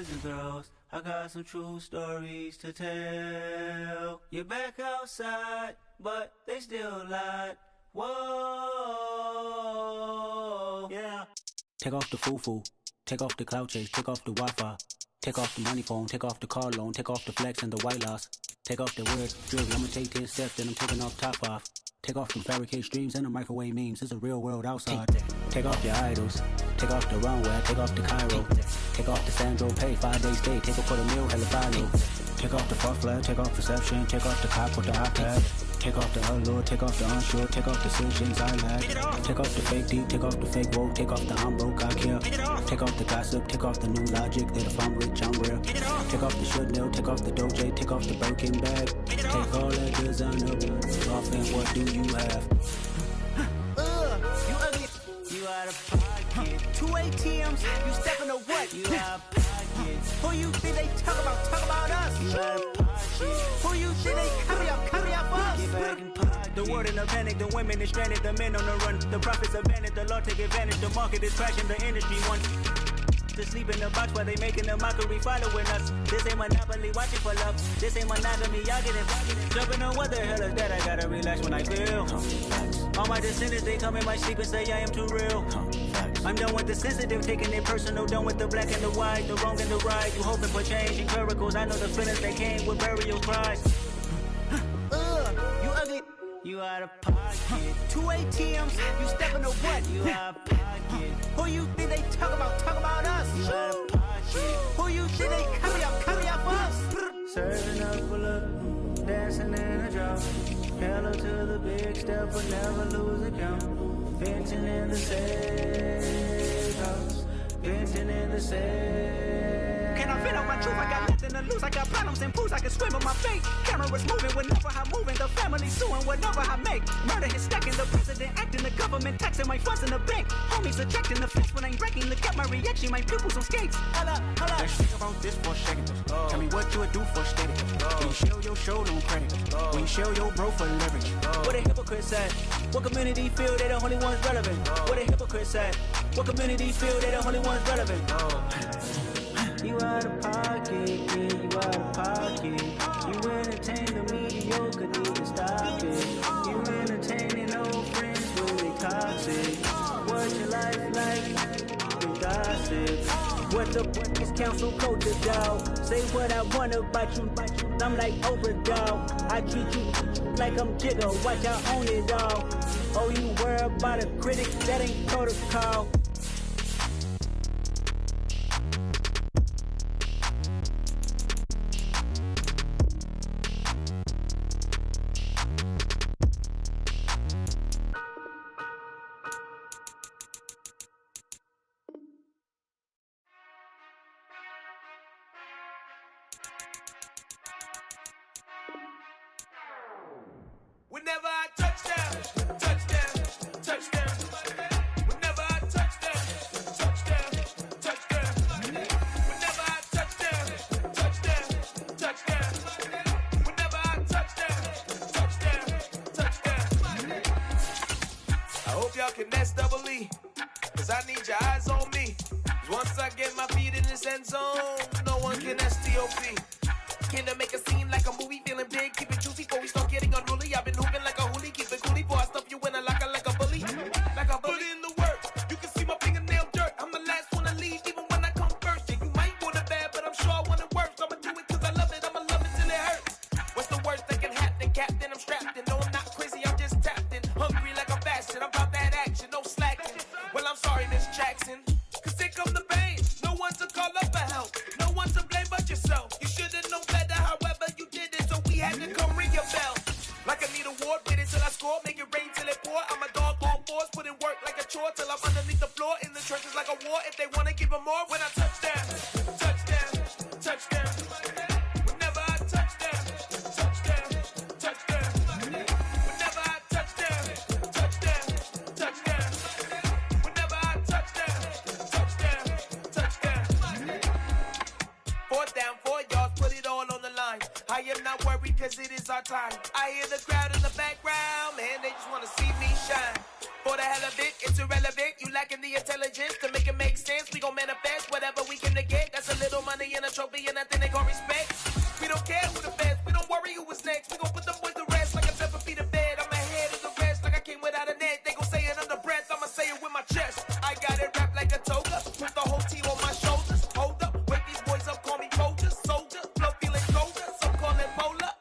boys and girls, I got some true stories to tell. You're back outside, but they still lied. Whoa, yeah. Take off the foo-foo, take off the cloud chase, take off the Wi-Fi. Take off the money phone, take off the car loan, take off the flex and the white loss. Take off the weird drill, I'ma take 10 steps, then I'm taking off top off. Take off the fabricate streams and the microwave memes, it's a real world outside. Take off your idols, take off the runway, take off the Cairo. Take off the Sandro pay, 5 days stay, take off for the meal, hella follow. Take off the fuck flag, take off perception, take off the cop with the iPad. Take off the allure, take off the unsure, take off the decisions I lack. Take off the fake deep, take off the fake woke, take off the I'm broke, I care. Take off the gossip, take off the new logic that if I'm rich, I'm real. Take off the should know, take off the Doja, take off the Birkin bag. Take all that designer off and what do you have? You ugly. You out of pocket. 2 ATMs, you stepping to what? You out of pocket. Who you think they talk about us? You out of pocket. Who you think they carry up us? Get back in pocket. The world in a panic, the women is stranded, the men on the run. The profits abandoned, the law take advantage. The market is crashing, the industry wants to sleep in the box while they making a mockery following us. This ain't Monopoly, watching for love. This ain't monogamy, y'all getting jumping on what the hell is that? I gotta relax when I feel. All my descendants, they come in my sleep and say I am too real. I'm done with the sensitive, taking it personal. Done with the black and the white, the wrong and the right. You hoping for change and miracles. I know the feelings they came with burial cries. You ugly. You out of pocket. 2 ATMs, you stepping to what? You out of pocket. Who you think they talk about us? You out of pocket. Who you think they carry up us? Serving up full of dancing in a drop. Hello to the big step, but never lose a count. Venting in the safe house. Venting in the safe. Can I fit out my truth? I got nothing to lose. I got problems and pools. I can swim with my fate. Cameras moving whenever I'm moving. The family suing whatever I make. Murder is stacking. The president acting. The government taxing my funds in the bank. Homies ejecting the fence when I'm breaking. Look at my reaction. My pupils on skates. Holla. Let's think about this for a second. Tell me what you would do for steady. When you show your show, no credit. When you show your bro for leverage. What a hypocrite said. What community feel they the only ones relevant? What a hypocrite said. What community feel they the only ones relevant? You out of pocket, yeah, you out of pocket. You entertain the mediocre, need to stop it. You entertaining old friends, really toxic. What's your life like? You gossip. What the fuck is council culture, dog? Say what I want about you. I'm like overdog. I treat you like I'm Jigga. Watch out on it, dog. Oh, you worry about a critic? That ain't protocol. Whenever I touch down, touchdown, touchdown. Whenever I touch down, touchdown, touchdown. Whenever I touch down, touchdown, touchdown. Whenever I touch down, touchdown, touchdown. I hope y'all can S-double-E, cause I need your eyes on me. Cause once I get my feet in this end zone, no one can S-T-O-P. Came to make a scene like a movie, feeling big, keep it juicy before we start getting unruly. I've been hooping like a hoolie, keep it coolie before I stuff you in a locker like a bully. Like a bully. Put in the work, you can see my fingernail dirt. I'm the last one to leave, even when I come first. Yeah, you might want it bad, but I'm sure I want it worse. I'ma do it cause I love it, I'ma love it till it hurts. What's the worst that can happen, Captain? I'm strapped in. No, I'm not crazy, I'm just tapped in. Hungry like a bastard, I'm about that action, no slacking. Well, I'm sorry, Miss Jackson, cause here come the pain. No one to call up for help, no one to blame but yourself. You should've known better, however you did it, so we had to come ring your bell. Like I need a award, with it till I score, make it rain till it pour. I'm a dog on fours, put in work like a chore till I'm underneath the floor. In the trenches like a war, if they wanna give them more. When I touch down, touchdown, touchdown. Whenever I touch down, touchdown, touchdown. Whenever I touch down, touchdown, touchdown. Whenever I touch down, touchdown, touchdown. 4th down, 4 yards, put it all on the line. I am not worried cause it is our time. I hear the crowd in the background, man, they just wanna see me shine. For the hell of it, it's irrelevant. You lacking the intelligence to make it make sense. We gon' manifest whatever we can get. That's a little money and a trophy and nothing they gon' respect. We don't care who the best, we don't worry who was next. We gon' put them boys to rest like a pepper feed a bed. I'm ahead of the rest like I came without a net. They gon' say it under breath, I'ma say it with my chest. I got it wrapped like a toga, put the whole team on my shoulders. Hold up, wake these boys up, call me Folger, soldier. Flow feeling colder, some call it polar.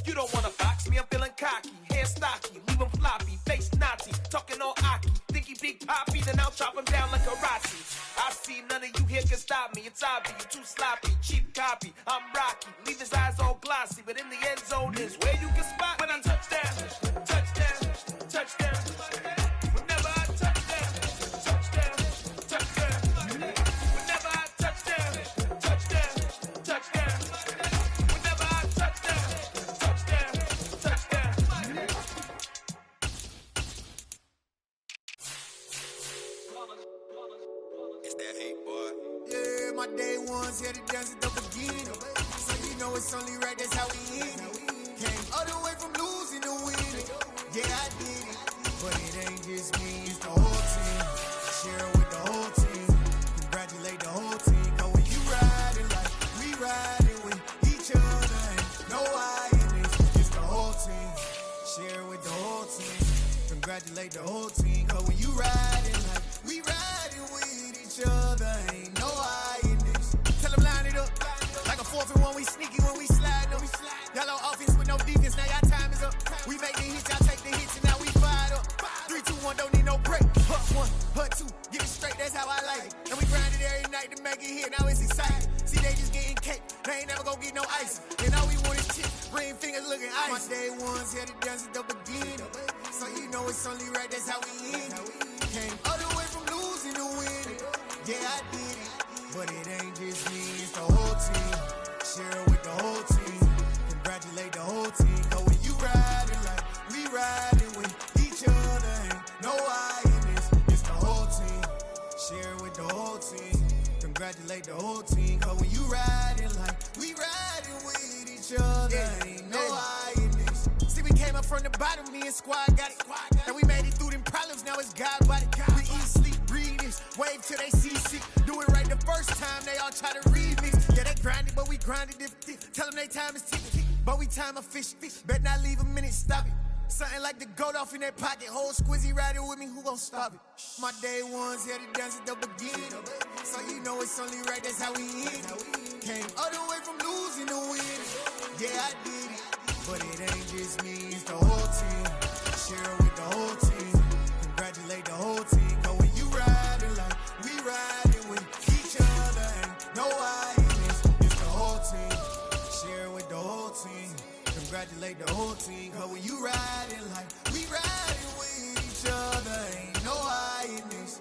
You don't wanna box me, I'm feeling cocky. Hair stocky, leave him floppy, face Nazi. Talking all Aki, think he big poppy, then I'll chop him down like a Rossi. I see none of you here can stop me. It's obvious, you too sloppy, cheap copy. I'm Rocky, leave his eyes all glossy, but in the end zone is where you can spot when I touch down, touchdown, touchdown. Whenever I touch down, touchdown, touchdown. Whenever I touch down, touchdown, touchdown. Whenever I touch down, touchdown, touchdown. It's that hate, boy. Yeah, my day ones here to dance at the beginning. So you know it's only right, that's how we end it. Came all the way from losing to winning. Yeah, I did it. But it ain't just me, it's the whole team. Share it with the whole team. Congratulate the whole team. Cause when you riding like we riding with each other, ain't no I in this. It's the whole team. Share it with the whole team. Congratulate the whole team. Cause when you riding like we riding with each other, ain't no I in this. Tell them line it up. Like a 4th and 1, we sneaky when we slide them. Yellow offense with no defense, now y'all time is up. We make the hits, y'all take the hits, and now we fired up. 3, 2, 1, don't need no break. Hut 1, hut 2, get it straight, that's how I like it. And we grind it every night to make it hit, now it's exciting. See, they just getting cake, they ain't never gonna get no ice. And all we want is chips, ring fingers looking ice. My day ones here to dance at the beginning. So you know it's only right, that's how we end it. Came all the way from losing to winning. Yeah, I did it. But it ain't just me, it's the whole team. Share it with the whole team. Congratulate the whole team. Cause when you riding like we riding with each other, ain't no I in this. It's the whole team. Share it with the whole team. Congratulate the whole team. Cause when you riding like we riding with each other, ain't no I in this. See, we came up from the bottom, me and squad got it. And we made it through them problems, now it's God body. We eat, sleep, breathe this. Wave till they see sick. Do it right the first time, they all try to remix. Yeah, they grinded, but we grinded different. Tell them they time is ticking, but we time a fish. Bet not leave a minute, stop it. Something like the goat off in their pocket. Whole squizzy riding with me, who gon' stop it? My day ones here to dance at the beginning. So you know it's only right, that's how we end it. Came all the way from losing to winning. Yeah, I did it. But it ain't just me, it's the whole team. Share it with the whole team. Congratulate the whole team. Cause when you riding like we riding with each other, ain't no I in this. It's the whole team. Share it with the whole team. Congratulate the whole team. Cause when you riding like we riding with each other, ain't no I in this.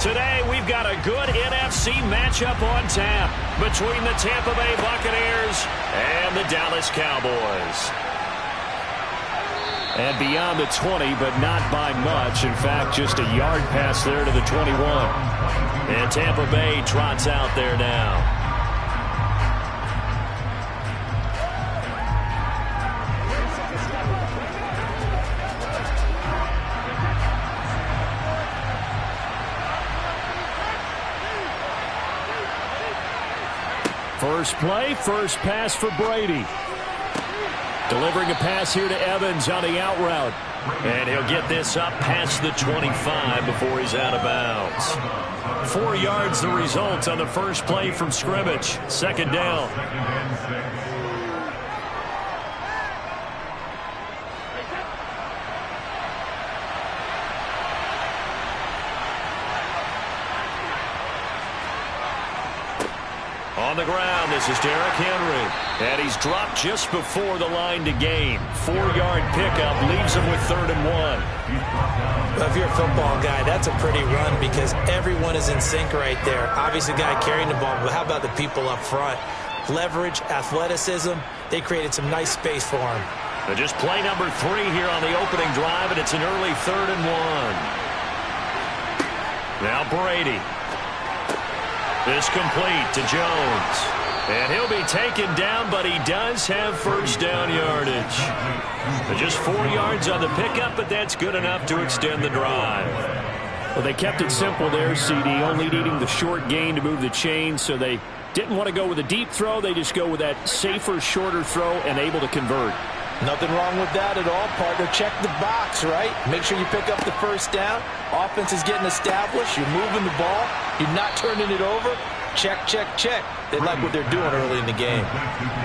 Today, we've got a good NFC matchup on tap between the Tampa Bay Buccaneers and the Dallas Cowboys. And beyond the 20, but not by much. In fact, just a yard pass there to the 21. And Tampa Bay trots out there now. First play, first pass for Brady. Delivering a pass here to Evans on the out route. And he'll get this up past the 25 before he's out of bounds. 4 yards the result on the first play from scrimmage. Second down. On the ground, this is Derrick Henry. And he's dropped just before the line to gain. 4-yard pickup leaves him with 3rd and 1. Well, if you're a football guy, that's a pretty run because everyone is in sync right there. Obviously, the guy carrying the ball, but how about the people up front? Leverage, athleticism, they created some nice space for him. Just play number 3 here on the opening drive, and it's an early 3rd and 1. Now Brady. This complete to Jones. And he'll be taken down, but he does have first down yardage. Just 4 yards on the pickup, but that's good enough to extend the drive. Well, they kept it simple there, CD, only needing the short gain to move the chain, so they didn't want to go with a deep throw. They just go with that safer, shorter throw and able to convert. Nothing wrong with that at all, partner. Check the box, right? Make sure you pick up the first down. Offense is getting established. You're moving the ball. You're not turning it over. Check, check, check. They like what they're doing early in the game.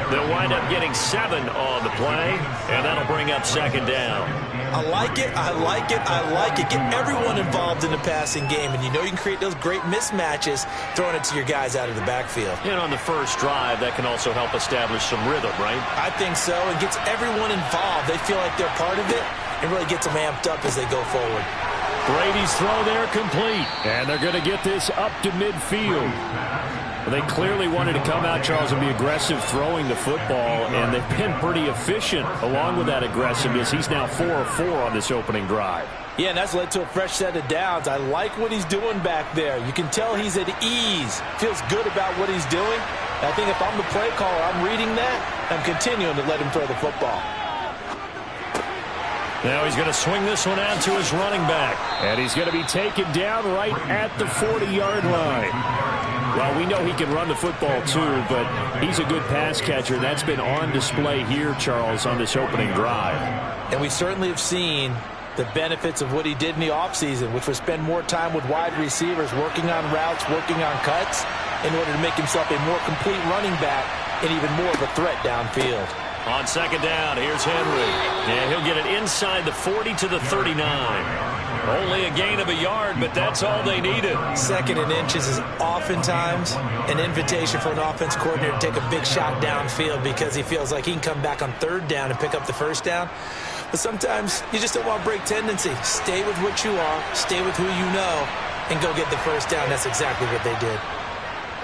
They'll wind up getting 7 on the play, and that'll bring up second down. I like it. I like it. I like it. Get everyone involved in the passing game, and you know you can create those great mismatches throwing it to your guys out of the backfield. And on the first drive, that can also help establish some rhythm, right? I think so. It gets everyone involved. They feel like they're part of it and really gets them amped up as they go forward. Brady's throw there complete. And they're going to get this up to midfield. Well, they clearly wanted to come out, Charles, and be aggressive throwing the football, and they've been pretty efficient along with that aggressiveness. He's now 4 of 4 on this opening drive. Yeah, and that's led to a fresh set of downs. I like what he's doing back there. You can tell he's at ease. Feels good about what he's doing. I think if I'm the play caller, I'm reading that. I'm continuing to let him throw the football. Now he's going to swing this one out to his running back. And he's going to be taken down right at the 40-yard line. Well, we know he can run the football too, but he's a good pass catcher. That's been on display here, Charles, on this opening drive. And we certainly have seen the benefits of what he did in the offseason, which was spend more time with wide receivers, working on routes, working on cuts, in order to make himself a more complete running back and even more of a threat downfield. On second down, here's Henry. And he'll get it inside the 40 to the 39. Only a gain of a yard, but that's all they needed. 2nd and inches is oftentimes an invitation for an offense coordinator to take a big shot downfield because he feels like he can come back on 3rd down and pick up the first down. But sometimes you just don't want to break tendency. Stay with what you are, stay with who you know, and go get the first down. That's exactly what they did.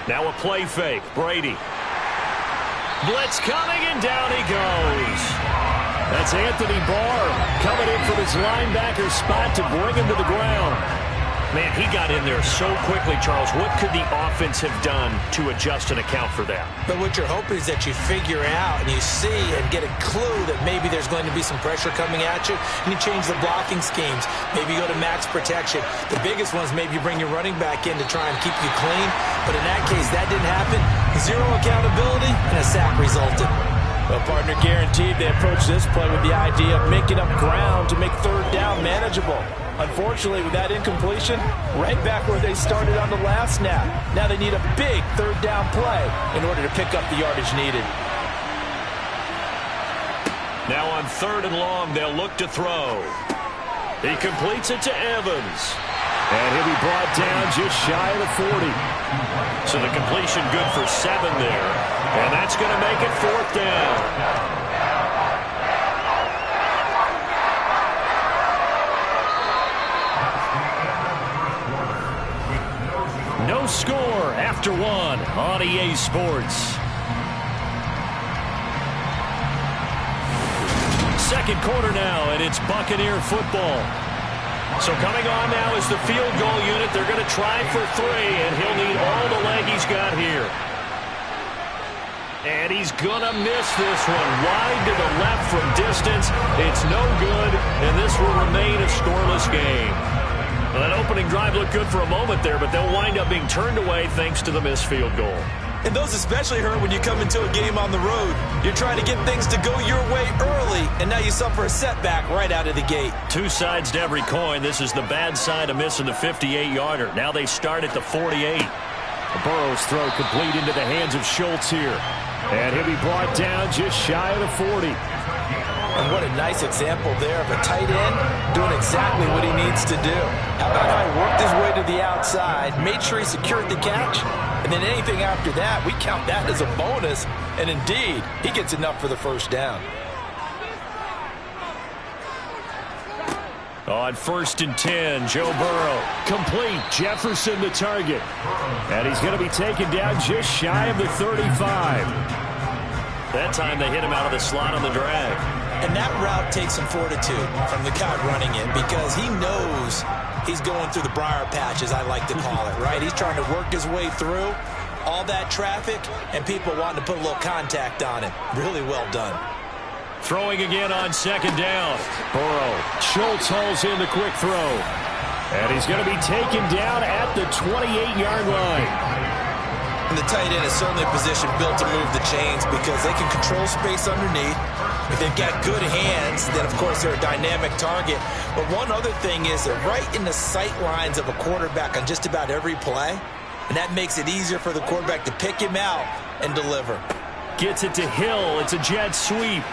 Now a play fake. Brady. Blitz coming, and down he goes. That's Anthony Barr coming in from his linebacker spot to bring him to the ground. Man, he got in there so quickly, Charles. What could the offense have done to adjust and account for that? But what you're hoping is that you figure out and you see and get a clue that maybe there's going to be some pressure coming at you, and you change the blocking schemes. Maybe you go to max protection. The biggest one is maybe you bring your running back in to try and keep you clean. But in that case, that didn't happen. 0 accountability, and a sack resulted. Well, partner, guaranteed they approach this play with the idea of making up ground to make 3rd down manageable. Unfortunately, with that incompletion, right back where they started on the last snap. Now they need a big 3rd down play in order to pick up the yardage needed. Now on 3rd and long, they'll look to throw. He completes it to Evans. And he'll be brought down just shy of the 40. So the completion good for 7 there. And that's going to make it 4th down. score after one on EA Sports. Second quarter now, and it's Buccaneer football. So coming on now is the field goal unit. They're going to try for 3, and he'll need all the leg he's got here. And he's going to miss this one. Wide to the left from distance. It's no good, and this will remain a scoreless game. Well, that opening drive looked good for a moment there, but they'll wind up being turned away thanks to the missed field goal. And those especially hurt when you come into a game on the road. You're trying to get things to go your way early, and now you suffer a setback right out of the gate. Two sides to every coin. This is the bad side of missing the 58-yarder. Now they start at the 48. Burrow's throw complete into the hands of Schultz here. And he'll be brought down just shy of the 40. And what a nice example there of a tight end doing exactly what he needs to do. How about how he worked his way to the outside, made sure he secured the catch, and then anything after that, we count that as a bonus. And indeed, he gets enough for the first down. On 1st and 10, Joe Burrow. Complete. Jefferson the target. And he's going to be taken down just shy of the 35. That time they hit him out of the slot on the drag. And that route takes some fortitude from the guy running it because he knows he's going through the briar patch, as I like to call it, right? He's trying to work his way through all that traffic and people wanting to put a little contact on him. Really well done. Throwing again on 2nd down. Burrow. Schultz hauls in the quick throw. And he's going to be taken down at the 28-yard line. And the tight end is certainly a position built to move the chains because they can control space underneath. If they've got good hands, then, of course, they're a dynamic target. But one other thing is they're right in the sight lines of a quarterback on just about every play. And that makes it easier for the quarterback to pick him out and deliver. Gets it to Hill. It's a jet sweep.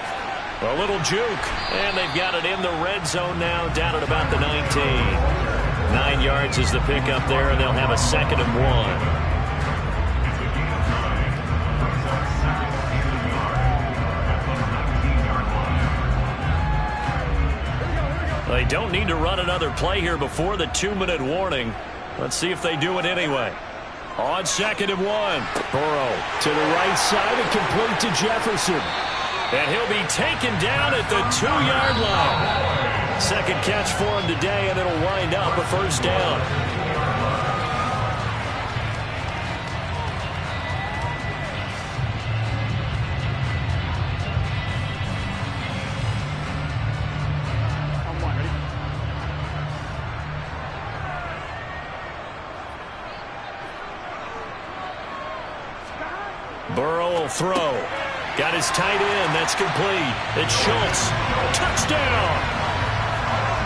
A little juke. And they've got it in the red zone now, down at about the 19. 9 yards is the pickup there, and they'll have a 2nd and 1. They don't need to run another play here before the 2-minute warning. Let's see if they do it anyway. On 2nd and 1. Burrow to the right side and complete to Jefferson. And he'll be taken down at the 2-yard line. Second catch for him today, and it'll wind up a 1st down. Burrow will throw. Got his tight end. That's complete. It's Schultz. Touchdown!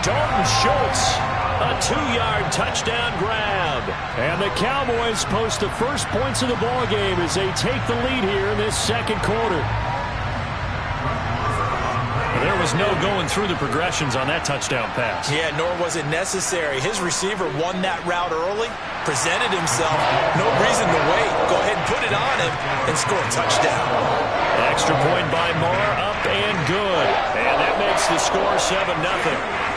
Dalton Schultz. A 2-yard touchdown grab. And the Cowboys post the first points of the ball game as they take the lead here in this 2nd quarter. There was no going through the progressions on that touchdown pass. Yeah, nor was it necessary. His receiver won that route early, presented himself. No reason to wait. Go ahead and put it on him and score a touchdown. Extra point by Moore, up and good. And that makes the score 7-0.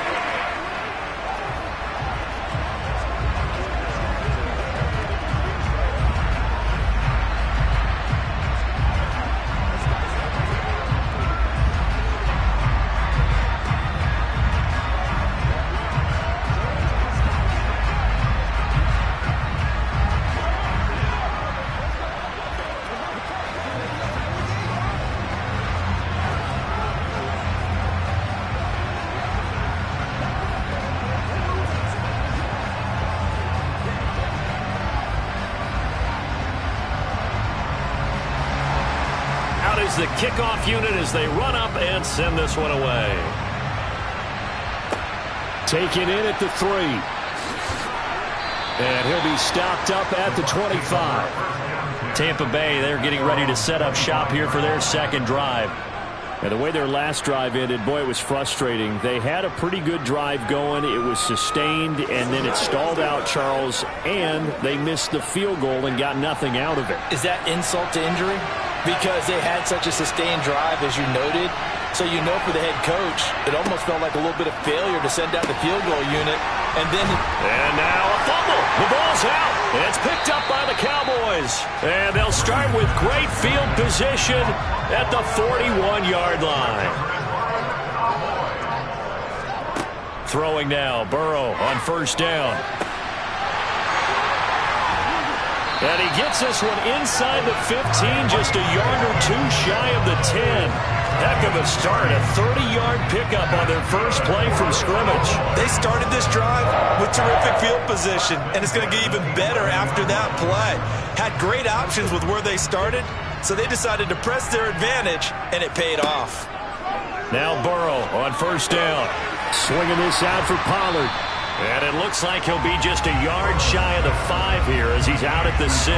The kickoff unit as they run up and send this one away. Taken in at the 3. And he'll be stopped up at the 25. Tampa Bay, they're getting ready to set up shop here for their 2nd drive. And the way their last drive ended, boy, it was frustrating. They had a pretty good drive going. It was sustained, and then it stalled out, Charles, and they missed the field goal and got nothing out of it. Is that insult to injury? because they had such a sustained drive, as you noted. So you know for the head coach, it almost felt like a little bit of failure to send out the field goal unit. And now a fumble. The ball's out. It's picked up by the Cowboys. And they'll start with great field position at the 41-yard line. Throwing now, Burrow on first down. And he gets this one inside the 15, just a yard or two shy of the 10. Heck of a start, a 30-yard pickup on their first play from scrimmage. They started this drive with terrific field position, and it's going to get even better after that play. Had great options with where they started, so they decided to press their advantage, and it paid off. Now Burrow on first down. Swinging this out for Pollard. And it looks like he'll be just a yard shy of the 5 here as he's out at the 6.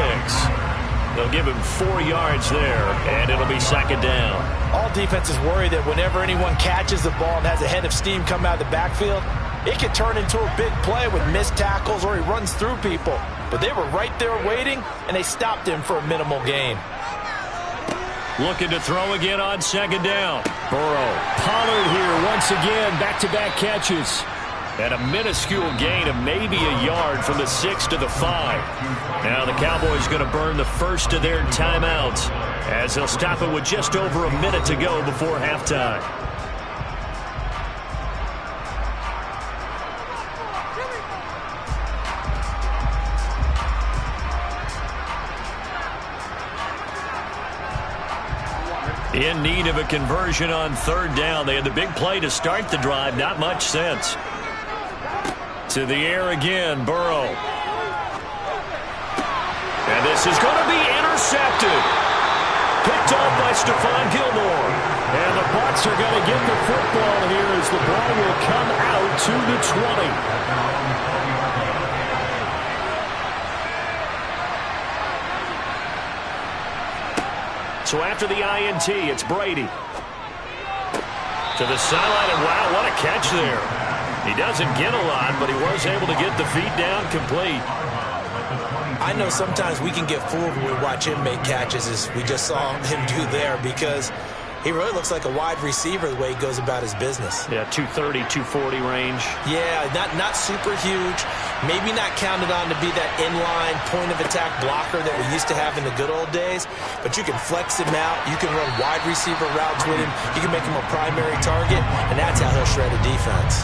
They'll give him 4 yards there, and it'll be second down. All defenses worry that whenever anyone catches the ball and has a head of steam come out of the backfield, it can turn into a big play with missed tackles or he runs through people. But they were right there waiting, and they stopped him for a minimal gain. Looking to throw again on second down. Burrow. Pollard here once again, back-to-back catches. And a minuscule gain of maybe a yard from the 6 to the 5. Now the Cowboys going to burn the first of their timeouts as they'll stop it with just over a minute to go before halftime. In need of a conversion on third down. They had the big play to start the drive. Not much sense. To the air again, Burrow. And this is going to be intercepted. Picked off by Stephon Gilmore. And the Bucs are going to get the football here as the ball will come out to the 20. So after the INT, it's Brady. To the sideline, and wow, what a catch there. He doesn't get a lot, but he was able to get the feet down complete. I know sometimes we can get fooled when we watch him make catches, as we just saw him do there, because he really looks like a wide receiver the way he goes about his business. Yeah, 230, 240 range. Yeah, not super huge. Maybe not counted on to be that inline point-of-attack blocker that we used to have in the good old days, but you can flex him out. You can run wide receiver routes with him. You can make him a primary target, and that's how he'll shred a defense.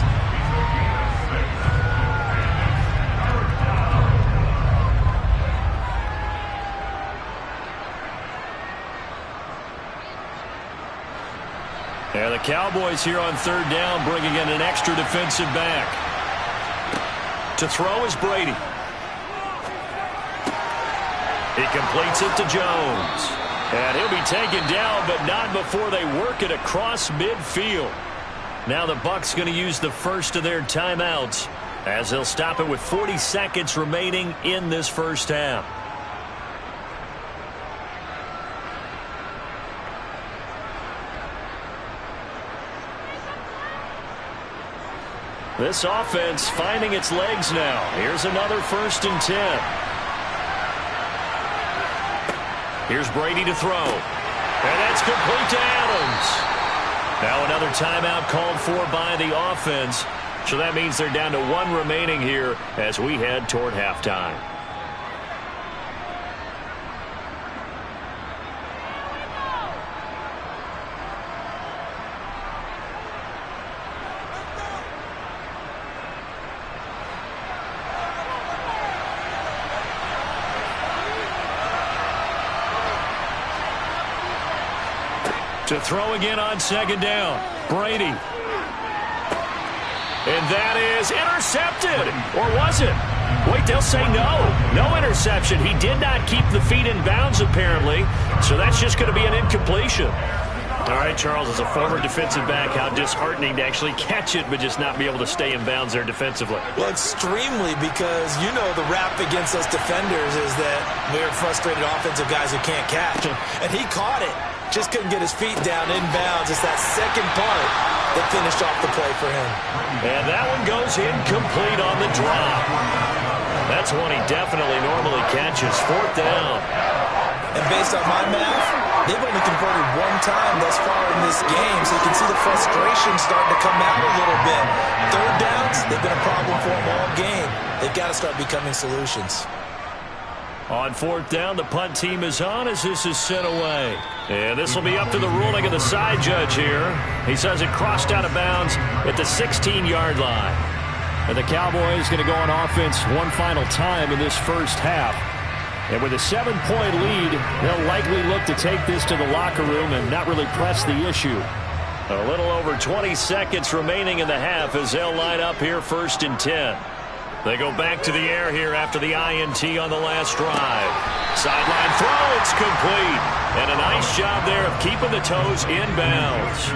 And the Cowboys here on third down bringing in an extra defensive back. To throw is Brady. He completes it to Jones. And he'll be taken down, but not before they work it across midfield. Now the Bucs going to use the first of their timeouts as they'll stop it with 40 seconds remaining in this first half. This offense finding its legs now. Here's another 1st and 10. Here's Brady to throw. And that's complete to Adams. Now another timeout called for by the offense. So that means they're down to 1 remaining here as we head toward halftime. To throw again on second down. Brady. And that is intercepted. Or was it? Wait, they'll say no. No interception. He did not keep the feet in bounds, apparently. So that's just going to be an incompletion. All right, Charles, as a former defensive back, how disheartening to actually catch it but just not be able to stay in bounds there defensively. Well, extremely, because you know the rap against us defenders is that we're frustrated offensive guys who can't catch. And he caught it. Just couldn't get his feet down in bounds. It's that second part that finished off the play for him. And that one goes incomplete on the drop. That's one he definitely normally catches. 4th down. And based on my math, They've only converted one time thus far in this game, so you can see the frustration starting to come out a little bit. Third downs, they've been a problem for them all game. They've got to start becoming solutions. On fourth down, the punt team is on as this is sent away. And this will be up to the ruling of the side judge here. He says it crossed out of bounds at the 16-yard line. And the Cowboys going to go on offense one final time in this first half. And with a 7-point lead, they'll likely look to take this to the locker room and not really press the issue. A little over 20 seconds remaining in the half as they'll line up here 1st and 10. They go back to the air here after the INT on the last drive. Sideline throw, it's complete. And a nice job there of keeping the toes inbounds.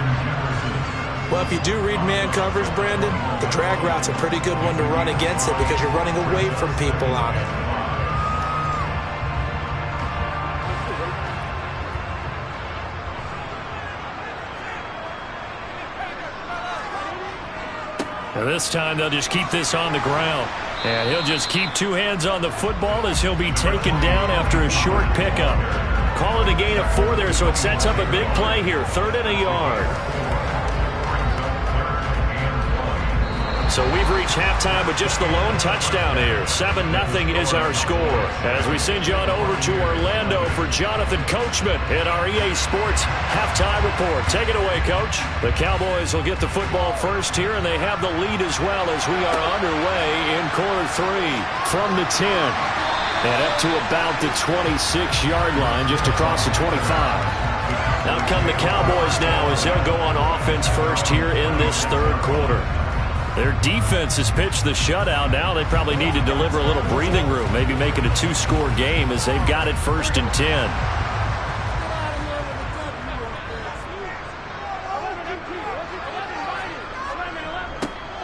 Well, if you do read man coverage, Brandon, the drag route's a pretty good one to run against it because you're running away from people on it. And this time they'll just keep this on the ground. And he'll just keep two hands on the football as he'll be taken down after a short pickup. Call it a gain of 4 there, so it sets up a big play here. 3rd and a yard. So we've reached halftime with just the lone touchdown here. 7-0 is our score. As we send you on over to Orlando for Jonathan Coachman in our EA Sports halftime report. Take it away, Coach. The Cowboys will get the football first here, and they have the lead as well as we are underway in quarter 3 from the 10. And up to about the 26-yard line, just across the 25. Out come the Cowboys now as they'll go on offense first here in this 3rd quarter. Their defense has pitched the shutout. Now they probably need to deliver a little breathing room, maybe make it a 2-score game as they've got it 1st and 10.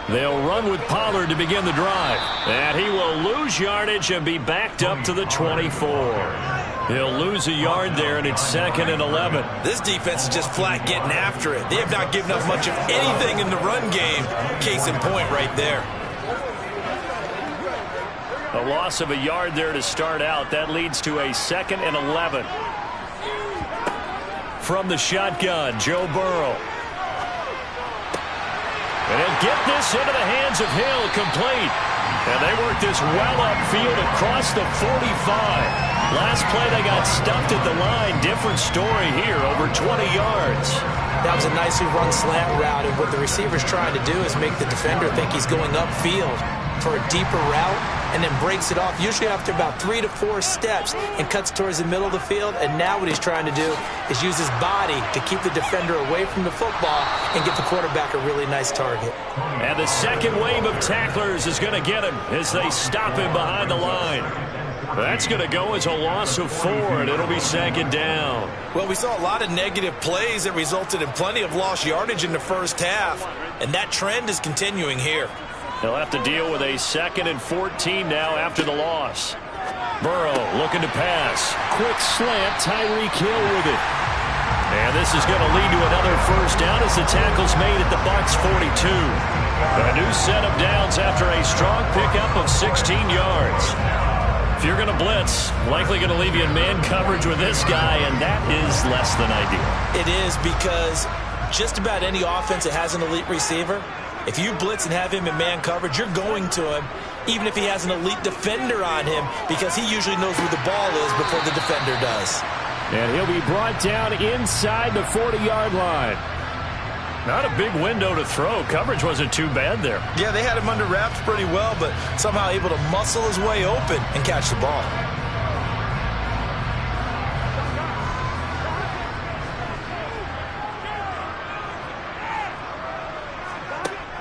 They'll run with Pollard to begin the drive. And he will lose yardage and be backed up to the 24. He'll lose a yard there, and it's 2nd and 11. This defense is just flat getting after it. They have not given up much of anything in the run game. Case in point right there. A loss of a yard there to start out. That leads to a 2nd and 11. From the shotgun, Joe Burrow. And he'll get this into the hands of Hill, complete. And they work this well upfield across the 45. Last play, they got stuffed at the line. Different story here, over 20 yards. That was a nicely run slant route, and what the receiver's trying to do is make the defender think he's going upfield for a deeper route, and then breaks it off, usually after about 3 to 4 steps, and cuts towards the middle of the field. And now what he's trying to do is use his body to keep the defender away from the football and get the quarterback a really nice target. And the second wave of tacklers is going to get him as they stop him behind the line. That's going to go as a loss of 4, and it'll be 2nd down. Well, we saw a lot of negative plays that resulted in plenty of lost yardage in the first half, and that trend is continuing here. They'll have to deal with a 2nd and 14 now after the loss. Burrow looking to pass. Quick slant, Tyreek Hill with it. And this is going to lead to another first down as the tackle's made at the Bucs 42. A new set of downs after a strong pickup of 16 yards. If you're going to blitz, likely going to leave you in man coverage with this guy, and that is less than ideal. It is, because just about any offense that has an elite receiver, if you blitz and have him in man coverage, you're going to him, even if he has an elite defender on him, because he usually knows where the ball is before the defender does. And he'll be brought down inside the 40-yard line. Not a big window to throw. Coverage wasn't too bad there. Yeah, they had him under wraps pretty well, but somehow able to muscle his way open and catch the ball.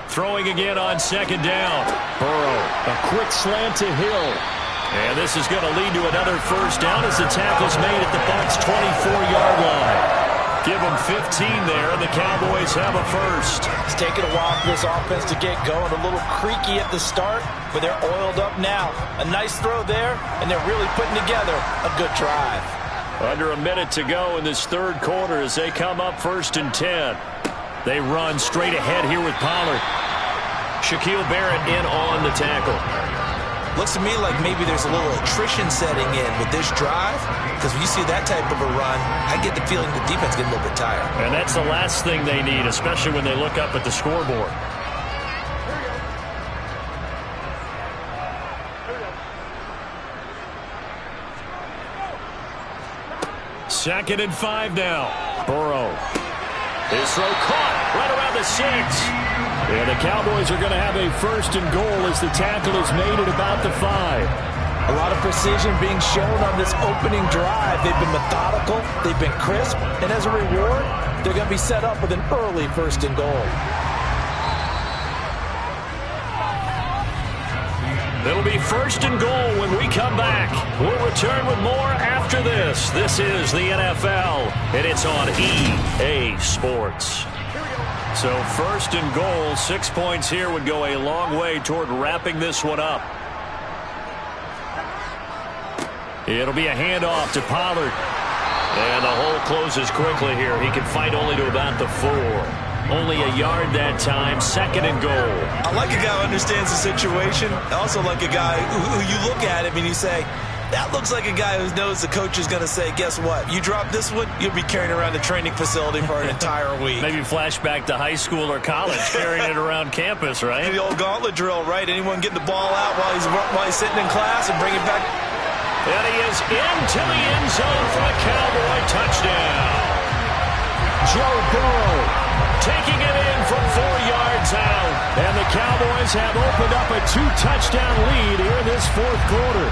Throwing again on 2nd down. Burrow, a quick slant to Hill. And this is going to lead to another first down as the tackle's made at the Bucs 24-yard line. Give them 15 there, and the Cowboys have a first. It's taken a while for this offense to get going. A little creaky at the start, but they're oiled up now. A nice throw there, and they're really putting together a good drive. Under a minute to go in this 3rd quarter as they come up 1st and 10. They run straight ahead here with Pollard. Shaquille Barrett in on the tackle. Looks to me like maybe there's a little attrition setting in with this drive, because when you see that type of a run, I get the feeling the defense gets a little bit tired. And that's the last thing they need, especially when they look up at the scoreboard. Second and 5 now. Burrow. His throw caught right around the 6. And the Cowboys are going to have a first and goal as the tackle is made at about the 5. A lot of precision being shown on this opening drive. They've been methodical. They've been crisp. And as a reward, they're going to be set up with an early first and goal. It'll be first and goal when we come back. We'll return with more after this. This is the NFL, and it's on EA Sports. So first and goal, 6 points here would go a long way toward wrapping this one up. It'll be a handoff to Pollard. And the hole closes quickly here. He can fight only to about the 4. Only a yard that time, second and goal. I like a guy who understands the situation. I also like a guy who you look at him and you say, that looks like a guy who knows the coach is going to say, guess what? You drop this one, you'll be carrying around the training facility for an entire week. Maybe flashback to high school or college, carrying it around campus, right? The old gauntlet drill, right? Anyone get the ball out while he's sitting in class and bring it back. And he is into the end zone for a Cowboy touchdown. Joe Burrow taking it in from 4 yards out. And the Cowboys have opened up a 2-touchdown lead here in this fourth quarter.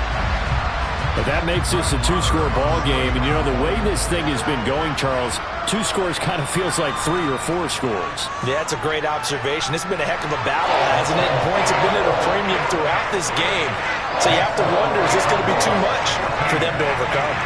But that makes this a 2-score ball game. And, you know, the way this thing has been going, Charles, 2 scores kind of feels like 3 or 4 scores. Yeah, that's a great observation. It's been a heck of a battle, hasn't it? And points have been at a premium throughout this game. So you have to wonder, is this going to be too much for them to overcome?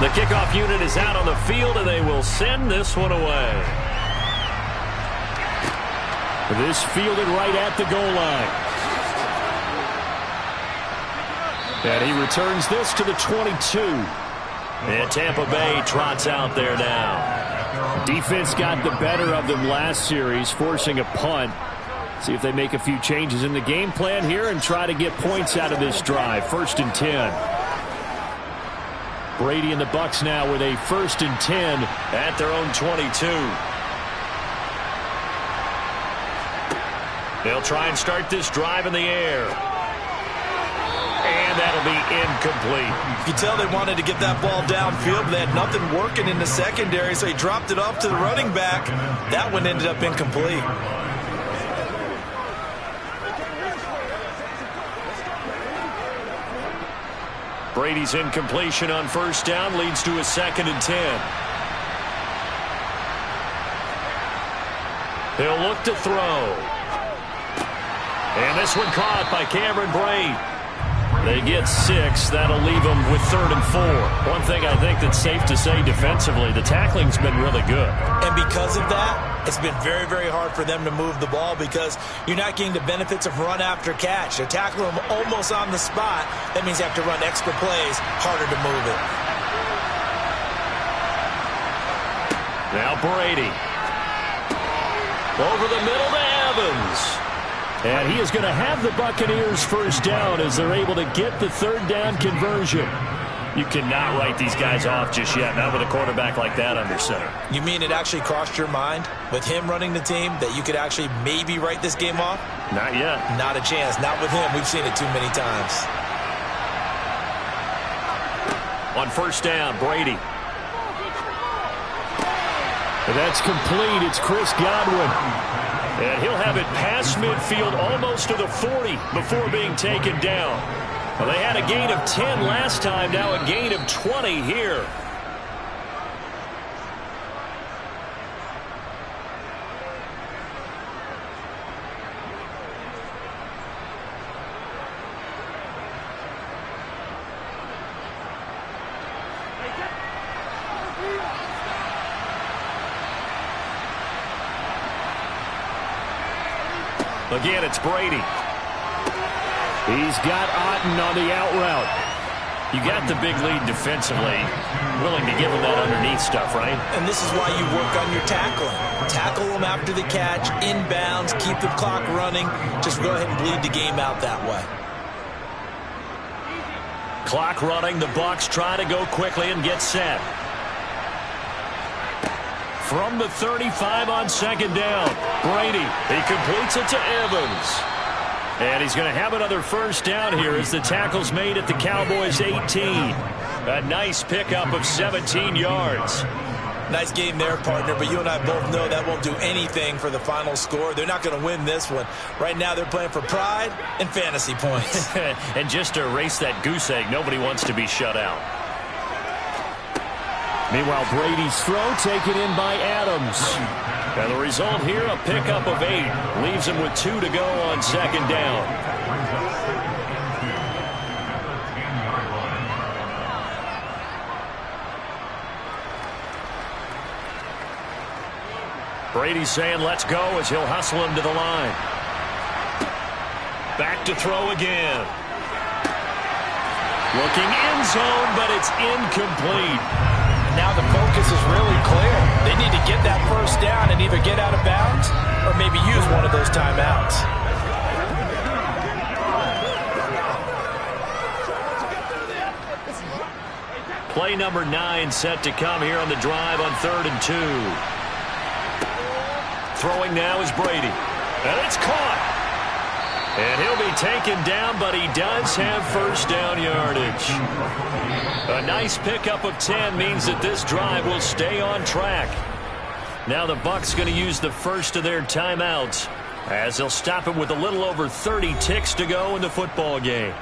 The kickoff unit is out on the field, and they will send this one away. This fielded right at the goal line. And he returns this to the 22. And Tampa Bay trots out there now. Defense got the better of them last series, forcing a punt. See if they make a few changes in the game plan here and try to get points out of this drive. First and 10. Brady and the Bucks now with a first and 10 at their own 22. They'll try and start this drive in the air. And that'll be incomplete. You can tell they wanted to get that ball downfield, but they had nothing working in the secondary, so he dropped it off to the running back. That one ended up incomplete. Brady's incompletion on first down leads to a second and 10. He'll look to throw. And this one caught by Cameron Brate. They get 6. That'll leave them with third and 4. One thing I think that's safe to say defensively, the tackling's been really good. And because of that, it's been very, very hard for them to move the ball because you're not getting the benefits of run after catch. They're tackling them almost on the spot. That means you have to run extra plays, harder to move it. Now Brady. Over the middle to Evans. And he is going to have the Buccaneers first down as they're able to get the third down conversion. You cannot write these guys off just yet, not with a quarterback like that under center. You mean it actually crossed your mind with him running the team that you could actually maybe write this game off? Not yet. Not a chance. Not with him. We've seen it too many times. On first down, Brady. And that's complete. It's Chris Godwin. And he'll have it past midfield almost to the 40 before being taken down. Well, they had a gain of 10 last time, now a gain of 20 here. Again, it's Brady. He's got Otten on the out route. You got the big lead defensively. Willing to give him that underneath stuff, right? And this is why you work on your tackling. Tackle them after the catch, inbounds, keep the clock running. Just go ahead and bleed the game out that way. Clock running. The Bucs try to go quickly and get set. From the 35 on second down, Brady. He completes it to Evans. And he's going to have another first down here as the tackle's made at the Cowboys' 18. A nice pickup of 17 yards. Nice game there, partner, but you and I both know that won't do anything for the final score. They're not going to win this one. Right now they're playing for pride and fantasy points. And just to erase that goose egg, nobody wants to be shut out. Meanwhile, Brady's throw taken in by Adams. And the result here, a pickup of 8. Leaves him with 2 to go on second down. Brady's saying let's go as he'll hustle him to the line. Back to throw again. Looking end zone, but it's incomplete. Now the focus is really clear. They need to get that first down and either get out of bounds or maybe use one of those timeouts. Play number 9 set to come here on the drive on 3rd and 2. Throwing now is Brady. And it's caught. And he'll be taken down, but he does have first down yardage. A nice pickup of 10 means that this drive will stay on track. Now the Bucs going to use the first of their timeouts as they'll stop it with a little over 30 ticks to go in the football game.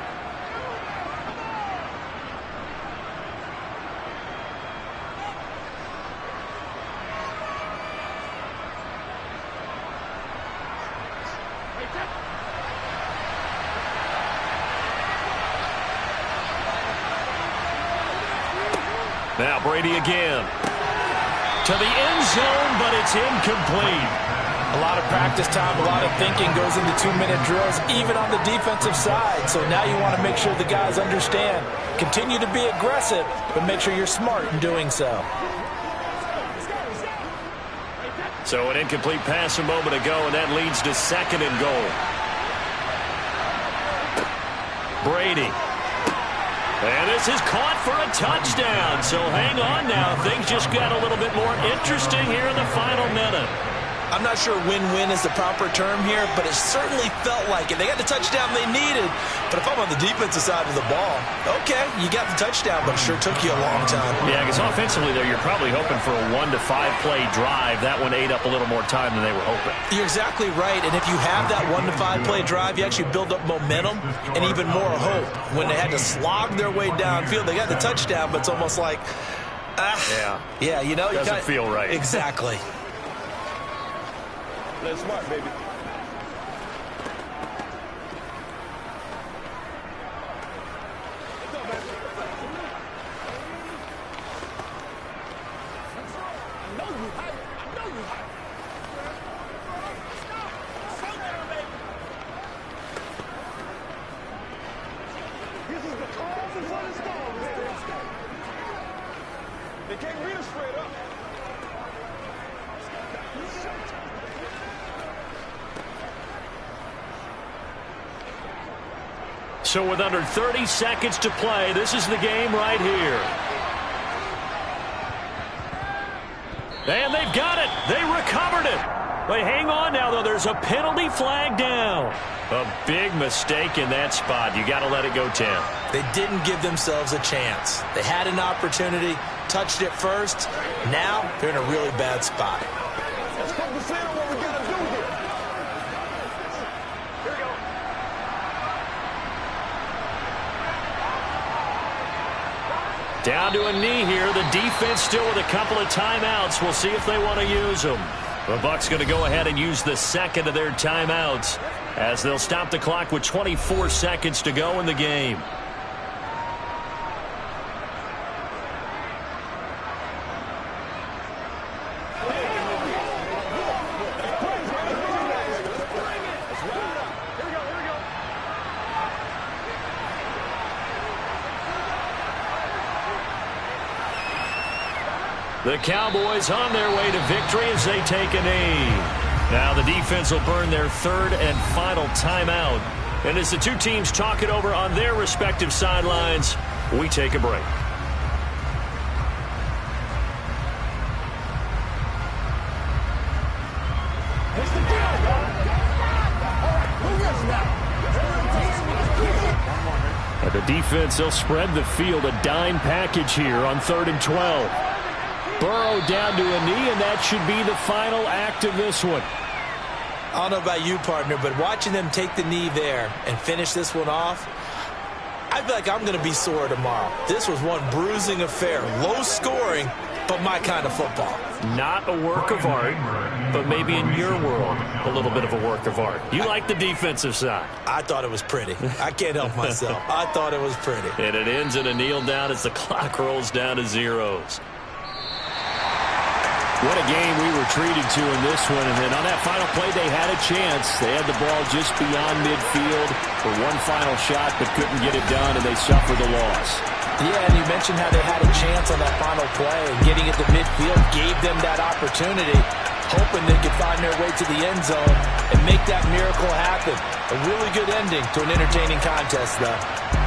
Now Brady again. To the end zone, but it's incomplete. A lot of practice time, a lot of thinking goes into 2-minute drills, even on the defensive side. So now you want to make sure the guys understand. Continue to be aggressive, but make sure you're smart in doing so. So an incomplete pass a moment ago, and that leads to 2nd and goal. Brady. And this is caught for a touchdown. So hang on now. Things just got a little bit more interesting here in the final minute. I'm not sure win-win is the proper term here, but it certainly felt like it. They got the touchdown they needed, but if I'm on the defensive side of the ball, okay, you got the touchdown, but it sure took you a long time. Yeah, because offensively there, you're probably hoping for a 1 to 5 play drive. That one ate up a little more time than they were hoping. You're exactly right, and if you have that 1 to 5 play drive, you actually build up momentum and even more hope. When they had to slog their way downfield, they got the touchdown, but it's almost like, yeah, you know, doesn't feel right. Exactly. Let's smart, baby. They can't read us straight up. So with under 30 seconds to play, this is the game right here. And they've got it. They recovered it. But hang on now, though. There's a penalty flag down. A big mistake in that spot. You got to let it go, Tim. They didn't give themselves a chance. They had an opportunity, touched it first. Now they're in a really bad spot. Let's focus in on what we got to do here. Here we go. Down to a knee here. The defense still with a couple of timeouts. We'll see if they want to use them. The Bucs going to go ahead and use the second of their timeouts as they'll stop the clock with 24 seconds to go in the game. The Cowboys on their way to victory as they take a knee. Now the defense will burn their third and final timeout. And as the two teams talk it over on their respective sidelines, we take a break. And the defense, they'll spread the field, a dime package here on 3rd and 12. Burrow down to a knee, and that should be the final act of this one. I don't know about you, partner, but watching them take the knee there and finish this one off, I feel like I'm going to be sore tomorrow. This was one bruising affair. Low scoring, but my kind of football. Not a work of art, but maybe in your world, a little bit of a work of art. You like the defensive side. I thought it was pretty. I can't help myself. I thought it was pretty. And it ends in a kneel down as the clock rolls down to zeros. What a game we were treated to in this one. And then on that final play, they had a chance. They had the ball just beyond midfield for one final shot, but couldn't get it done, and they suffered the loss. Yeah, and you mentioned how they had a chance on that final play, and getting it to midfield gave them that opportunity, hoping they could find their way to the end zone and make that miracle happen. A really good ending to an entertaining contest, though.